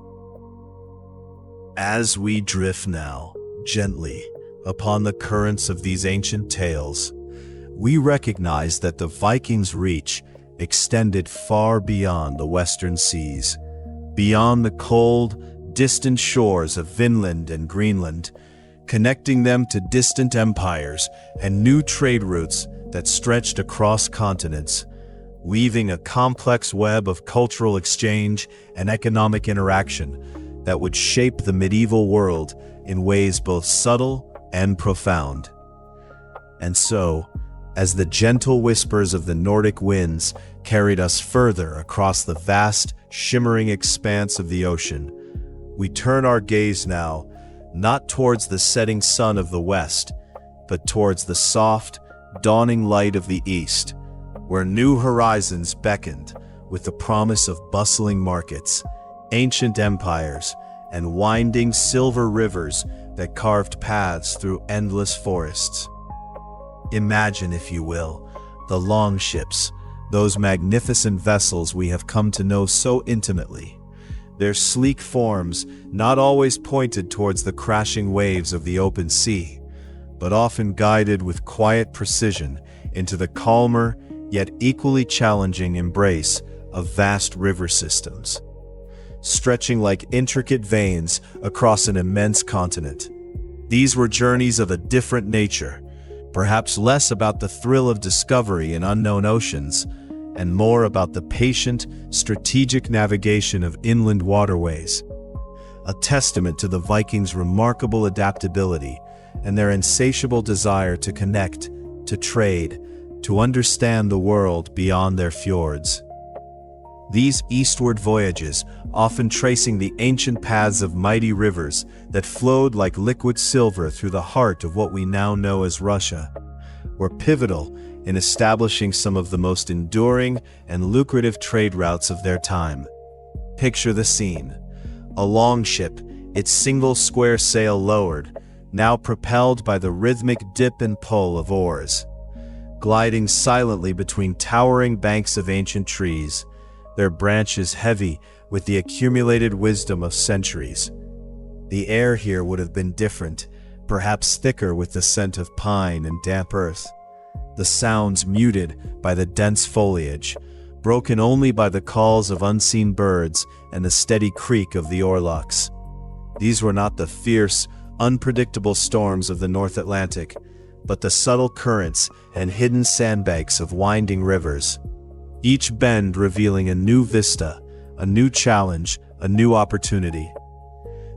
As we drift now, gently, upon the currents of these ancient tales, we recognize that the Vikings' reach extended far beyond the western seas, beyond the cold, distant shores of Vinland and Greenland, connecting them to distant empires and new trade routes that stretched across continents, weaving a complex web of cultural exchange and economic interaction that would shape the medieval world in ways both subtle and profound. And so, as the gentle whispers of the Nordic winds carried us further across the vast, shimmering expanse of the ocean, we turn our gaze now not towards the setting sun of the west, but towards the soft, dawning light of the east, where new horizons beckoned with the promise of bustling markets, ancient empires, and winding silver rivers that carved paths through endless forests. Imagine, if you will, the longships, those magnificent vessels we have come to know so intimately. Their sleek forms not always pointed towards the crashing waves of the open sea, but often guided with quiet precision into the calmer yet equally challenging embrace of vast river systems, stretching like intricate veins across an immense continent. These were journeys of a different nature, perhaps less about the thrill of discovery in unknown oceans, and more about the patient, strategic navigation of inland waterways, a testament to the Vikings' remarkable adaptability and their insatiable desire to connect, to trade, to understand the world beyond their fjords. These eastward voyages, often tracing the ancient paths of mighty rivers that flowed like liquid silver through the heart of what we now know as Russia, were pivotal in establishing some of the most enduring and lucrative trade routes of their time. Picture the scene. A longship, its single square sail lowered, now propelled by the rhythmic dip and pull of oars, gliding silently between towering banks of ancient trees, their branches heavy with the accumulated wisdom of centuries. The air here would have been different, perhaps thicker with the scent of pine and damp earth, the sounds muted by the dense foliage, broken only by the calls of unseen birds and the steady creak of the oarlocks. These were not the fierce, unpredictable storms of the North Atlantic, but the subtle currents and hidden sandbanks of winding rivers, each bend revealing a new vista, a new challenge, a new opportunity.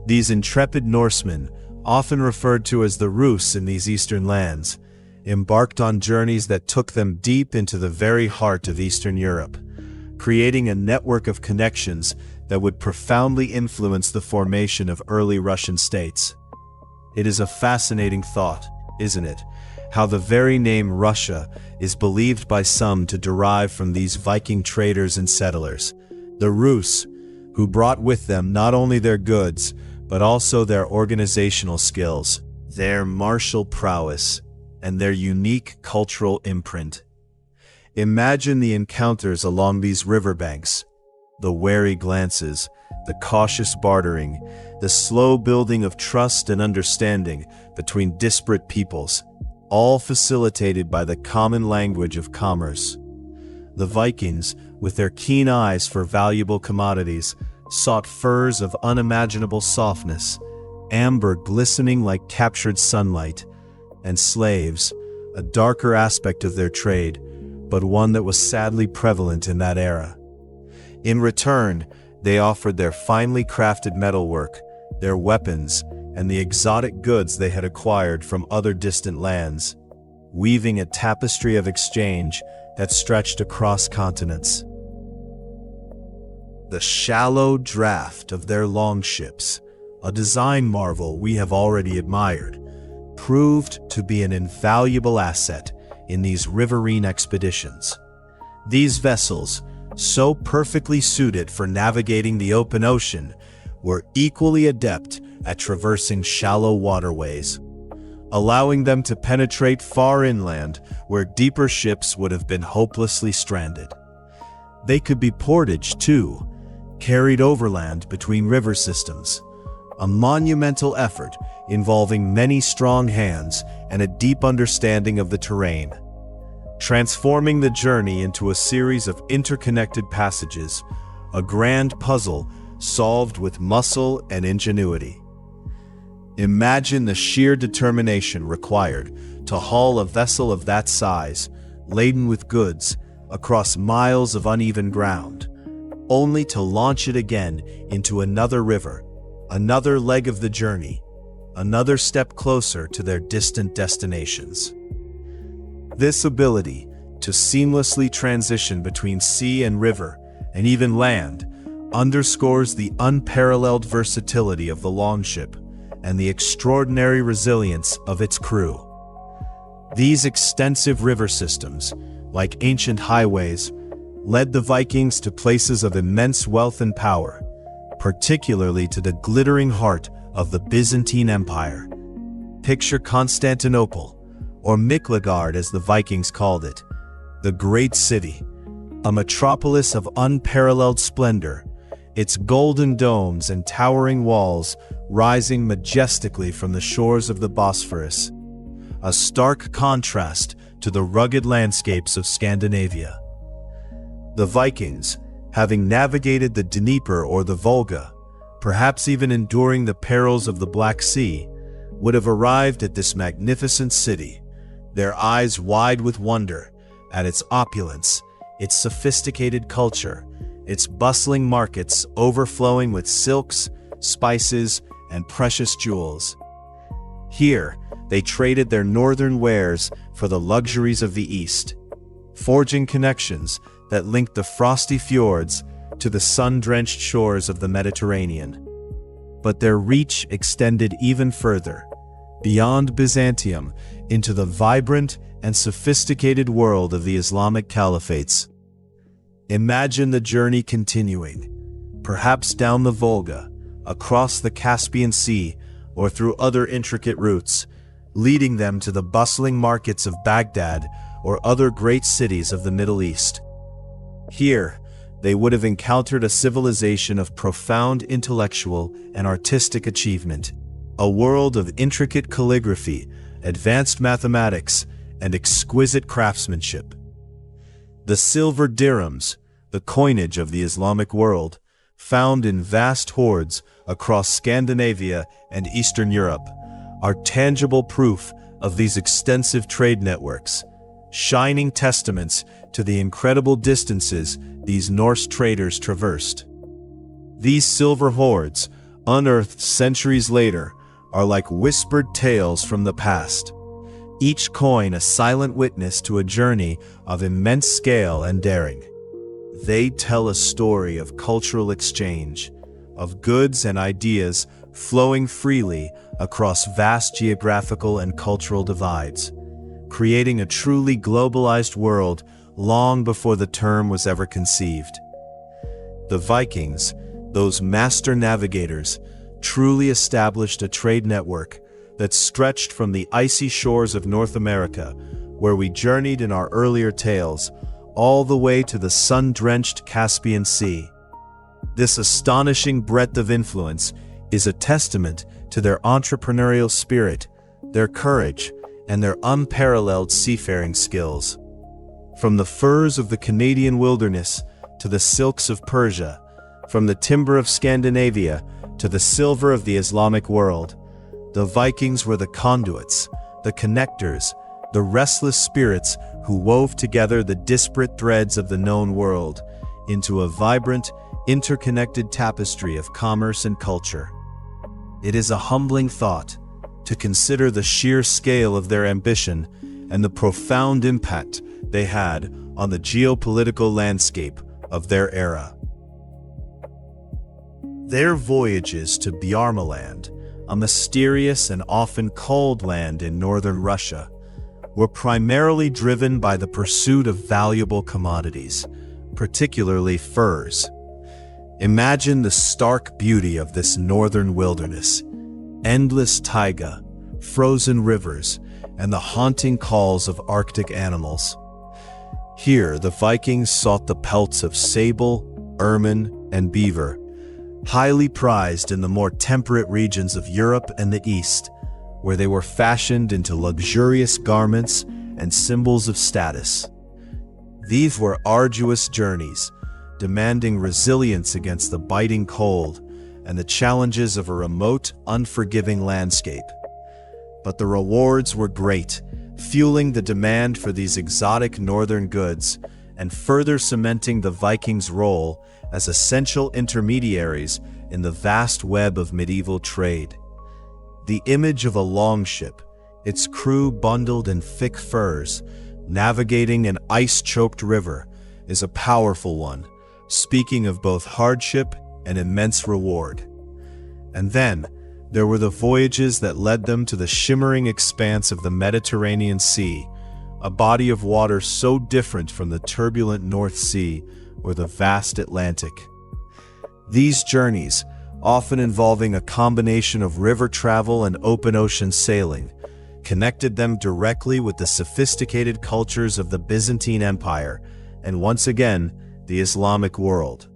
These intrepid Norsemen, often referred to as the Rus in these eastern lands, embarked on journeys that took them deep into the very heart of Eastern Europe, creating a network of connections that would profoundly influence the formation of early Russian states. It is a fascinating thought, isn't it, how the very name Russia is believed by some to derive from these Viking traders and settlers, the Rus, who brought with them not only their goods, but also their organizational skills, their martial prowess, and their unique cultural imprint. Imagine the encounters along these riverbanks, the wary glances, the cautious bartering, the slow building of trust and understanding between disparate peoples, all facilitated by the common language of commerce. The Vikings, with their keen eyes for valuable commodities, sought furs of unimaginable softness, amber glistening like captured sunlight, and slaves, a darker aspect of their trade, but one that was sadly prevalent in that era. In return, they offered their finely crafted metalwork, their weapons, and the exotic goods they had acquired from other distant lands, weaving a tapestry of exchange that stretched across continents. The shallow draft of their longships, a design marvel we have already admired, proved to be an invaluable asset in these riverine expeditions. These vessels, so perfectly suited for navigating the open ocean, were equally adept at traversing shallow waterways, allowing them to penetrate far inland where deeper ships would have been hopelessly stranded. They could be portaged, too, carried overland between river systems, a monumental effort involving many strong hands and a deep understanding of the terrain, transforming the journey into a series of interconnected passages, a grand puzzle solved with muscle and ingenuity. Imagine the sheer determination required to haul a vessel of that size, laden with goods, across miles of uneven ground, only to launch it again into another river, another leg of the journey, another step closer to their distant destinations. This ability to seamlessly transition between sea and river, and even land, underscores the unparalleled versatility of the Longship and the extraordinary resilience of its crew. These extensive river systems, like ancient highways, led the Vikings to places of immense wealth and power, particularly to the glittering heart of the Byzantine Empire. Picture Constantinople, or Miklagard as the Vikings called it, the great city, a metropolis of unparalleled splendor, its golden domes and towering walls rising majestically from the shores of the Bosphorus, a stark contrast to the rugged landscapes of Scandinavia. The Vikings, having navigated the Dnieper or the Volga, perhaps even enduring the perils of the Black Sea, would have arrived at this magnificent city, their eyes wide with wonder at its opulence, its sophisticated culture, its bustling markets overflowing with silks, spices, and precious jewels. Here, they traded their northern wares for the luxuries of the East, forging connections that linked the frosty fjords to the sun-drenched shores of the Mediterranean. But their reach extended even further, beyond Byzantium, into the vibrant and sophisticated world of the Islamic caliphates. Imagine the journey continuing, perhaps down the Volga, across the Caspian Sea, or through other intricate routes, leading them to the bustling markets of Baghdad or other great cities of the Middle East. Here, they would have encountered a civilization of profound intellectual and artistic achievement, a world of intricate calligraphy, advanced mathematics, and exquisite craftsmanship. The silver dirhams, the coinage of the Islamic world, found in vast hoards across Scandinavia and Eastern Europe, are tangible proof of these extensive trade networks, shining testaments to the incredible distances these Norse traders traversed. These silver hoards, unearthed centuries later, are like whispered tales from the past, each coin a silent witness to a journey of immense scale and daring. They tell a story of cultural exchange, of goods and ideas flowing freely across vast geographical and cultural divides, creating a truly globalized world long before the term was ever conceived. The Vikings, those master navigators, truly established a trade network that stretched from the icy shores of North America, where we journeyed in our earlier tales, all the way to the sun-drenched Caspian Sea. This astonishing breadth of influence is a testament to their entrepreneurial spirit, their courage, and their unparalleled seafaring skills. From the furs of the Canadian wilderness to the silks of Persia, from the timber of Scandinavia to the silver of the Islamic world, the Vikings were the conduits, the connectors, the restless spirits who wove together the disparate threads of the known world into a vibrant, interconnected tapestry of commerce and culture. It is a humbling thought to consider the sheer scale of their ambition and the profound impact they had on the geopolitical landscape of their era. Their voyages to Bjarmaland, a mysterious and often cold land in northern Russia, were primarily driven by the pursuit of valuable commodities, particularly furs. Imagine the stark beauty of this northern wilderness: endless taiga, frozen rivers, and the haunting calls of Arctic animals. Here, the Vikings sought the pelts of sable, ermine, and beaver, highly prized in the more temperate regions of Europe and the East, where they were fashioned into luxurious garments and symbols of status. These were arduous journeys, demanding resilience against the biting cold and the challenges of a remote, unforgiving landscape. But the rewards were great, fueling the demand for these exotic northern goods and further cementing the Vikings' role as essential intermediaries in the vast web of medieval trade. The image of a longship, its crew bundled in thick furs, navigating an ice-choked river, is a powerful one, speaking of both hardship and immense reward. And then, there were the voyages that led them to the shimmering expanse of the Mediterranean Sea, a body of water so different from the turbulent North Sea or the vast Atlantic. These journeys, often involving a combination of river travel and open ocean sailing, connected them directly with the sophisticated cultures of the Byzantine Empire and, once again, the Islamic world.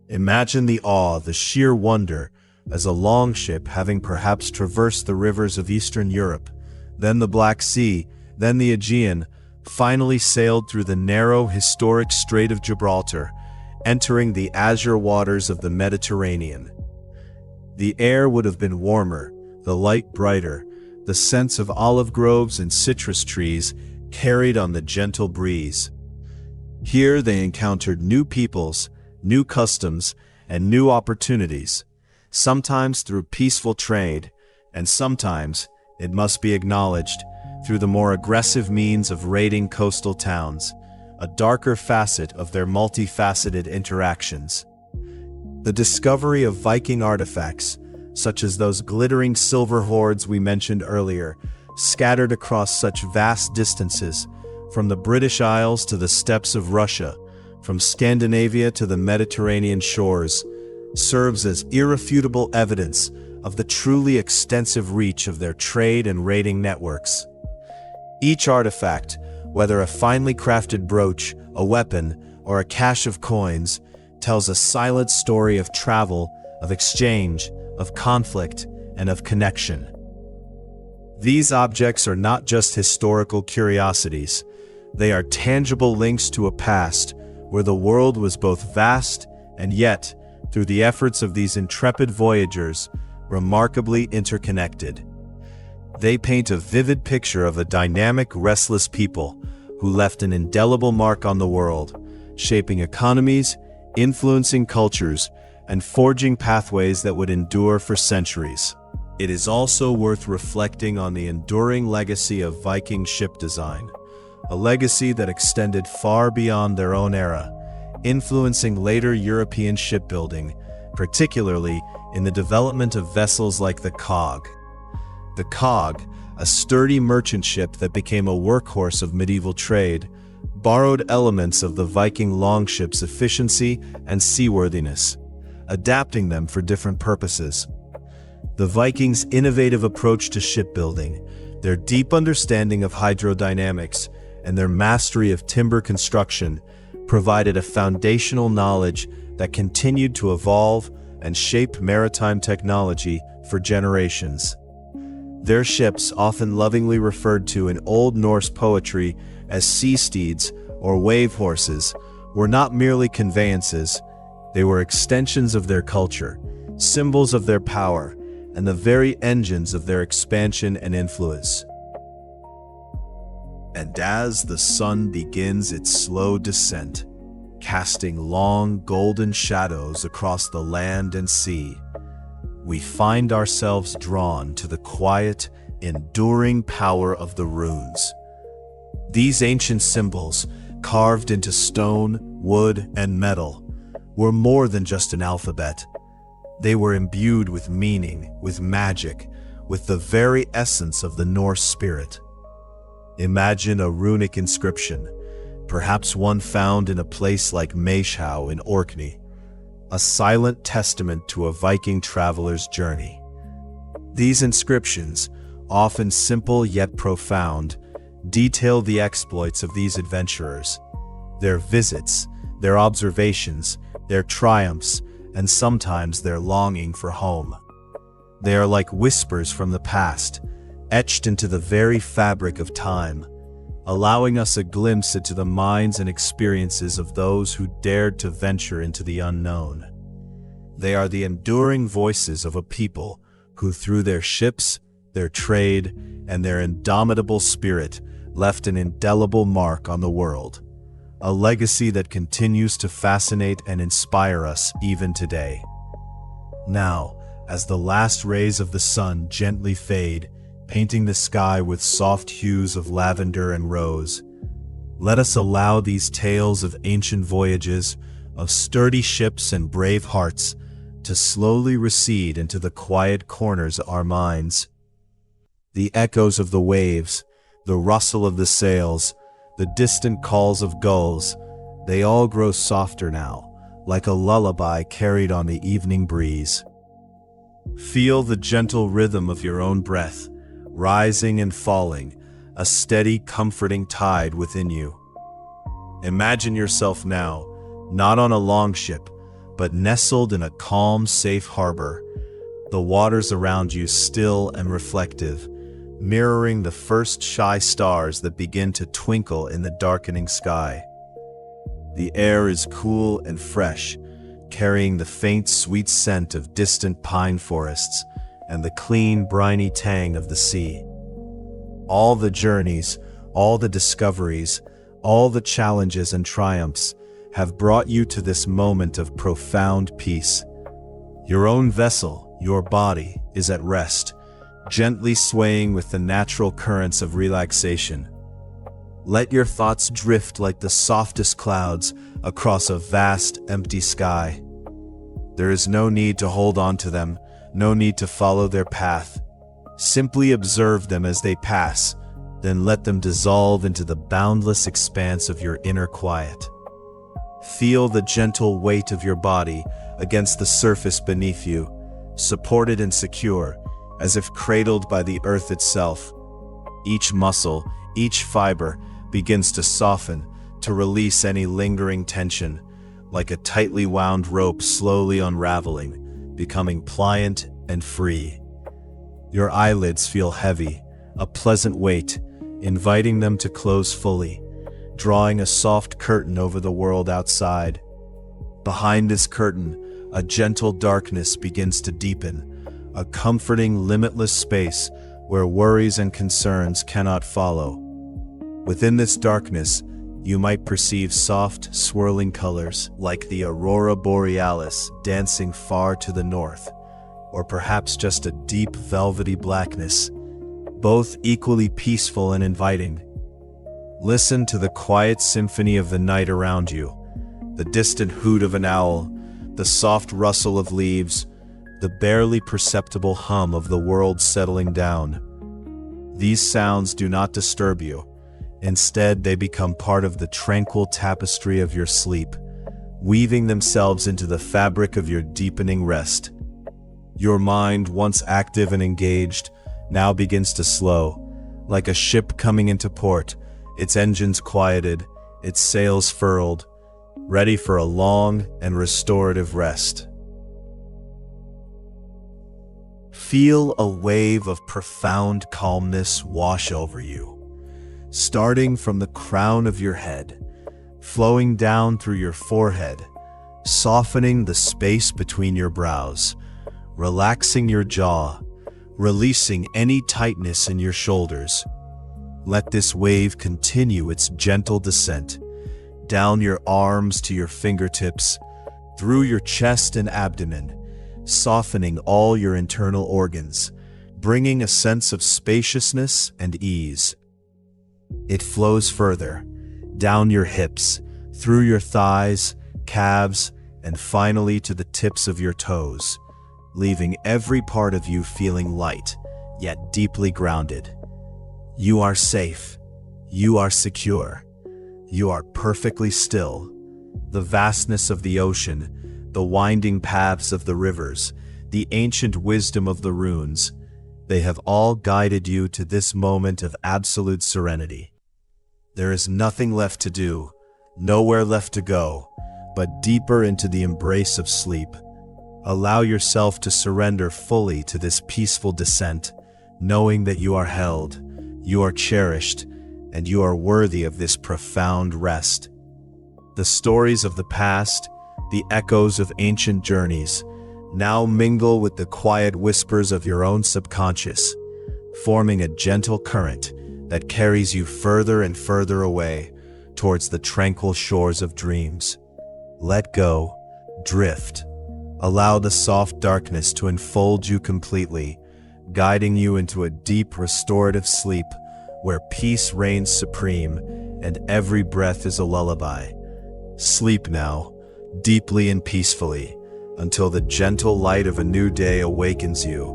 Imagine the awe, the sheer wonder, as a longship, having perhaps traversed the rivers of Eastern Europe, then the Black Sea, then the Aegean, finally sailed through the narrow, historic Strait of Gibraltar, entering the azure waters of the Mediterranean. The air would have been warmer, the light brighter, the scents of olive groves and citrus trees carried on the gentle breeze. Here they encountered new peoples, new customs, and new opportunities, sometimes through peaceful trade, and sometimes, it must be acknowledged, through the more aggressive means of raiding coastal towns, a darker facet of their multifaceted interactions. The discovery of Viking artifacts, such as those glittering silver hoards we mentioned earlier, scattered across such vast distances, from the British Isles to the steppes of Russia, from Scandinavia to the Mediterranean shores, serves as irrefutable evidence of the truly extensive reach of their trade and raiding networks. Each artifact, whether a finely crafted brooch, a weapon, or a cache of coins, tells a silent story of travel, of exchange, of conflict, and of connection. These objects are not just historical curiosities. They are tangible links to a past where the world was both vast and yet, through the efforts of these intrepid voyagers, remarkably interconnected. They paint a vivid picture of a dynamic, restless people who left an indelible mark on the world, shaping economies, influencing cultures, and forging pathways that would endure for centuries. It is also worth reflecting on the enduring legacy of Viking ship design, a legacy that extended far beyond their own era, influencing later European shipbuilding, particularly in the development of vessels like the cog. The cog, a sturdy merchant ship that became a workhorse of medieval trade, borrowed elements of the Viking longship's efficiency and seaworthiness, adapting them for different purposes. The Vikings' innovative approach to shipbuilding, their deep understanding of hydrodynamics, and their mastery of timber construction provided a foundational knowledge that continued to evolve and shape maritime technology for generations. Their ships, often lovingly referred to in Old Norse poetry as sea steeds or wave horses, were not merely conveyances. They were extensions of their culture, symbols of their power, and the very engines of their expansion and influence. And as the sun begins its slow descent, casting long golden shadows across the land and sea, we find ourselves drawn to the quiet, enduring power of the runes. These ancient symbols, carved into stone, wood, and metal, were more than just an alphabet. They were imbued with meaning, with magic, with the very essence of the Norse spirit. Imagine a runic inscription, perhaps one found in a place like Maeshowe in Orkney, a silent testament to a Viking traveler's journey. These inscriptions, often simple yet profound, detail the exploits of these adventurers, their visits, their observations, their triumphs, and sometimes their longing for home. They are like whispers from the past, etched into the very fabric of time, allowing us a glimpse into the minds and experiences of those who dared to venture into the unknown. They are the enduring voices of a people who, through their ships, their trade, and their indomitable spirit, left an indelible mark on the world, a legacy that continues to fascinate and inspire us even today. Now, as the last rays of the sun gently fade, painting the sky with soft hues of lavender and rose, let us allow these tales of ancient voyages, of sturdy ships and brave hearts, to slowly recede into the quiet corners of our minds. The echoes of the waves, the rustle of the sails, the distant calls of gulls, they all grow softer now, like a lullaby carried on the evening breeze. Feel the gentle rhythm of your own breath, rising and falling, a steady, comforting tide within you. Imagine yourself now, not on a longship, but nestled in a calm, safe harbor, the waters around you still and reflective, mirroring the first shy stars that begin to twinkle in the darkening sky. The air is cool and fresh, carrying the faint, sweet scent of distant pine forests and the clean, briny tang of the sea. All the journeys, all the discoveries, all the challenges and triumphs have brought you to this moment of profound peace. Your own vessel, your body, is at rest, gently swaying with the natural currents of relaxation. Let your thoughts drift like the softest clouds across a vast, empty sky. There is no need to hold on to them, no need to follow their path. Simply observe them as they pass, then let them dissolve into the boundless expanse of your inner quiet. Feel the gentle weight of your body against the surface beneath you, supported and secure, as if cradled by the earth itself. Each muscle, each fiber, begins to soften, to release any lingering tension, like a tightly wound rope slowly unraveling, becoming pliant and free. Your eyelids feel heavy, a pleasant weight, inviting them to close fully, drawing a soft curtain over the world outside. Behind this curtain, a gentle darkness begins to deepen, a comforting, limitless space where worries and concerns cannot follow. Within this darkness, you might perceive soft, swirling colors like the aurora borealis dancing far to the north, or perhaps just a deep, velvety blackness, both equally peaceful and inviting. Listen to the quiet symphony of the night around you, the distant hoot of an owl, the soft rustle of leaves, the barely perceptible hum of the world settling down. These sounds do not disturb you. Instead, they become part of the tranquil tapestry of your sleep, weaving themselves into the fabric of your deepening rest. Your mind, once active and engaged, now begins to slow, like a ship coming into port, its engines quieted, its sails furled. ready for a long and restorative rest. Feel a wave of profound calmness wash over you, starting from the crown of your head, flowing down through your forehead, softening the space between your brows, relaxing your jaw, releasing any tightness in your shoulders. Let this wave continue its gentle descent, down your arms to your fingertips, through your chest and abdomen, softening all your internal organs, bringing a sense of spaciousness and ease. It flows further, down your hips, through your thighs, calves, and finally to the tips of your toes, leaving every part of you feeling light, yet deeply grounded. You are safe. You are secure. You are perfectly still. The vastness of the ocean, the winding paths of the rivers, the ancient wisdom of the runes, they have all guided you to this moment of absolute serenity. There is nothing left to do, nowhere left to go, but deeper into the embrace of sleep. Allow yourself to surrender fully to this peaceful descent, knowing that you are held, you are cherished, and you are worthy of this profound rest. The stories of the past, the echoes of ancient journeys, now mingle with the quiet whispers of your own subconscious, forming a gentle current that carries you further and further away towards the tranquil shores of dreams. Let go, drift. Allow the soft darkness to enfold you completely, guiding you into a deep restorative sleep where peace reigns supreme and every breath is a lullaby. Sleep now, deeply and peacefully, until the gentle light of a new day awakens you,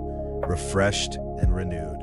refreshed and renewed.